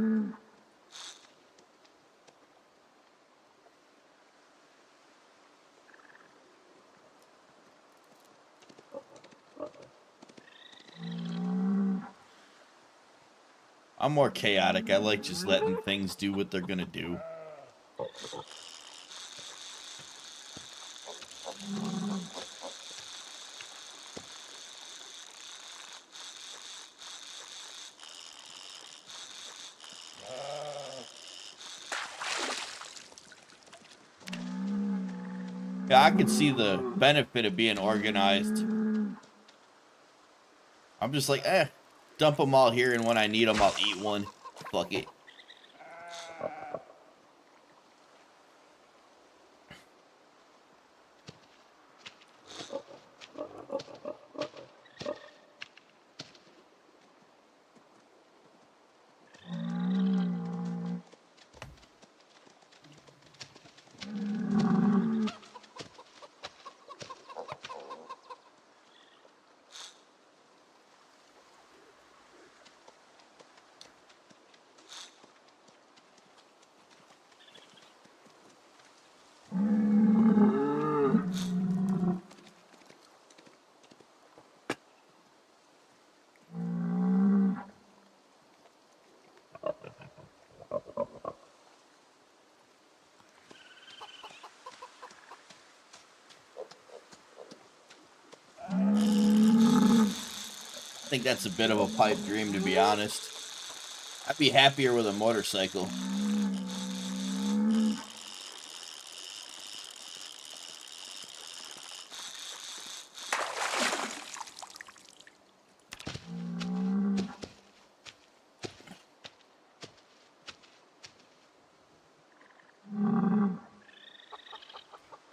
I'm more chaotic. I like just letting things do what they're gonna do. Yeah, I can see the benefit of being organized. I'm just like, dump them all here, and when I need them, I'll eat one. Fuck it. I think that's a bit of a pipe dream, to be honest. I'd be happier with a motorcycle.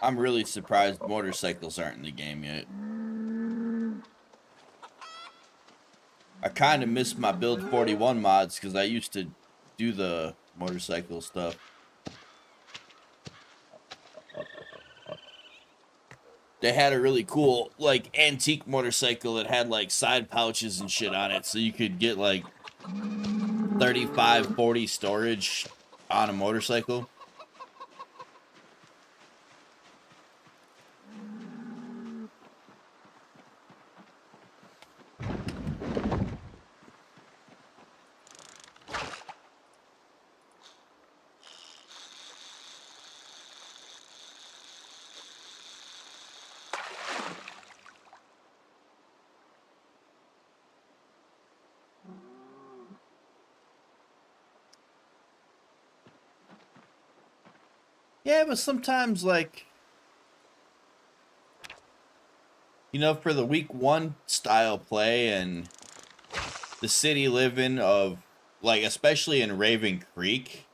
I'm really surprised motorcycles aren't in the game yet. I kind of miss my Build 41 mods because I used to do the motorcycle stuff. They had a really cool, like, antique motorcycle that had, like, side pouches and shit on it, so you could get, like, 35, 40 storage on a motorcycle. Yeah, but sometimes, like, you know, for the week 1 style play and the city living of, like, especially in Raven Creek,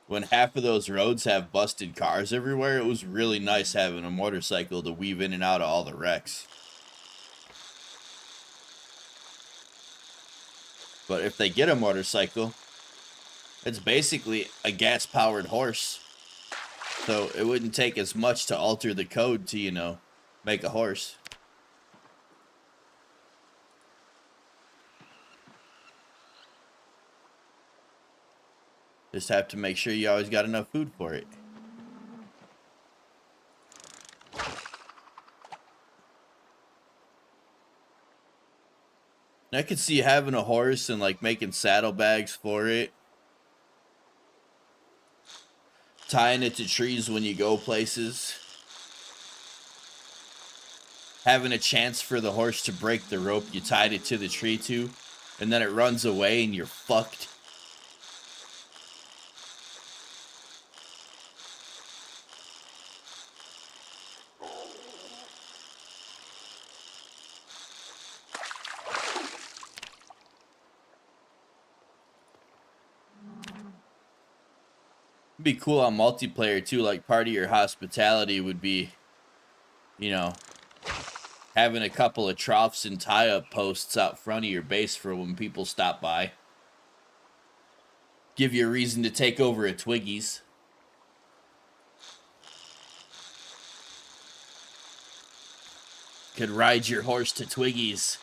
when half of those roads have busted cars everywhere, it was really nice having a motorcycle to weave in and out of all the wrecks. But if they get a motorcycle, it's basically a gas-powered horse. So it wouldn't take as much to alter the code to, you know, make a horse. Just have to make sure you always got enough food for it. I could see having a horse and, like, making saddlebags for it. Tying it to trees when you go places. Having a chance for the horse to break the rope you tied it to the tree to, and then it runs away and you're fucked. It'd be cool on multiplayer too, like part of your hospitality would be, you know, having a couple of troughs and tie-up posts out front of your base for when people stop by. Give you a reason to take over at Twiggy's. Could ride your horse to Twiggy's.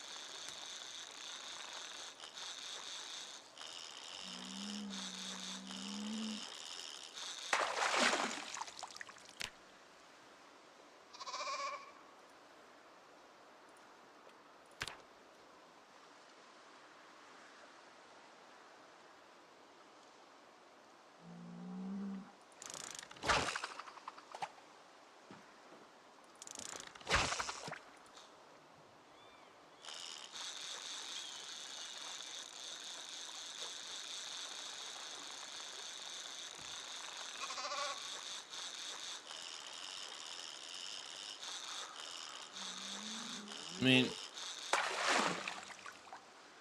I mean,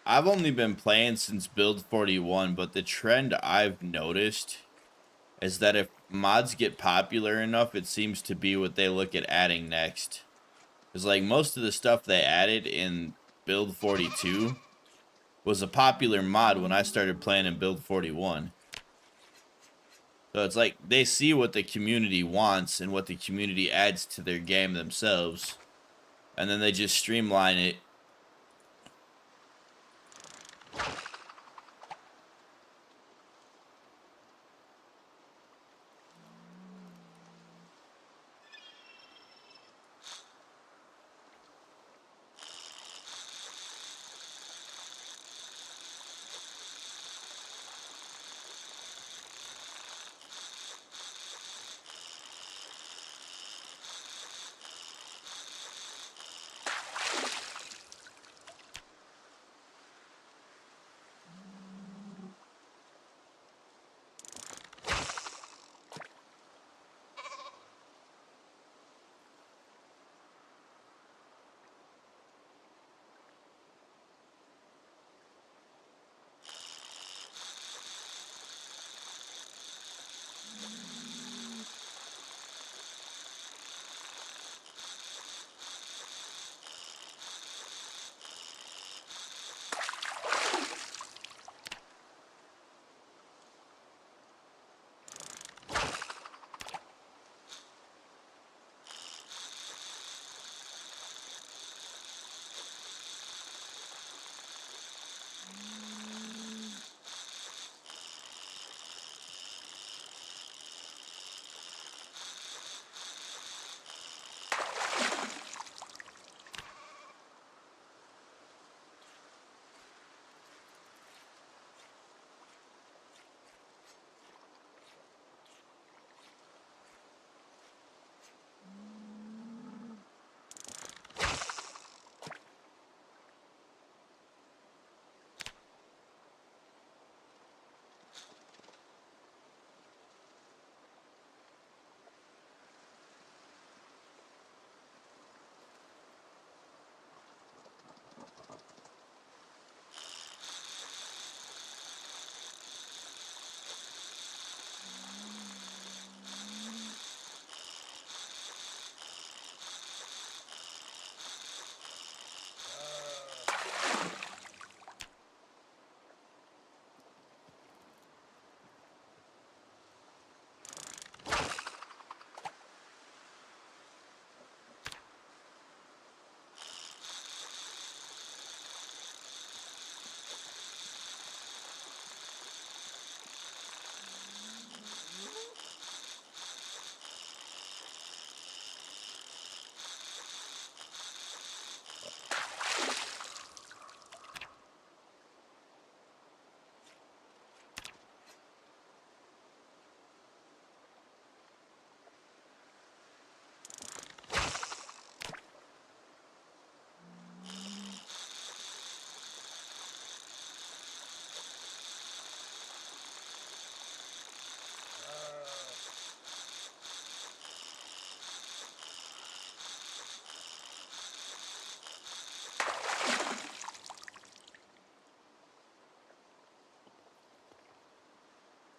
I've only been playing since Build 41, but the trend I've noticed is that if mods get popular enough, it seems to be what they look at adding next. Because, like, most of the stuff they added in Build 42 was a popular mod when I started playing in Build 41. So it's like they see what the community wants and what the community adds to their game themselves, and then they just streamline it.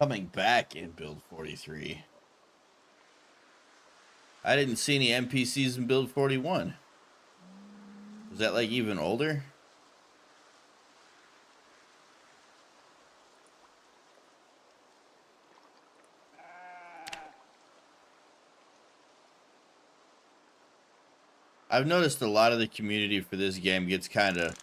Coming back in Build 43. I didn't see any NPCs in Build 41. Was that like even older? I've noticed a lot of the community for this game gets kind of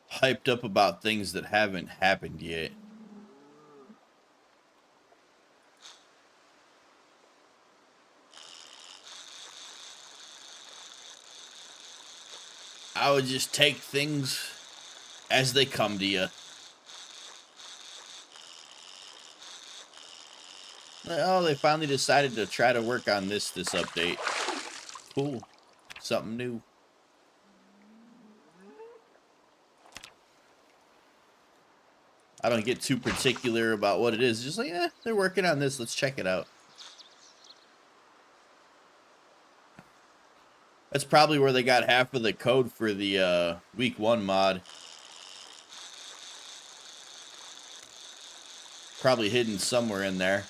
hyped up about things that haven't happened yet. I would just take things as they come to you. Oh, they finally decided to try to work on this update. Cool. Something new. I don't get too particular about what it is. Just like, they're working on this. Let's check it out. That's probably where they got half of the code for the week 1 mod. Probably hidden somewhere in there.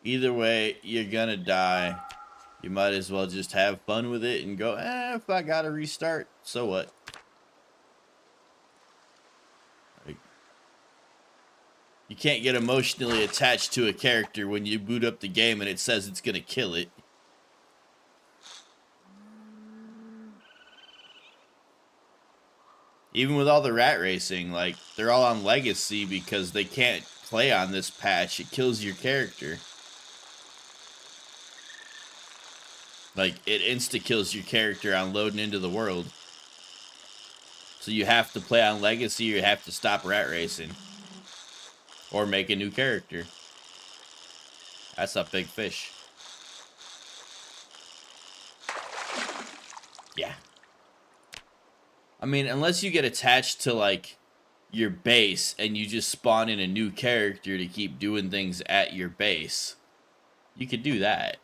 Either way, you're gonna die. You might as well just have fun with it and go, if I gotta restart, so what? Like, you can't get emotionally attached to a character when you boot up the game and it says it's gonna kill it. Even with all the rat racing, like, they're all on Legacy because they can't play on this patch. It kills your character. Like, it insta-kills your character on loading into the world. So you have to play on Legacy or you have to stop rat racing. Or make a new character. That's a big fish. Yeah. I mean, unless you get attached to, like, your base and you just spawn in a new character to keep doing things at your base, you could do that.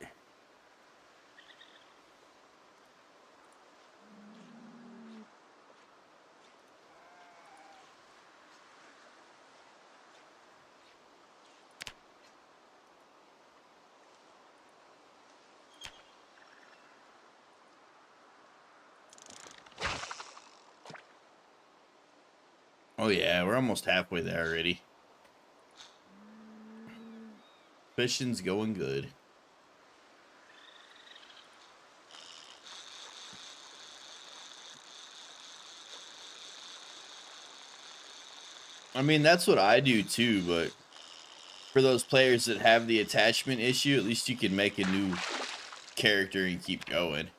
Oh yeah, we're almost halfway there already. Fishing's going good. I mean, that's what I do too, but for those players that have the attachment issue, at least you can make a new character and keep going.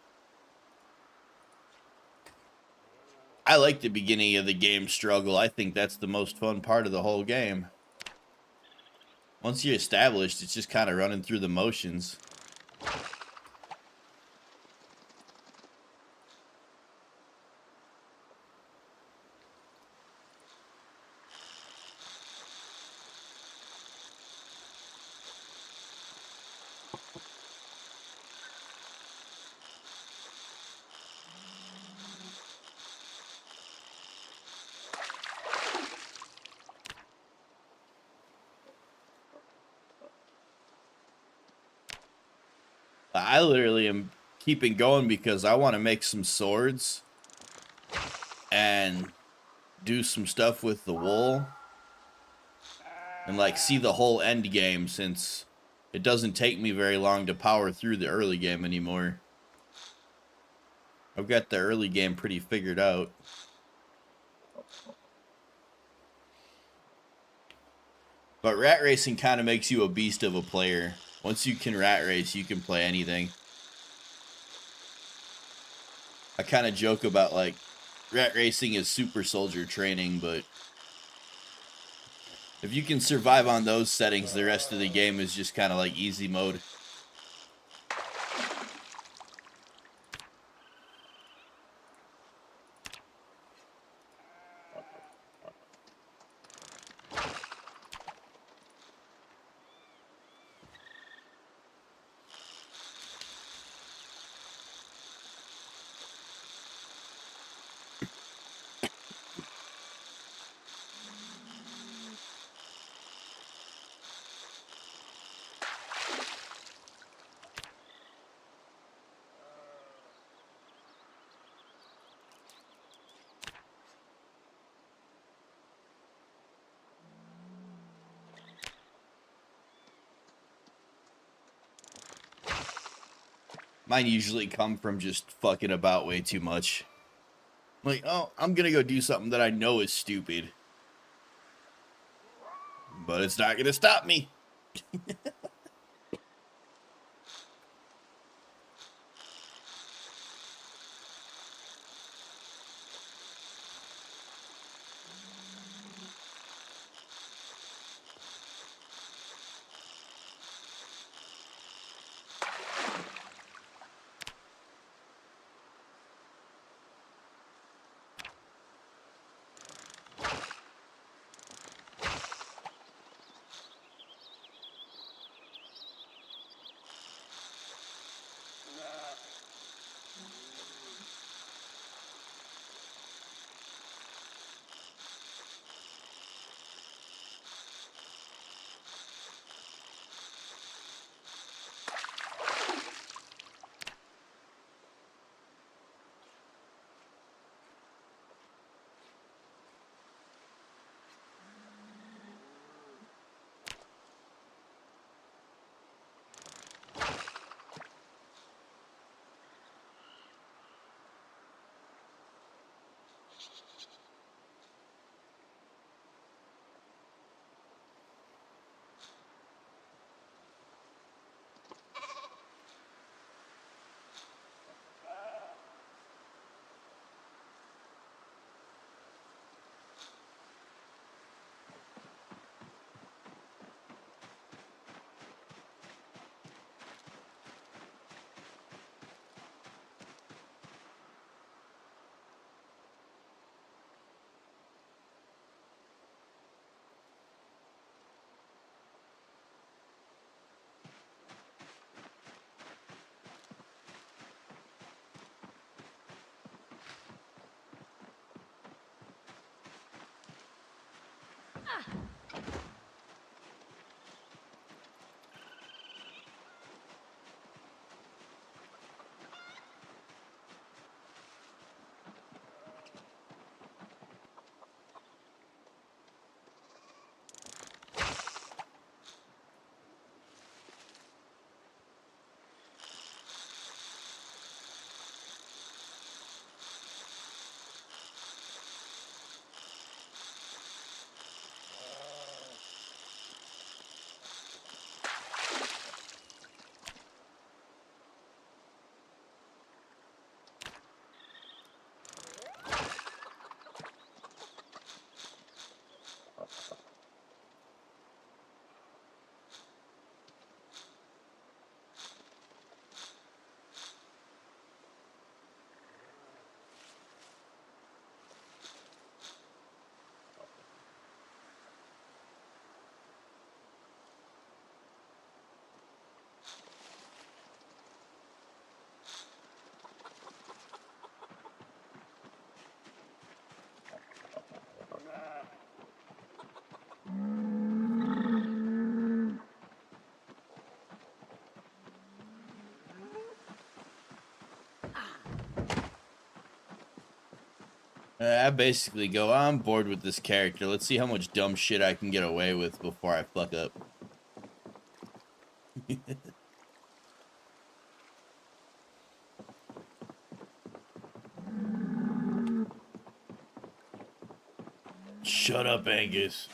I like the beginning of the game struggle. I think that's the most fun part of the whole game. Once you're established, it's just kind of running through the motions. I literally am keeping going because I want to make some swords and do some stuff with the wool and like see the whole end game, since it doesn't take me very long to power through the early game anymore. I've got the early game pretty figured out. But rat racing kind of makes you a beast of a player. Once you can rat race, you can play anything. I kind of joke about, like, rat racing is super soldier training, but if you can survive on those settings, the rest of the game is just kind of like easy mode. Mine usually come from just fucking about way too much. Like, oh, I'm gonna go do something that I know is stupid. But it's not gonna stop me. I basically go, I'm bored with this character. Let's see how much dumb shit I can get away with before I fuck up. Shut up, Angus.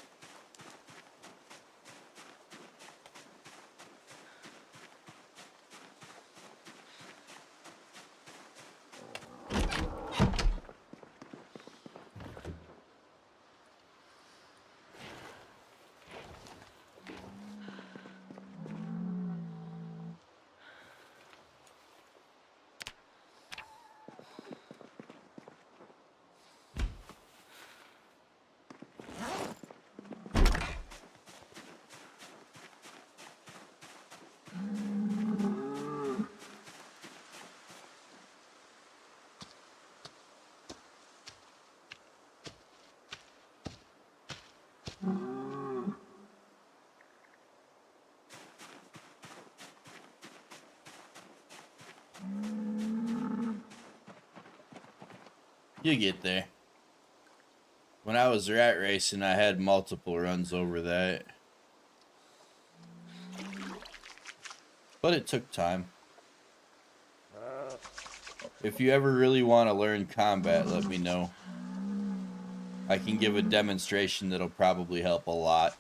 You get there. When I was rat racing, I had multiple runs over that. But it took time. If you ever really want to learn combat, let me know. I can give a demonstration that'll probably help a lot.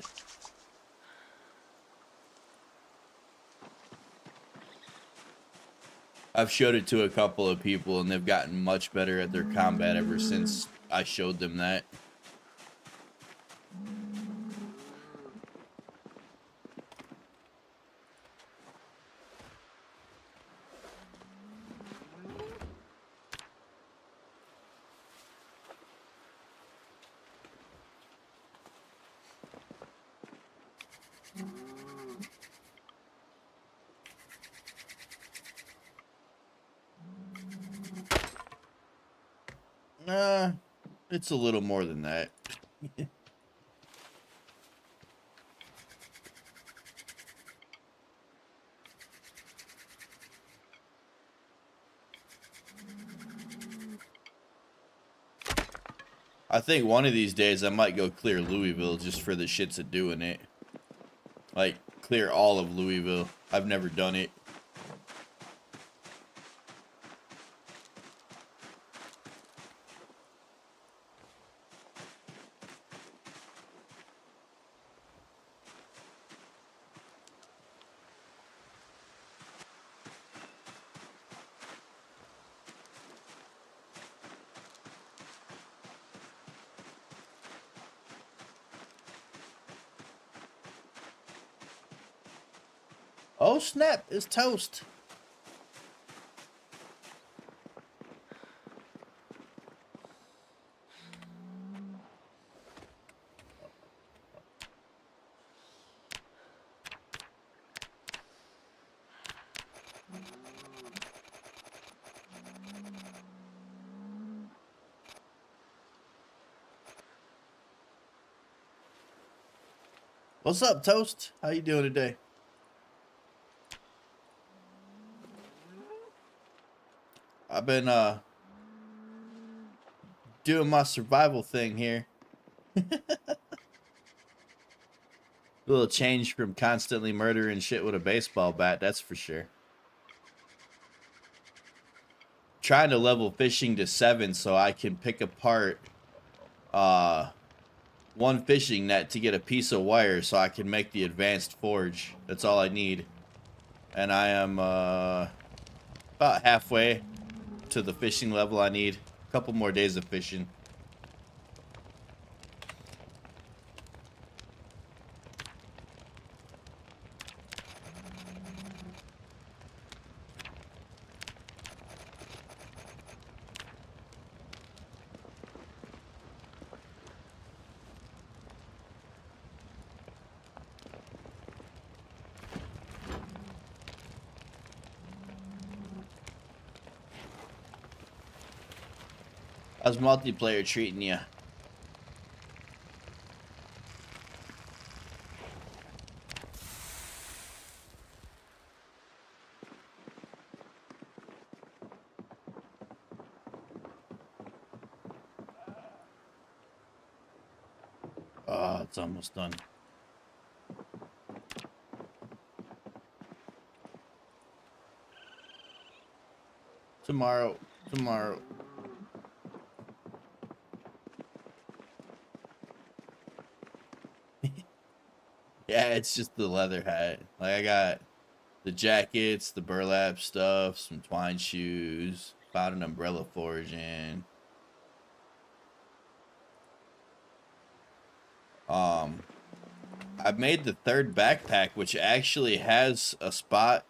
I've showed it to a couple of people and they've gotten much better at their combat ever since I showed them that. It's a little more than that. I think one of these days I might go clear Louisville just for the shits of doing it. Like, clear all of Louisville. I've never done it. Oh snap, it's toast. What's up, Toast? How you doing today? I've been doing my survival thing here. A little change from constantly murdering shit with a baseball bat, that's for sure. Trying to level fishing to 7 so I can pick apart one fishing net to get a piece of wire so I can make the advanced forge. That's all I need. And I am about halfway to the fishing level I need. A couple more days of fishing. How's multiplayer treating you? Oh, it's almost done. Tomorrow. Yeah, it's just the leather hat. Like, I got the jackets, the burlap stuff, some twine shoes, found an umbrella foraging. I made the third backpack, which actually has a spot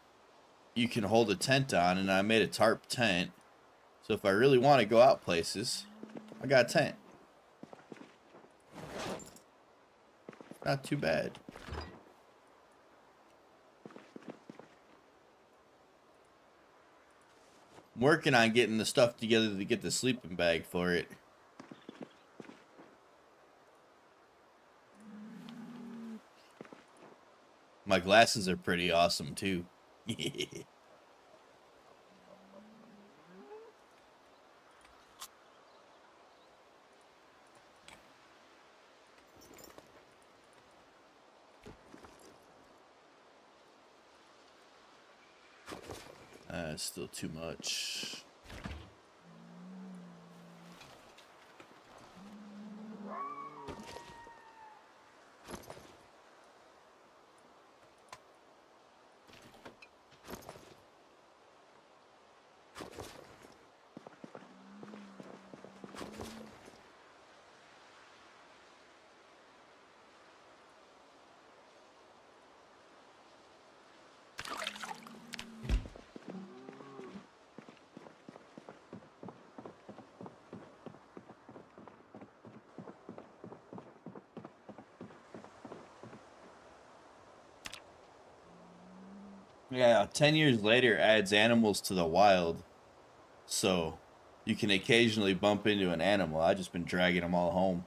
you can hold a tent on, and I made a tarp tent. So if I really want to go out places, I got a tent. Not too bad. I'm working on getting the stuff together to get the sleeping bag for it. My glasses are pretty awesome too. Still too much. Yeah, 10 years later adds animals to the wild. So you can occasionally bump into an animal. I've just been dragging them all home.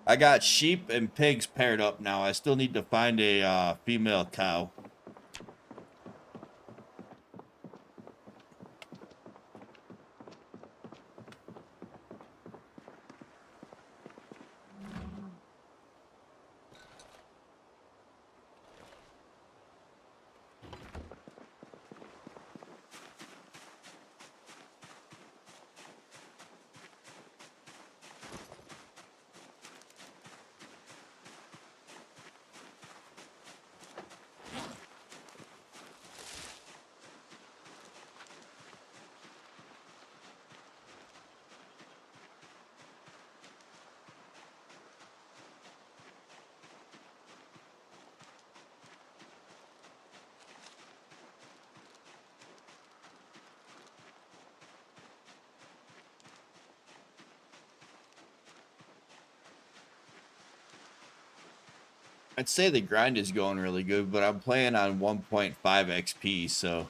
I got sheep and pigs paired up now. I still need to find a female cow. I'd say the grind is going really good, but I'm playing on 1.5 XP, so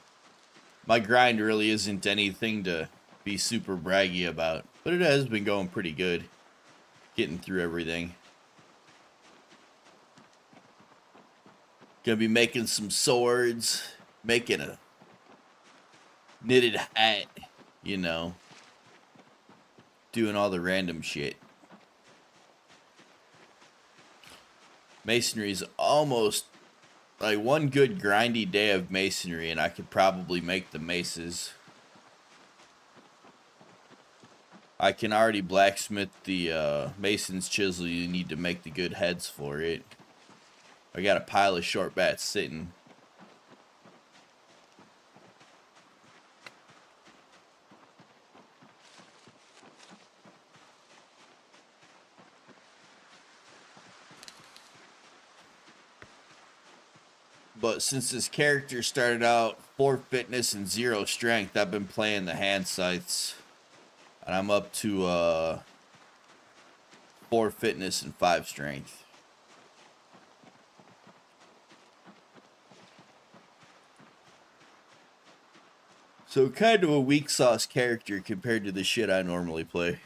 my grind really isn't anything to be super braggy about. But it has been going pretty good, getting through everything. Gonna be making some swords, making a knitted hat, you know, doing all the random shit. Masonry is almost like one good grindy day of masonry, and I could probably make the maces. I can already blacksmith the mason's chisel you need to make the good heads for it. I got a pile of short bats sitting. But since this character started out 4 fitness and 0 strength, I've been playing the hand scythes. And I'm up to 4 fitness and 5 strength. So kind of a weak sauce character compared to the shit I normally play.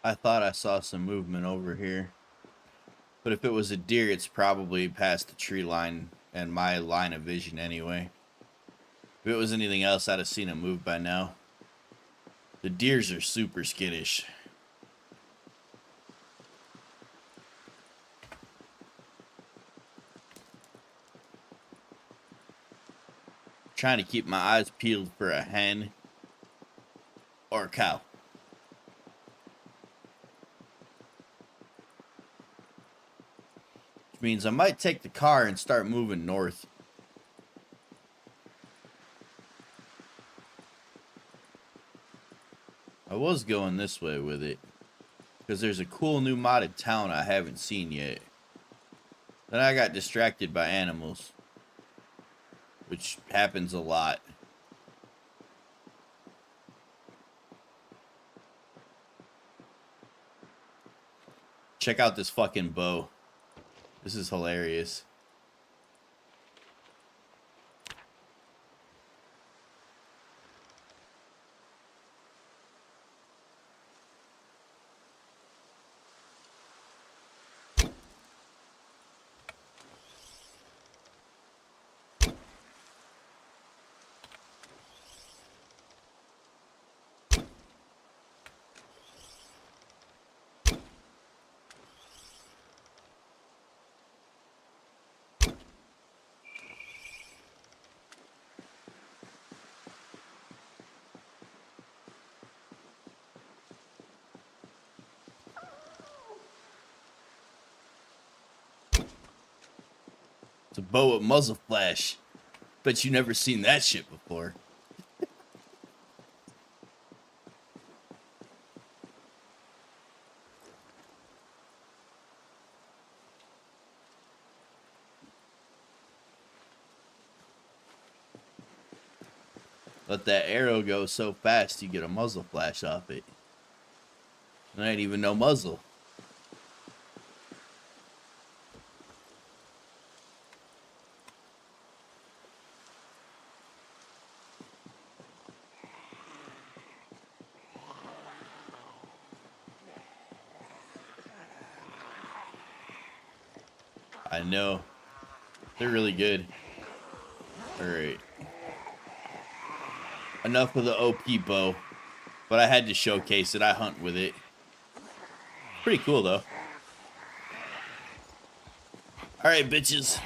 I thought I saw some movement over here. But if it was a deer, it's probably past the tree line and my line of vision anyway. If it was anything else, I'd have seen it move by now. The deers are super skittish. Trying to keep my eyes peeled for a hen. Or a cow. Which means I might take the car and start moving north. I was going this way with it, because there's a cool new modded town I haven't seen yet. Then I got distracted by animals, which happens a lot. Check out this fucking bow. This is hilarious. It's a bow with muzzle flash. Bet you never seen that shit before. Let that arrow go so fast you get a muzzle flash off it. And I ain't even no muzzle. I know. They're really good. Alright. Enough of the OP bow. But I had to showcase it. I hunt with it. Pretty cool, though. Alright, bitches.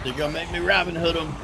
They're gonna make me Robin Hood them.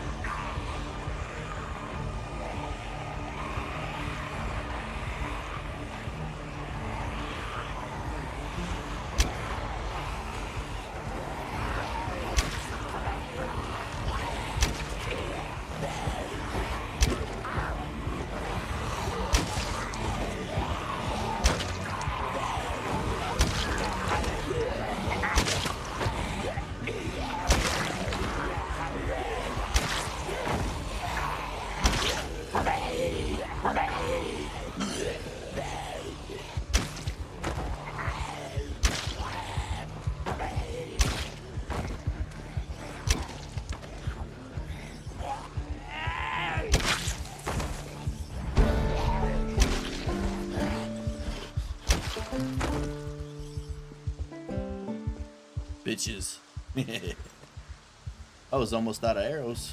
Bitches. I was almost out of arrows.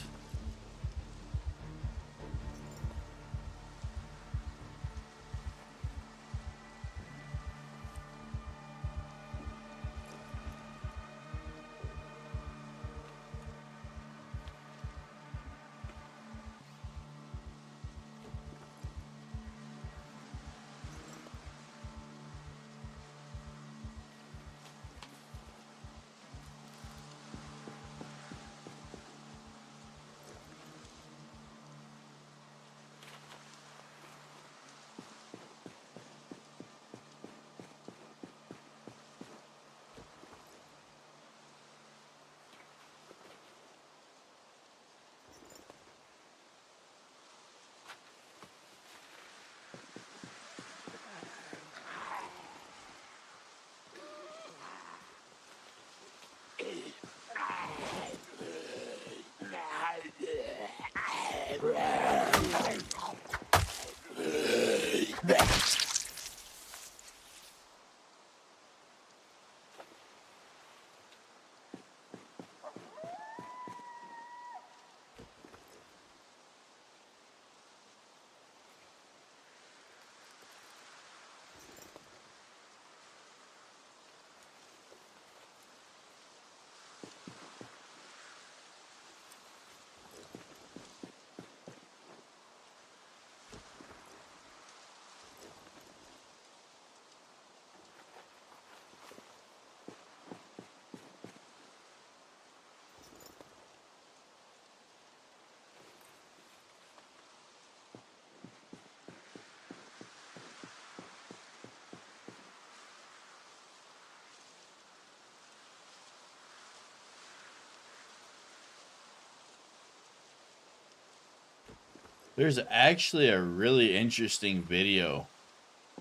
There's actually a really interesting video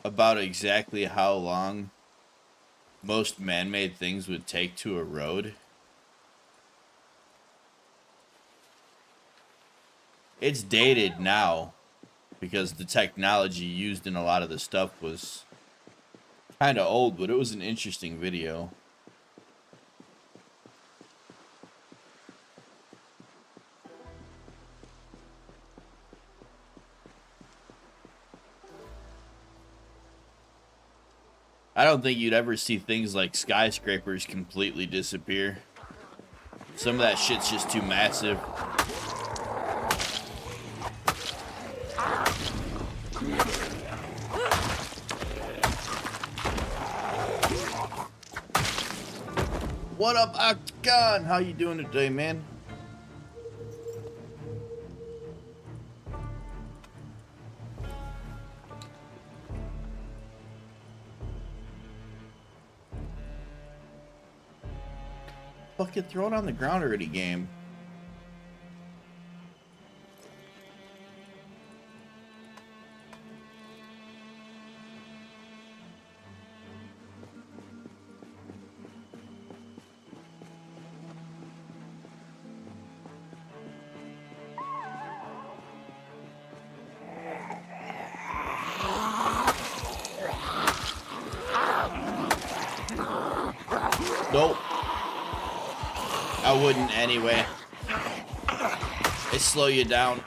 about exactly how long most man-made things would take to erode. It's dated now because the technology used in a lot of the stuff was kind of old, but it was an interesting video. I don't think you'd ever see things like skyscrapers completely disappear. Some of that shit's just too massive. What up, Octagon? How you doing today, man? Fucking throw it on the ground already, game. Nope. I wouldn't anyway. They slow you down.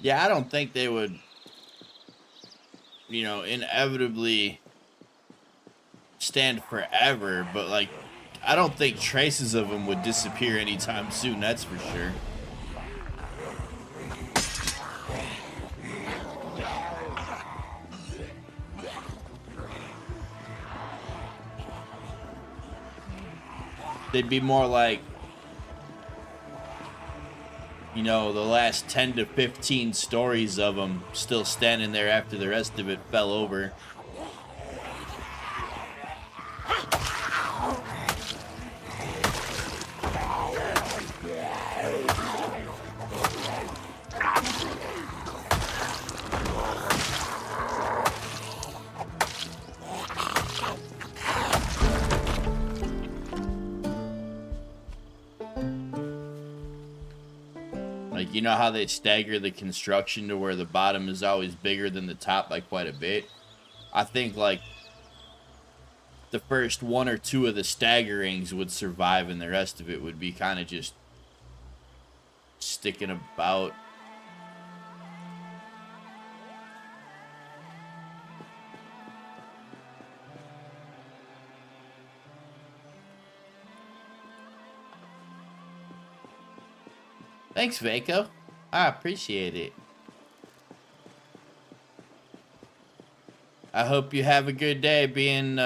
Yeah, I don't think they would, inevitably stand forever, but like, I don't think traces of them would disappear anytime soon, that's for sure. They'd be more like, the last 10 to 15 stories of them still standing there after the rest of it fell over. Like, you know how they stagger the construction to where the bottom is always bigger than the top by quite a bit? I think, like, the first one or two of the staggerings would survive and the rest of it would be kind of just sticking about. Thanks, Vaco. I appreciate it. I hope you have a good day being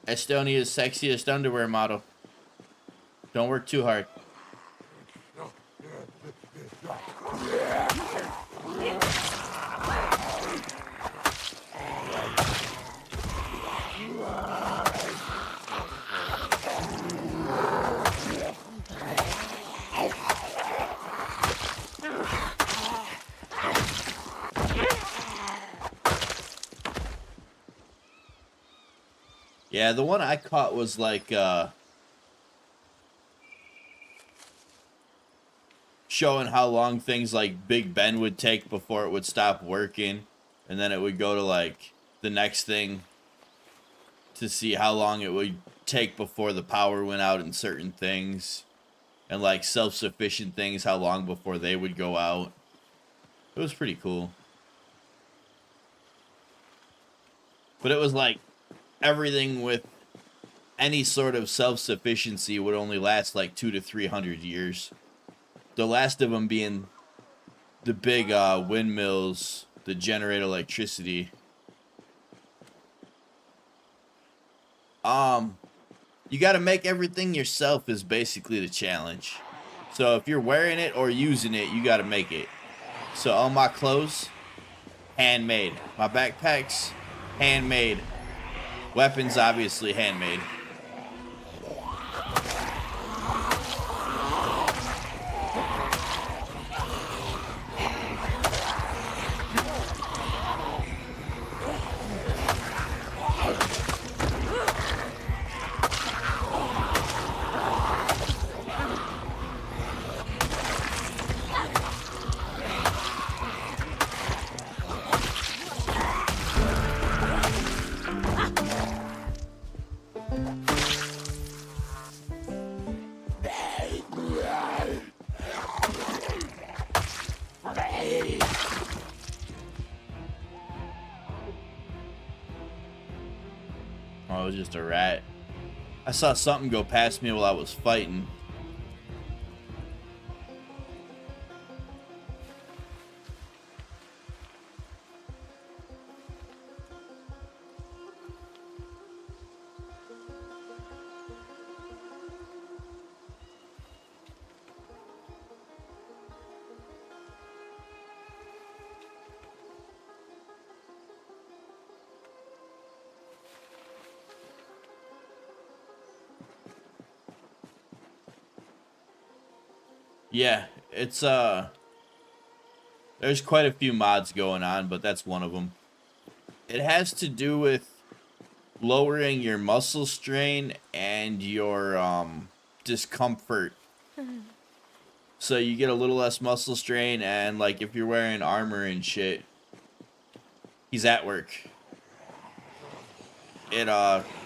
Estonia's sexiest underwear model. Don't work too hard. Yeah, the one I caught was like showing how long things like Big Ben would take before it would stop working, and then it would go to like the next thing to see how long it would take before the power went out in certain things, and like self-sufficient things, how long before they would go out. It was pretty cool. But it was like everything with any sort of self-sufficiency would only last like 200 to 300 years. The last of them being the big windmills that generate electricity. You got to make everything yourself is basically the challenge. So if you're wearing it or using it, you got to make it. So all my clothes, handmade. My backpacks, handmade. Weapons, obviously, handmade. Oh, it was just a rat. I saw something go past me while I was fighting. Yeah, it's there's quite a few mods going on, but that's one of them. It has to do with lowering your muscle strain and your discomfort. So you get a little less muscle strain, and like if you're wearing armor and shit, he's at work. It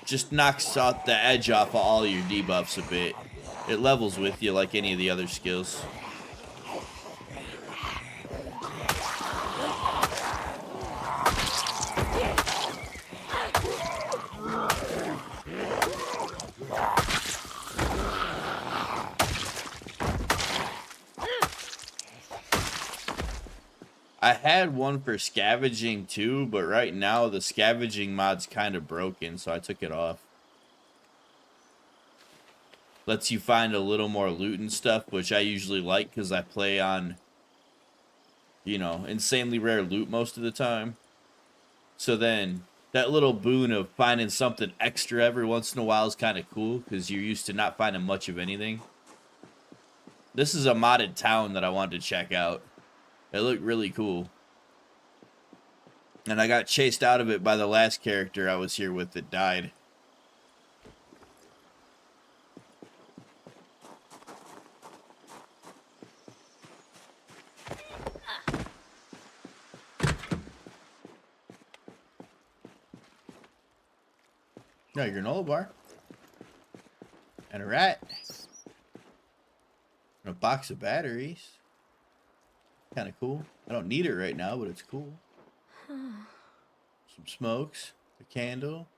just knocks out the edge off of all your debuffs a bit. It levels with you like any of the other skills. I had one for scavenging too, but right now the scavenging mod's kind of broken, so I took it off. Lets you find a little more loot and stuff, which I usually like because I play on, you know, insanely rare loot most of the time. So then that little boon of finding something extra every once in a while is kind of cool because you're used to not finding much of anything. This is a modded town that I wanted to check out. It looked really cool. And I got chased out of it by the last character I was here with that died. No, your granola bar. And a rat. And a box of batteries. Kind of cool. I don't need it right now, but it's cool. Some smokes. A candle.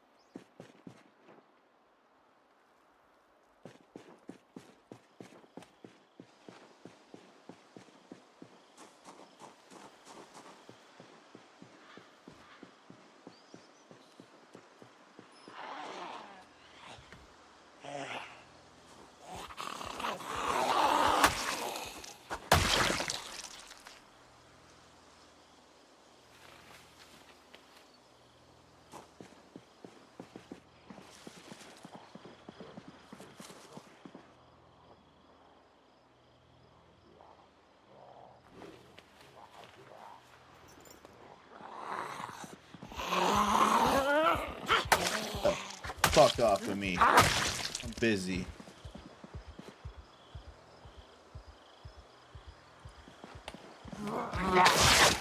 Fuck off of me. I'm busy.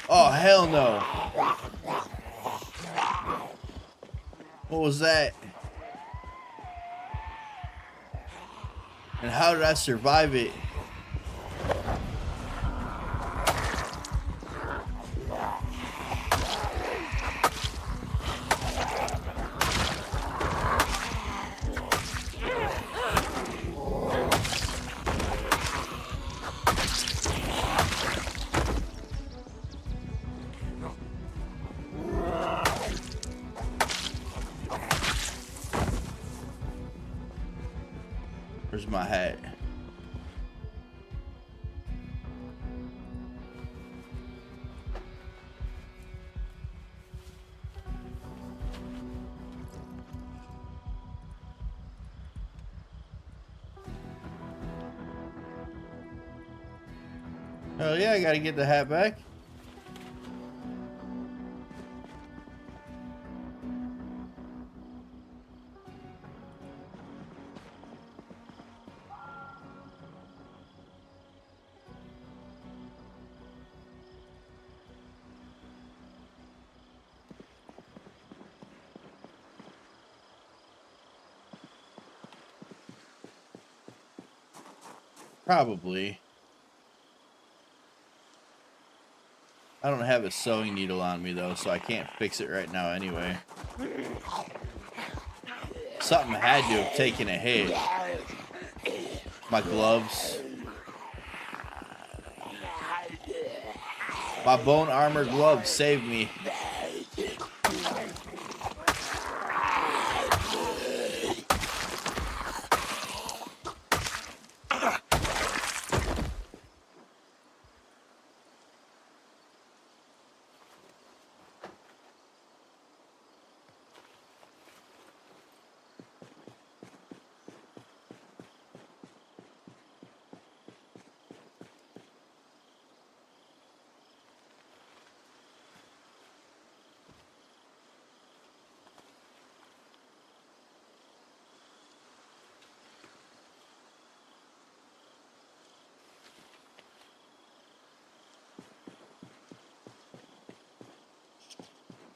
Oh, hell no. What was that? And how did I survive it? Where's my hat? Oh yeah, I gotta get the hat back. Probably. I don't have a sewing needle on me though, so I can't fix it right now anyway. Something had to have taken a hit. My gloves. My bone armor gloves saved me.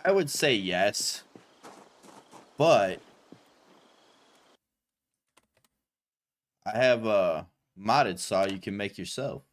I would say yes, but I have a modded saw you can make yourself.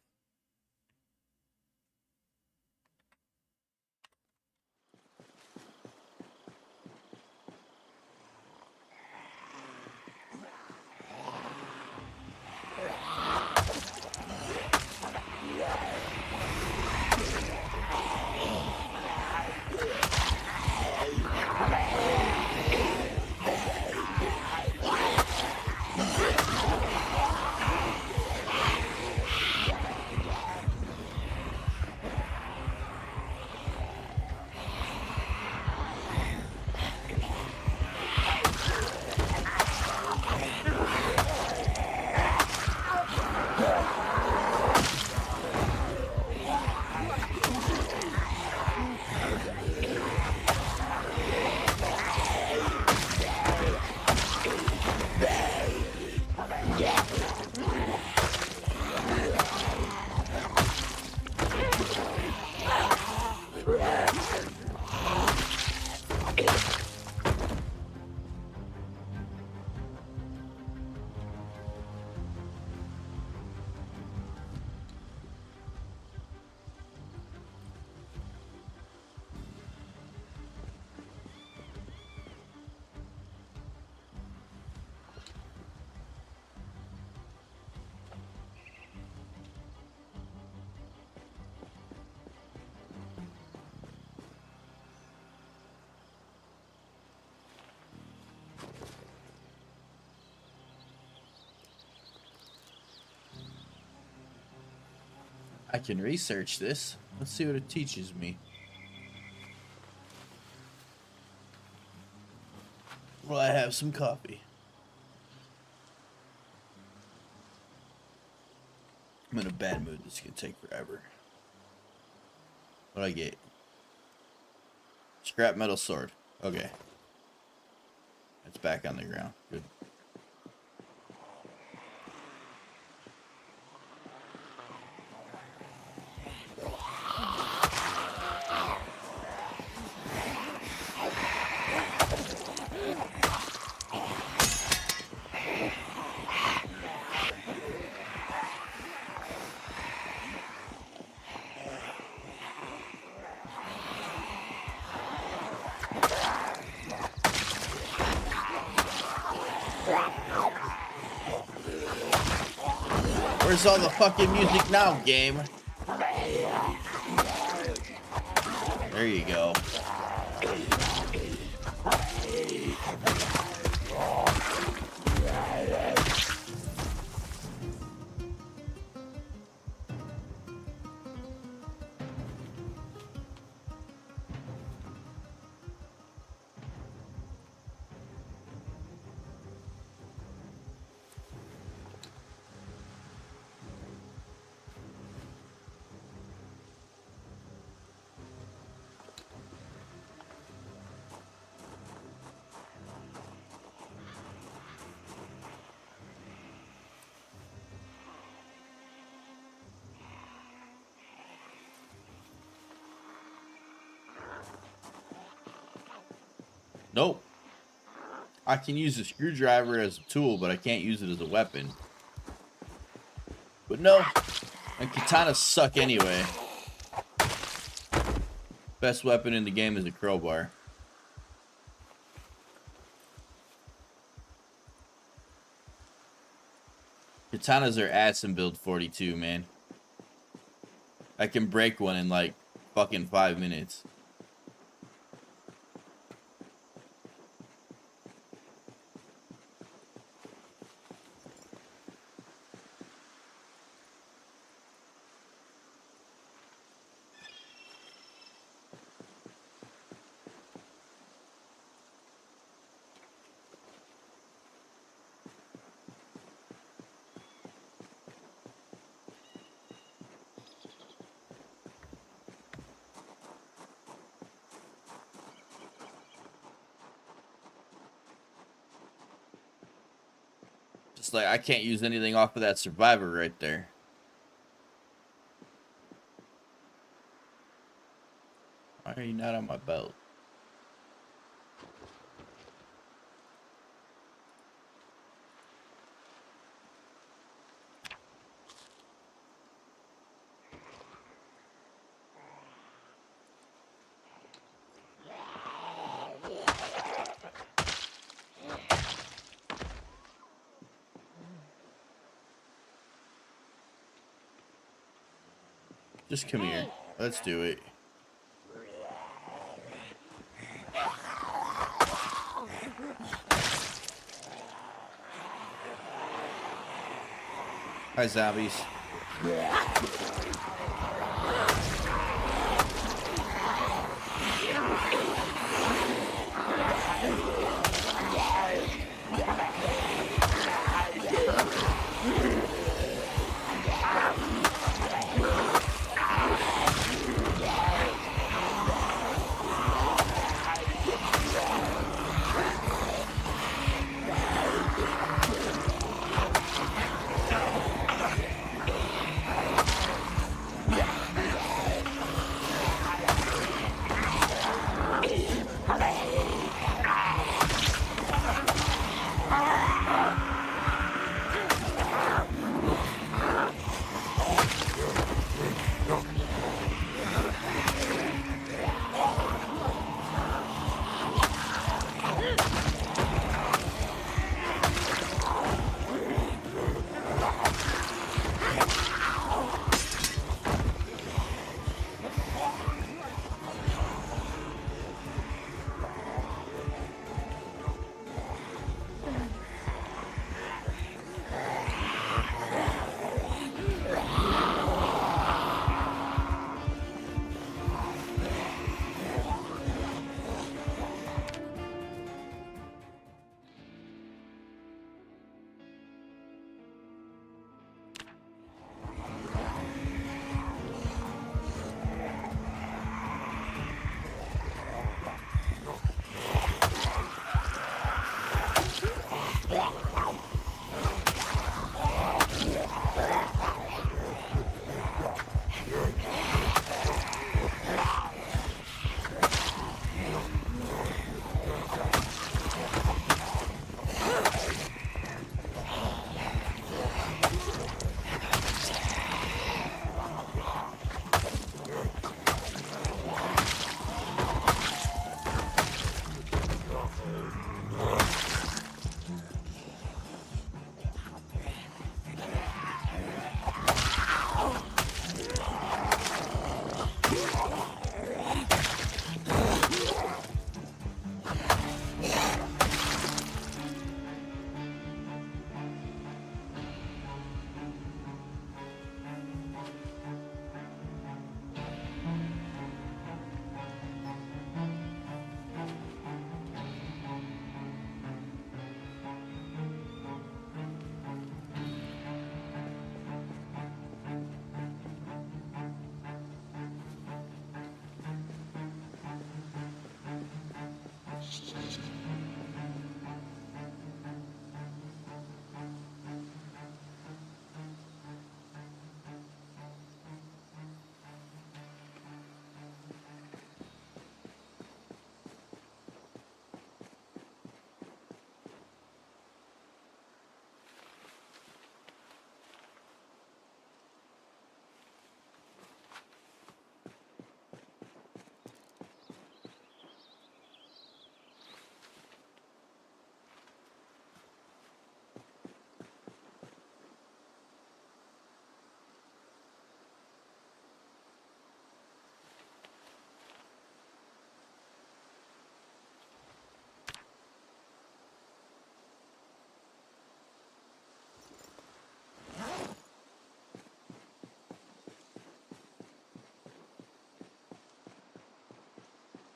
I can research this. Let's see what it teaches me. Will I have some coffee? I'm in a bad mood. This is going to take forever. What'd I get? Scrap metal sword. Okay. It's back on the ground. Good. Where's all the fucking music now, game? There you go. Nope. I can use a screwdriver as a tool, but I can't use it as a weapon. But no, and katanas suck anyway. Best weapon in the game is a crowbar. Katanas are ass in build 42, man. I can break one in like fucking 5 minutes. Just like I can't use anything off of that survivor right there. Why are you not on my belt? Just come here. Let's do it. Hi, zombies.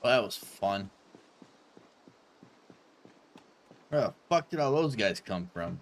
Oh, that was fun. Where the fuck did all those guys come from?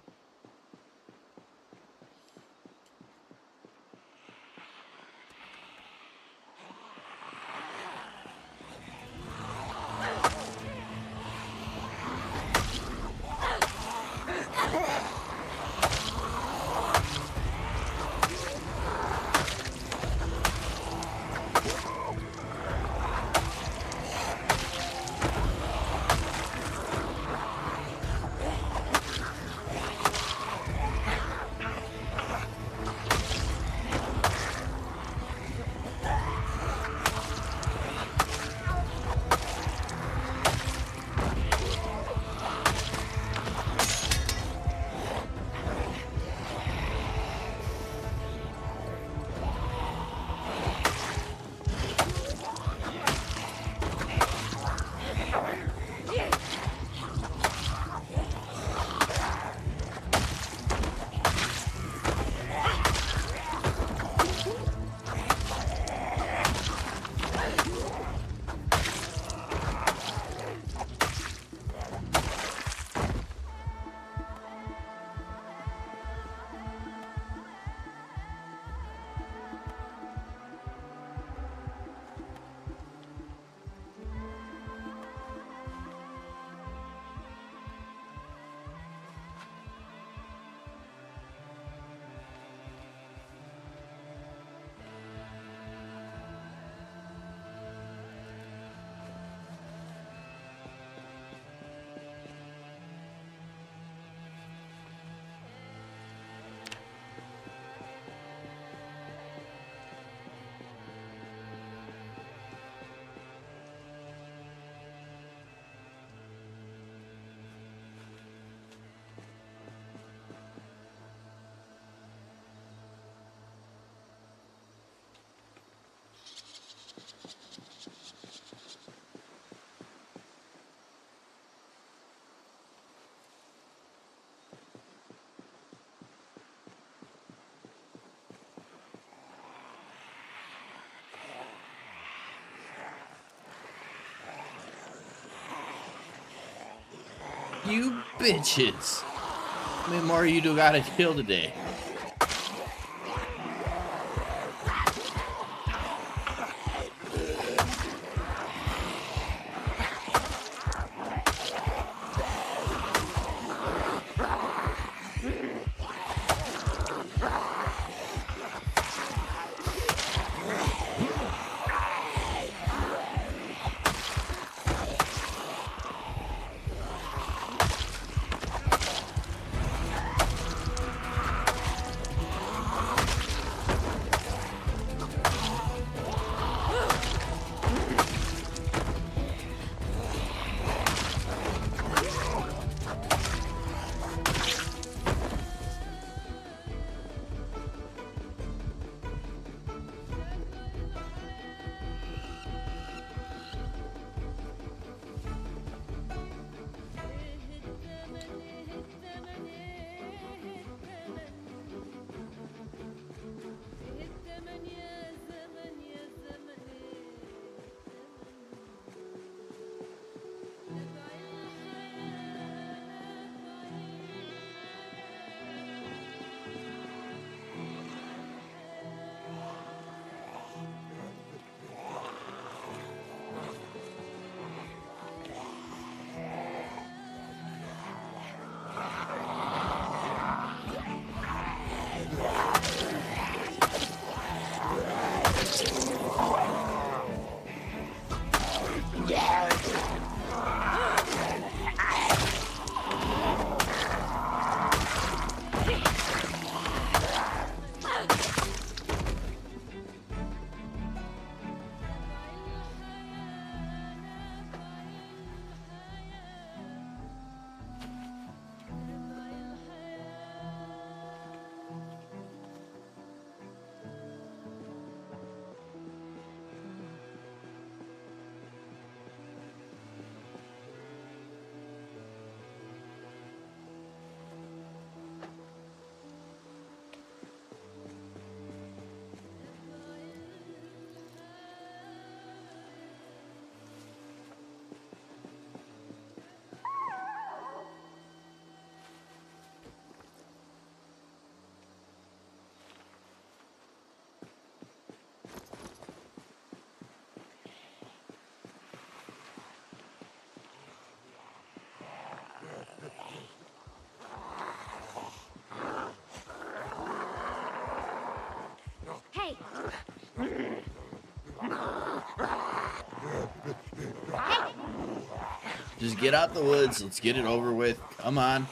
You bitches. How many more you do gotta kill today? Just get out the woods. Let's get it over with. Come on.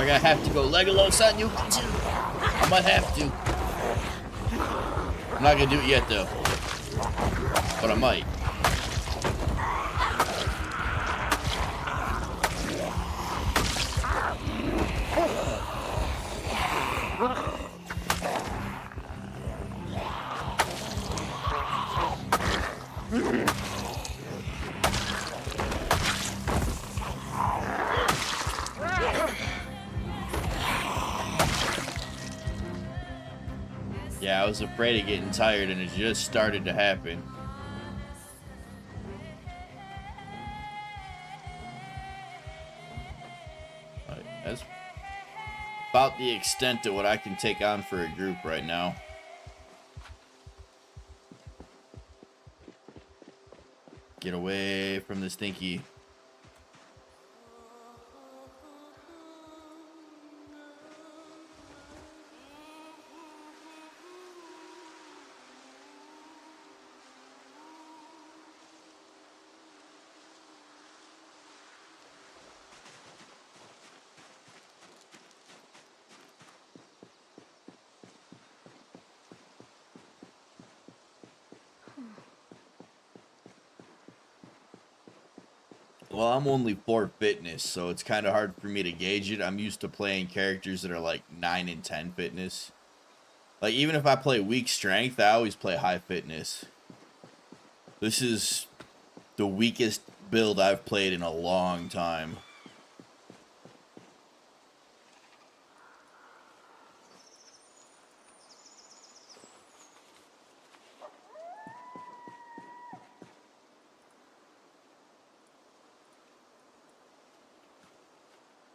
I have to go Legolos on you too. I might have to. I'm not gonna do it yet though, but I might. Yeah, I was afraid of getting tired, and it just started to happen. Right, that's about the extent of what I can take on for a group right now. Get away from the stinky. Well, I'm only 4 fitness, so it's kind of hard for me to gauge it. I'm used to playing characters that are like 9 and 10 fitness. Like, even if I play weak strength, I always play high fitness. This is the weakest build I've played in a long time.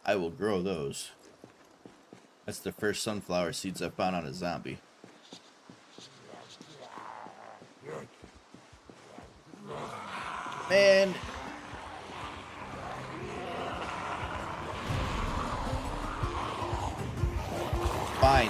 I will grow those. That's the first sunflower seeds I found on a zombie. Man. Fine.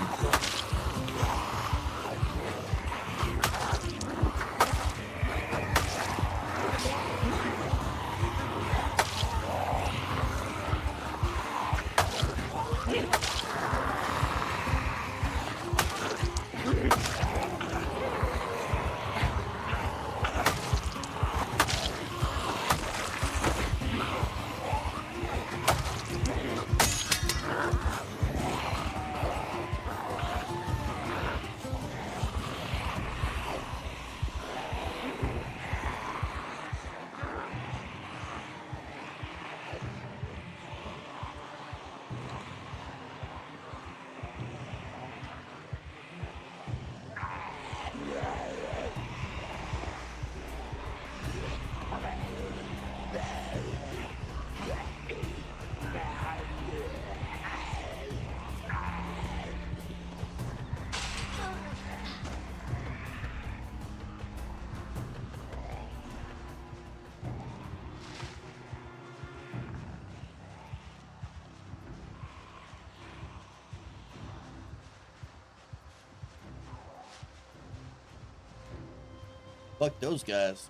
Fuck those guys.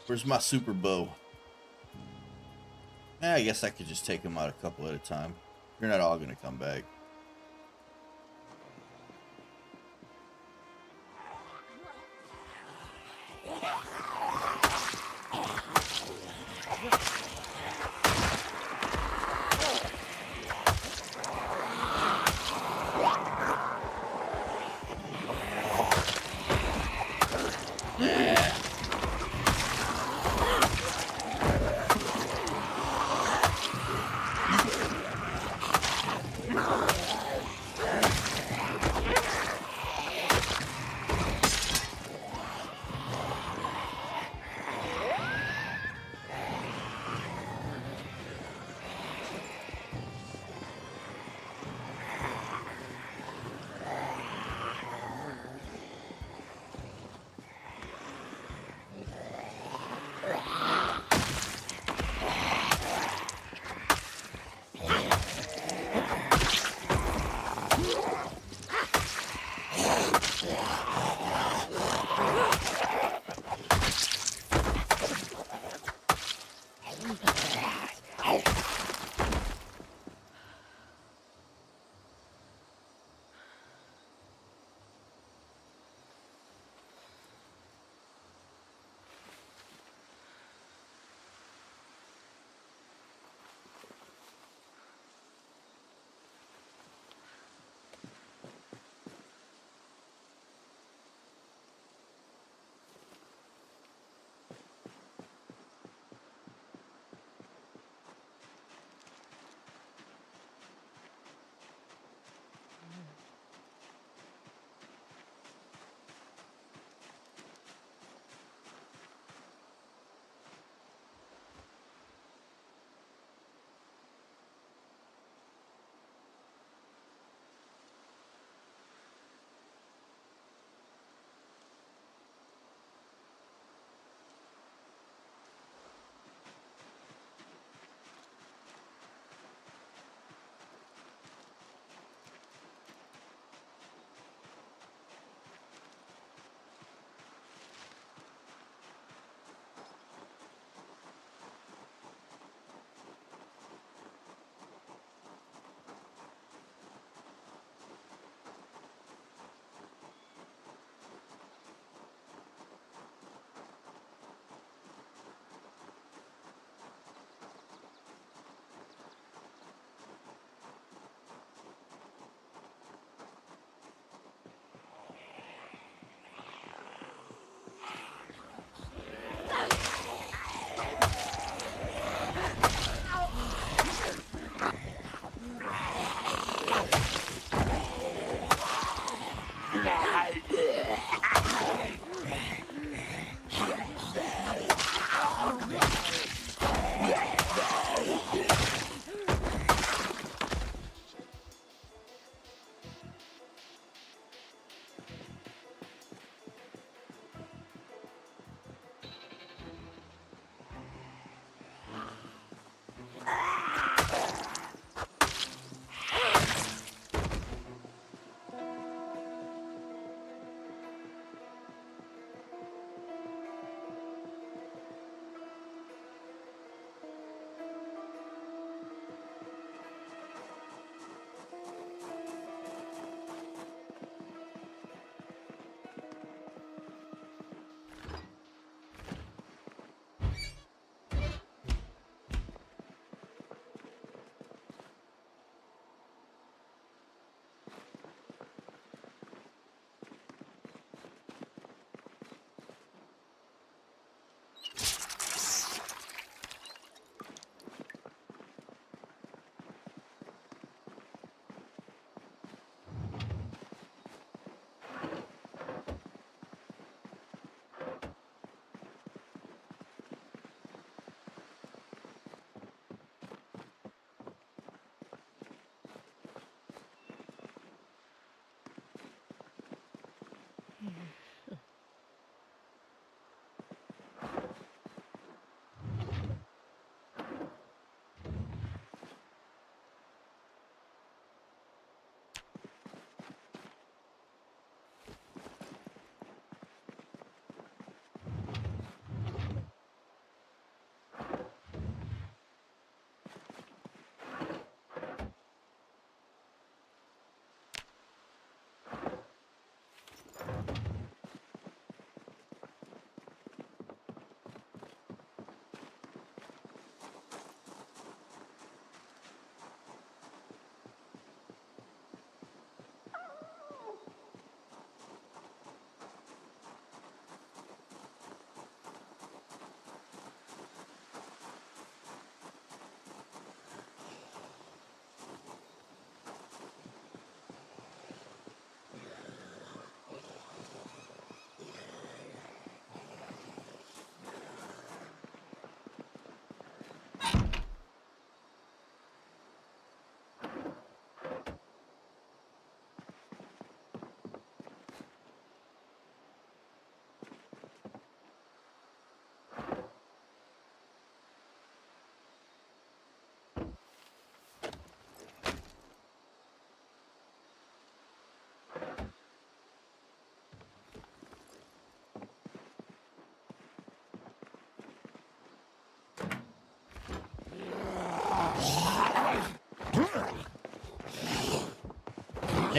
Where's my super bow? I guess I could just take them out a couple at a time. You're not all gonna come back.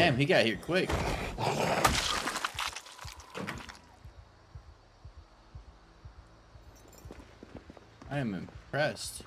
Damn, he got here quick. I am impressed.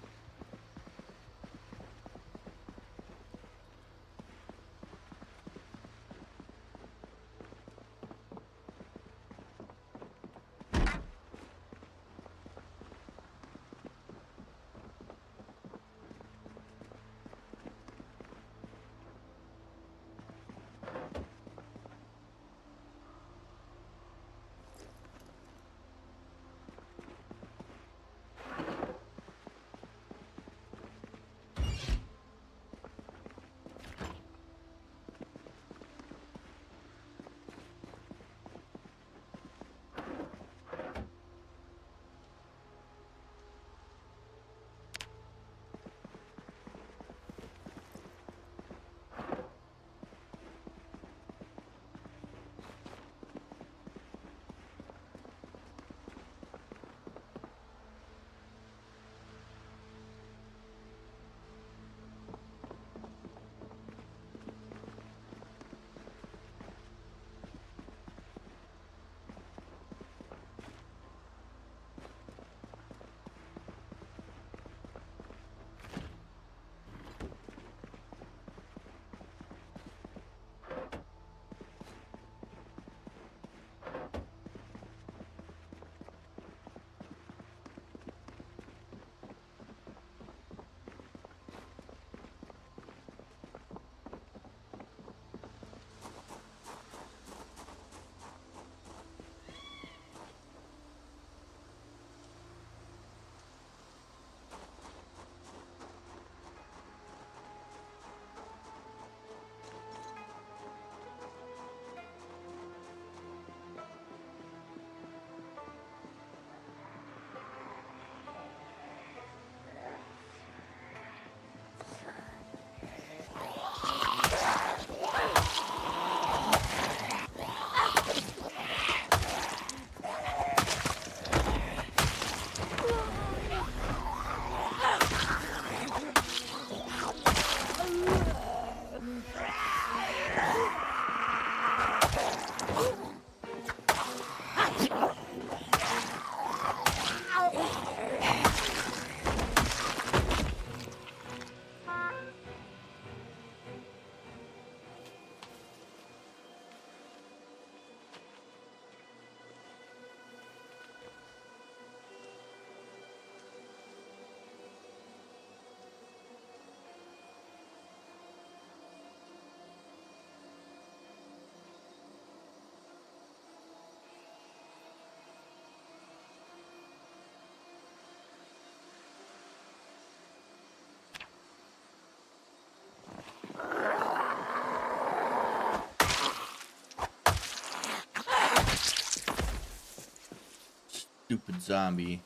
Stupid zombie.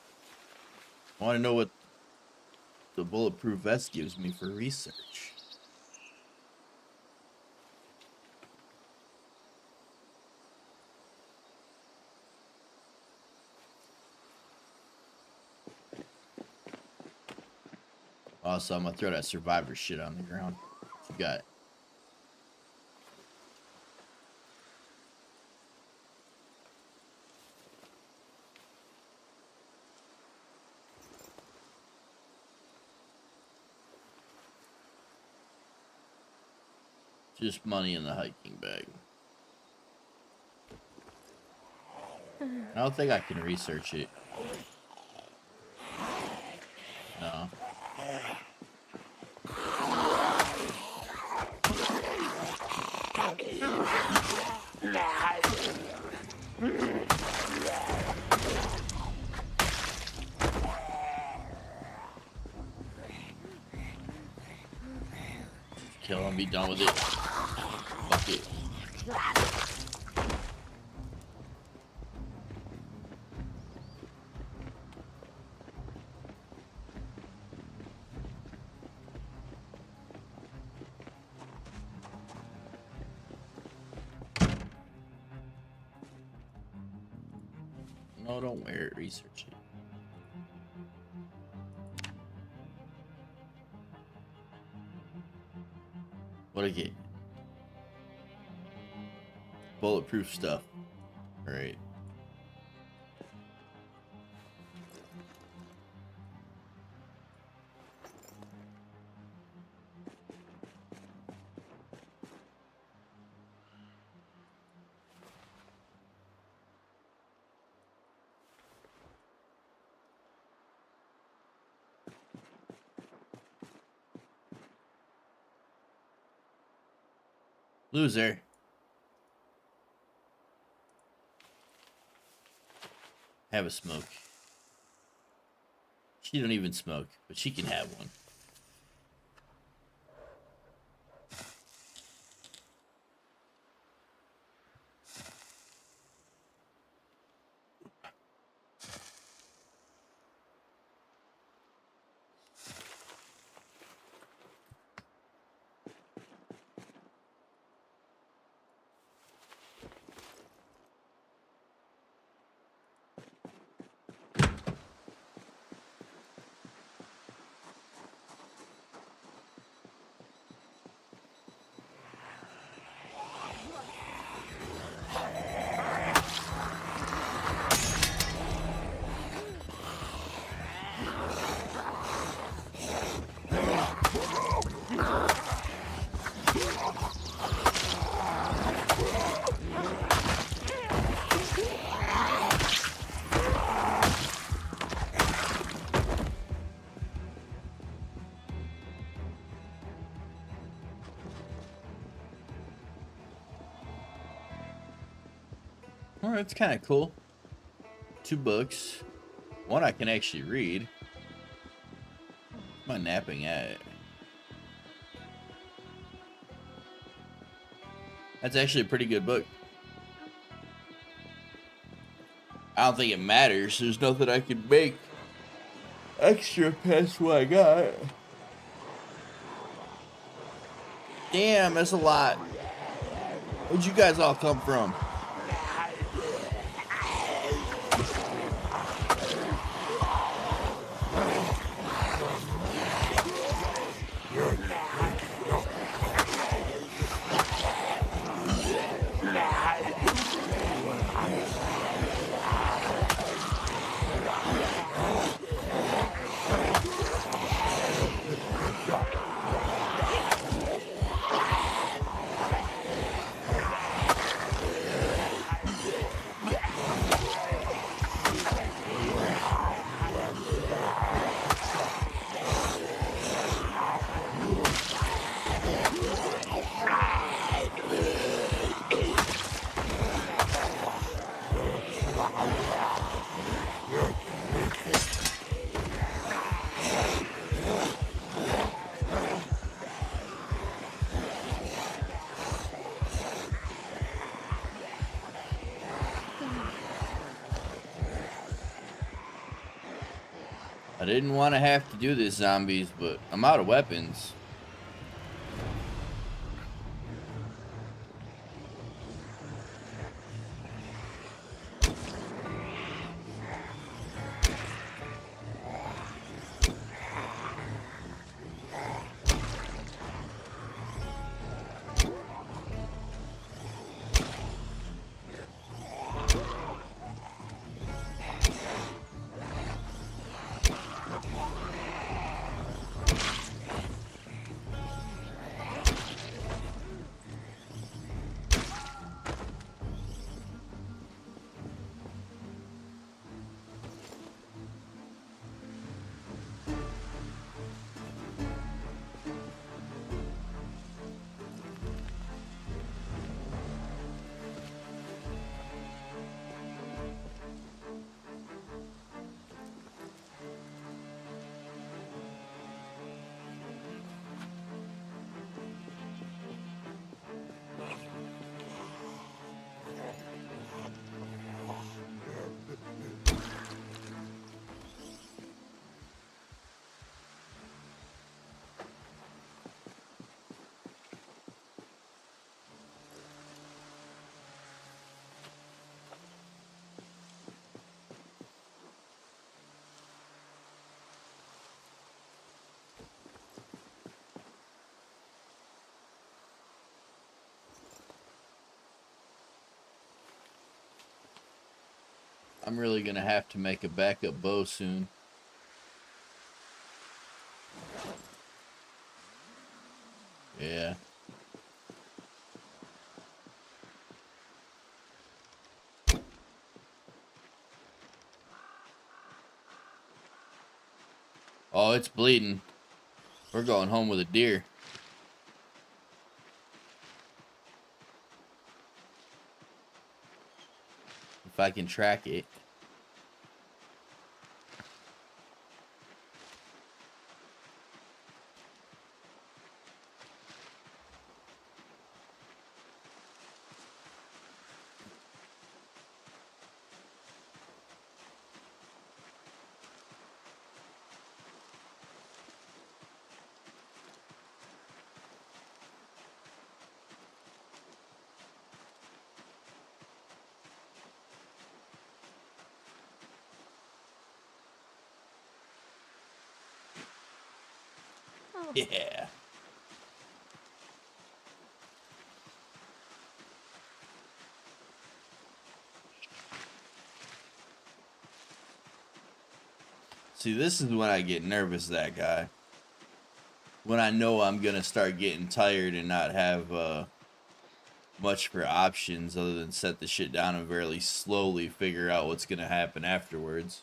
I want to know what the bulletproof vest gives me for research. Also, I'm gonna throw that survivor shit on the ground. What you got? Just money in the hiking bag. I don't think I can research it. No. Kill him, be done with it. Fuck it. No, don't wear it. Research it. What I get? Bulletproof stuff. All right. Loser. Have a smoke. She don't even smoke, but she can have one. Oh, that's kind of cool. 2 books. One I can actually read. Where's my napping at? That's actually a pretty good book. I don't think it matters. There's nothing I can make extra past what I got. Damn, that's a lot. Where'd you guys all come from? I didn't want to have to do this, zombies, but I'm out of weapons. I'm really gonna have to make a backup bow soon. Yeah. Oh, it's bleeding. We're going home with a deer. If I can track it. Yeah. See, this is when I get nervous, that guy. When I know I'm gonna start getting tired and not have much for options other than set the shit down and very slowly figure out what's gonna happen afterwards.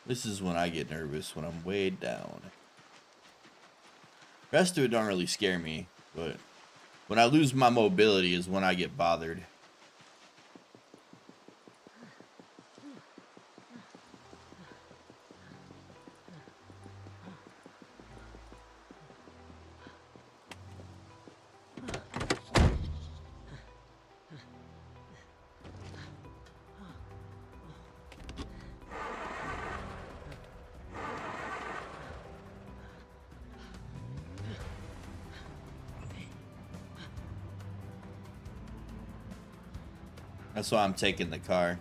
This is when I get nervous, when I'm weighed down. The rest of it don't really scare me, but when I lose my mobility is when I get bothered. That's why I'm taking the car.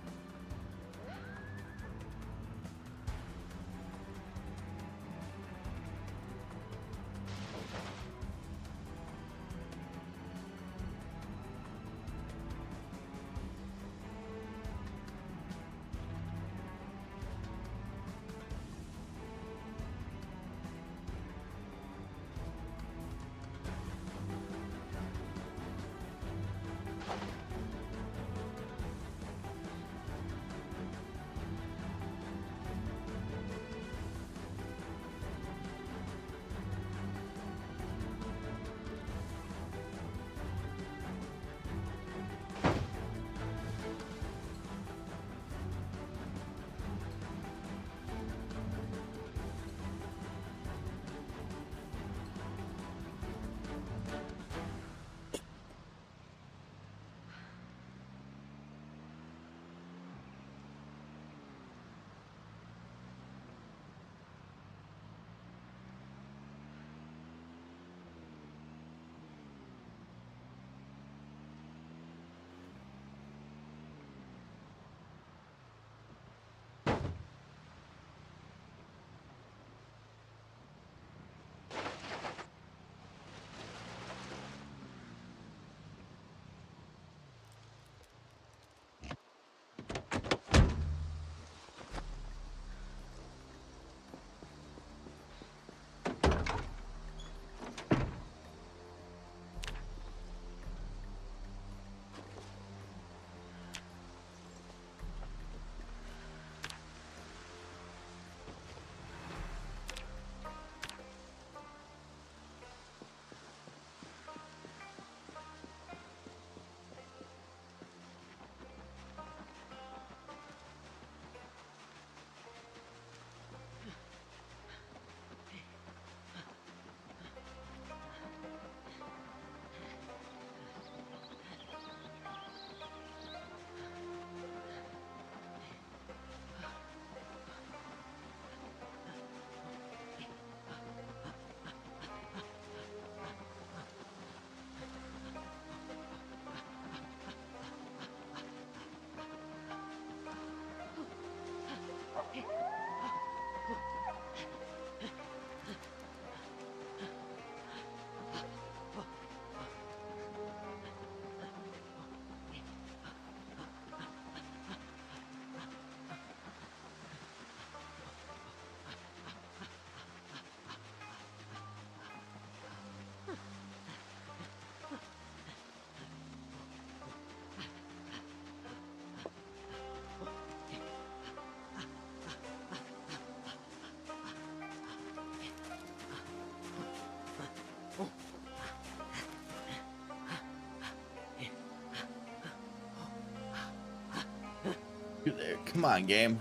There. Come on, game.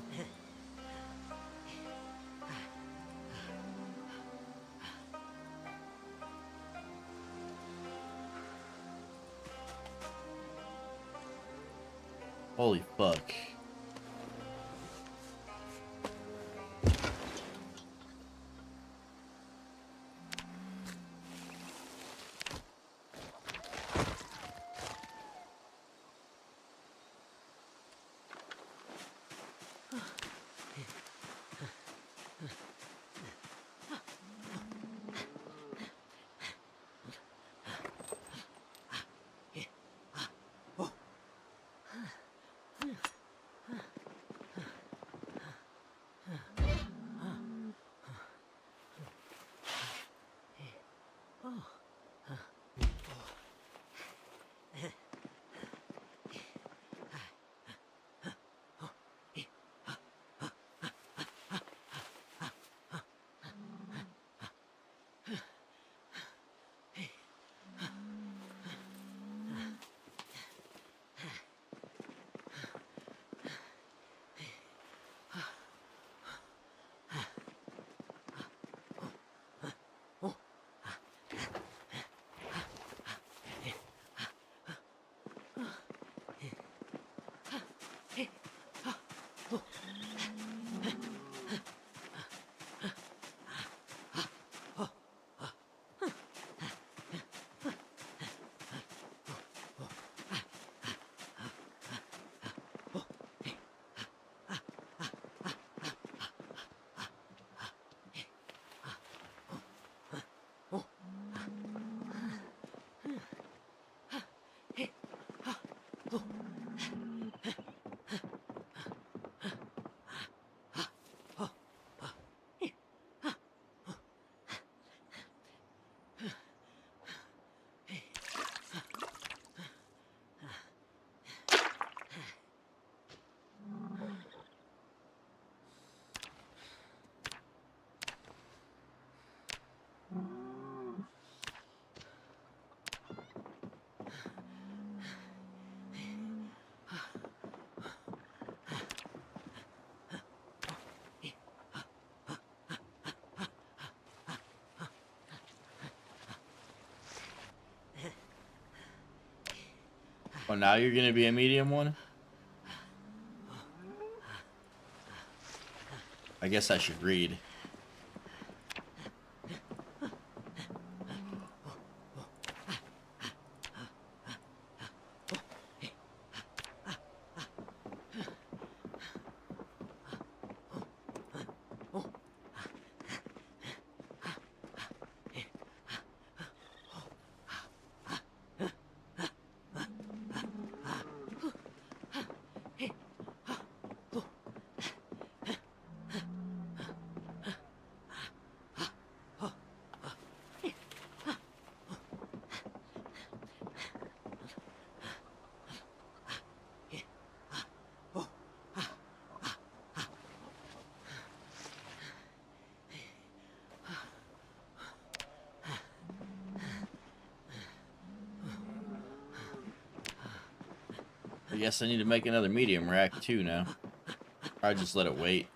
Holy fuck. Oh, now you're gonna be a medium one? I guess I should read. I guess I need to make another medium rack too now. Or I just let it wait.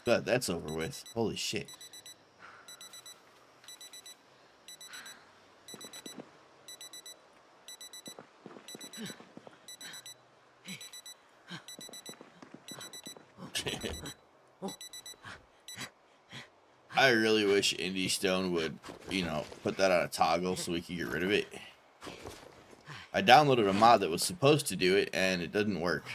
Good, that's over with. Holy shit. I really wish Indie Stone would, you know, put that on a toggle so we could get rid of it. I downloaded a mod that was supposed to do it, and it didn't work.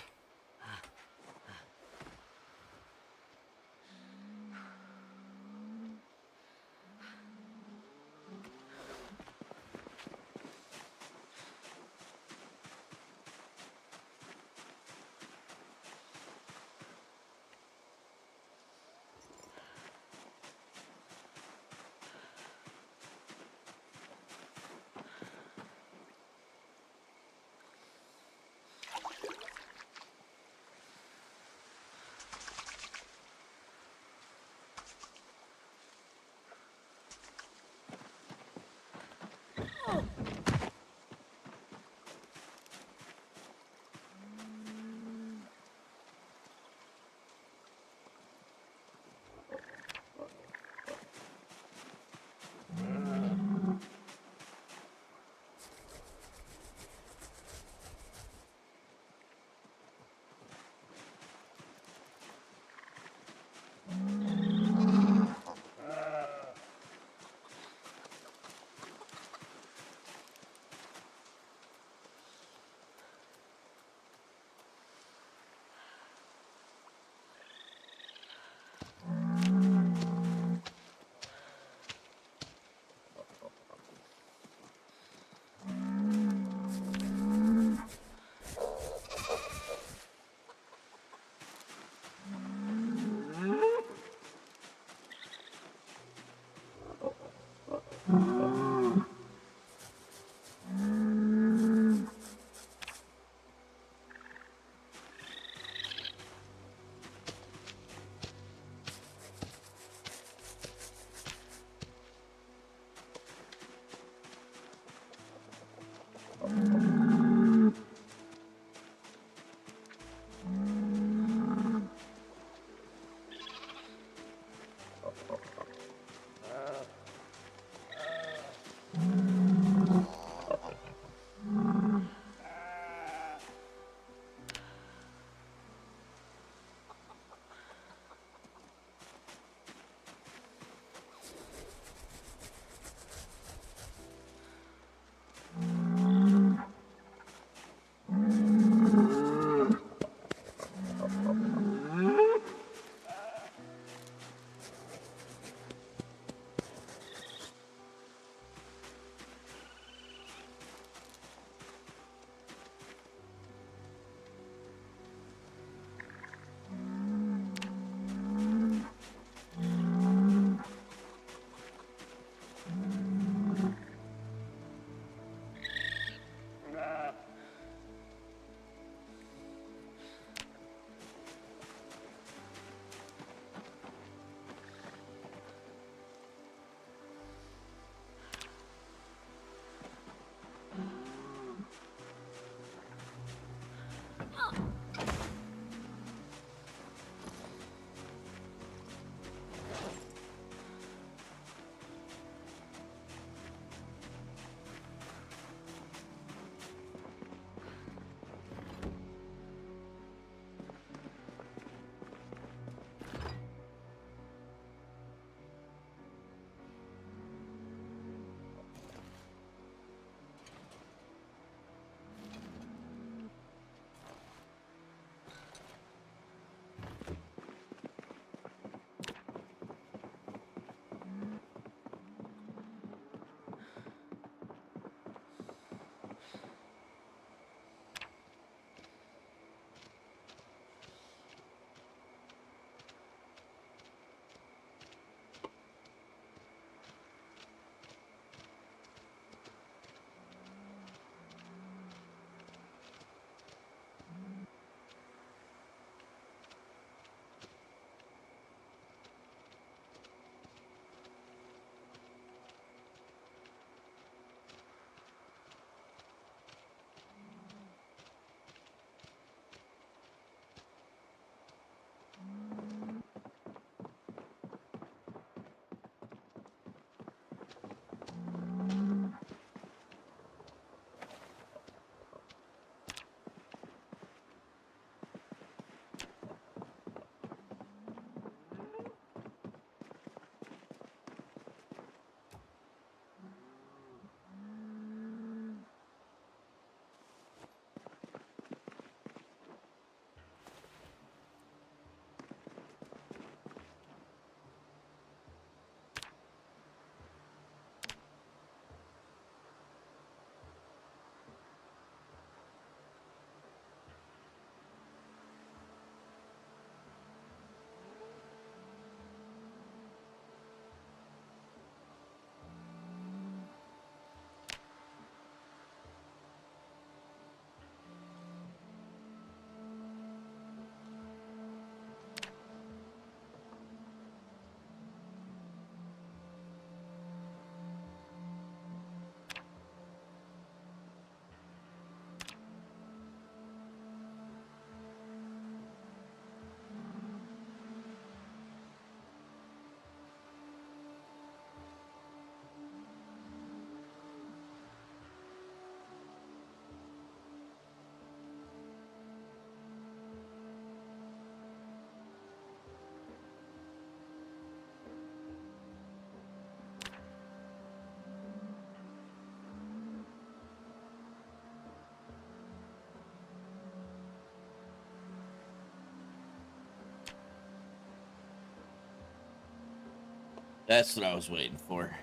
That's what I was waiting for.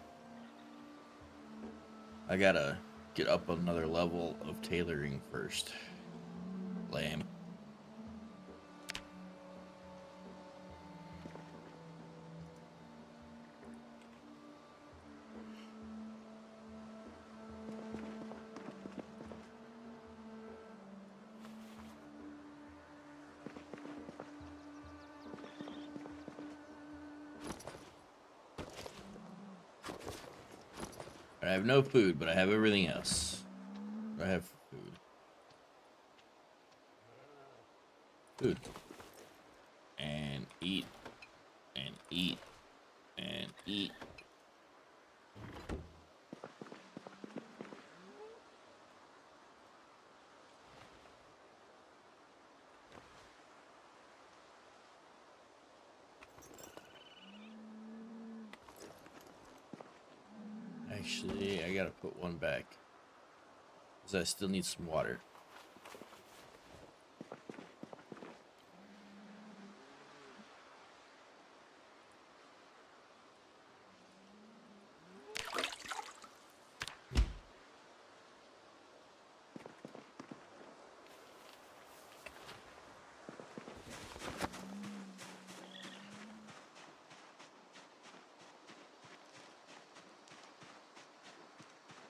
I gotta get up another level of tailoring first. Lame. I have no food, but I have everything else. I have food. Food. And eat. And eat. And eat. Actually, I gotta put one back. Because I still need some water.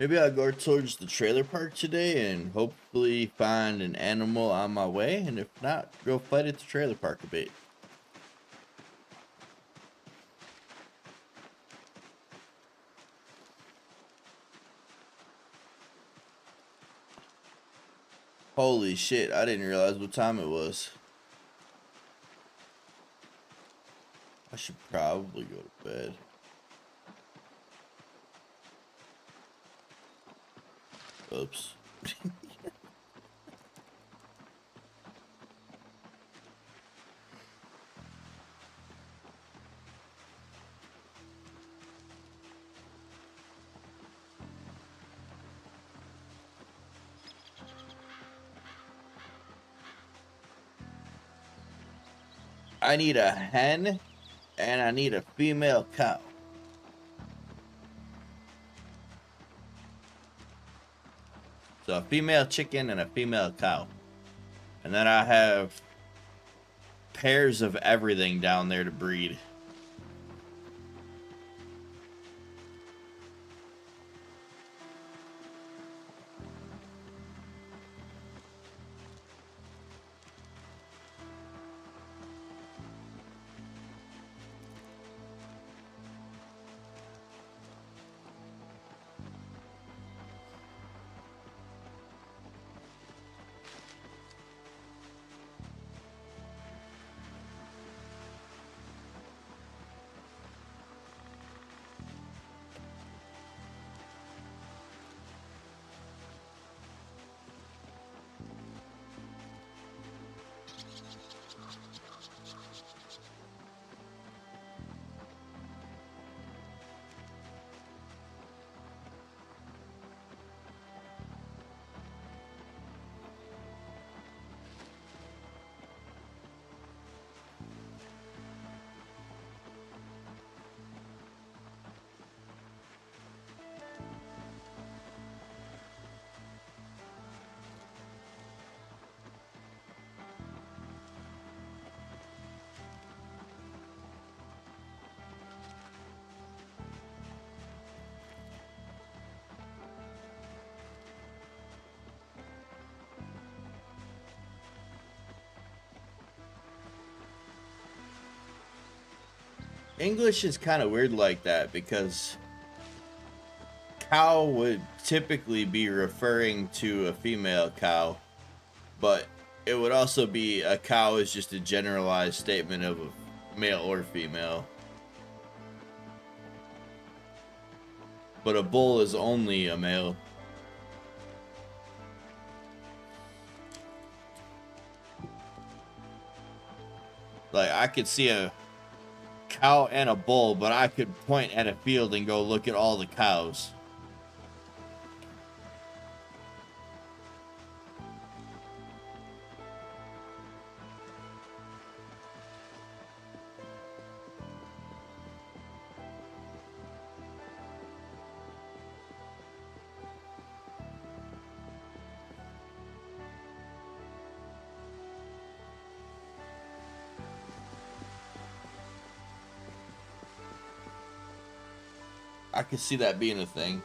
Maybe I'll go towards the trailer park today and hopefully find an animal on my way. And if not, go fight at the trailer park a bit. Holy shit, I didn't realize what time it was. I should probably go to bed. Oops. I need a hen and I need a female cow. So a female chicken and a female cow. And then I have pairs of everything down there to breed. English is kind of weird like that because cow would typically be referring to a female cow, but it would also be a cow is just a generalized statement of a male or female. But a bull is only a male. Like, I could see a cow and a bull, but I could point at a field and go look at all the cows. I could see that being a thing.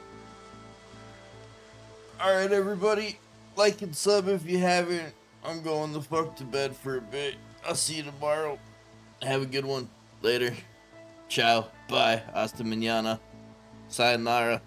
Alright, everybody. Like and sub if you haven't. I'm going the fuck to bed for a bit. I'll see you tomorrow. Have a good one. Later. Ciao. Bye. Hasta mañana. Sayonara.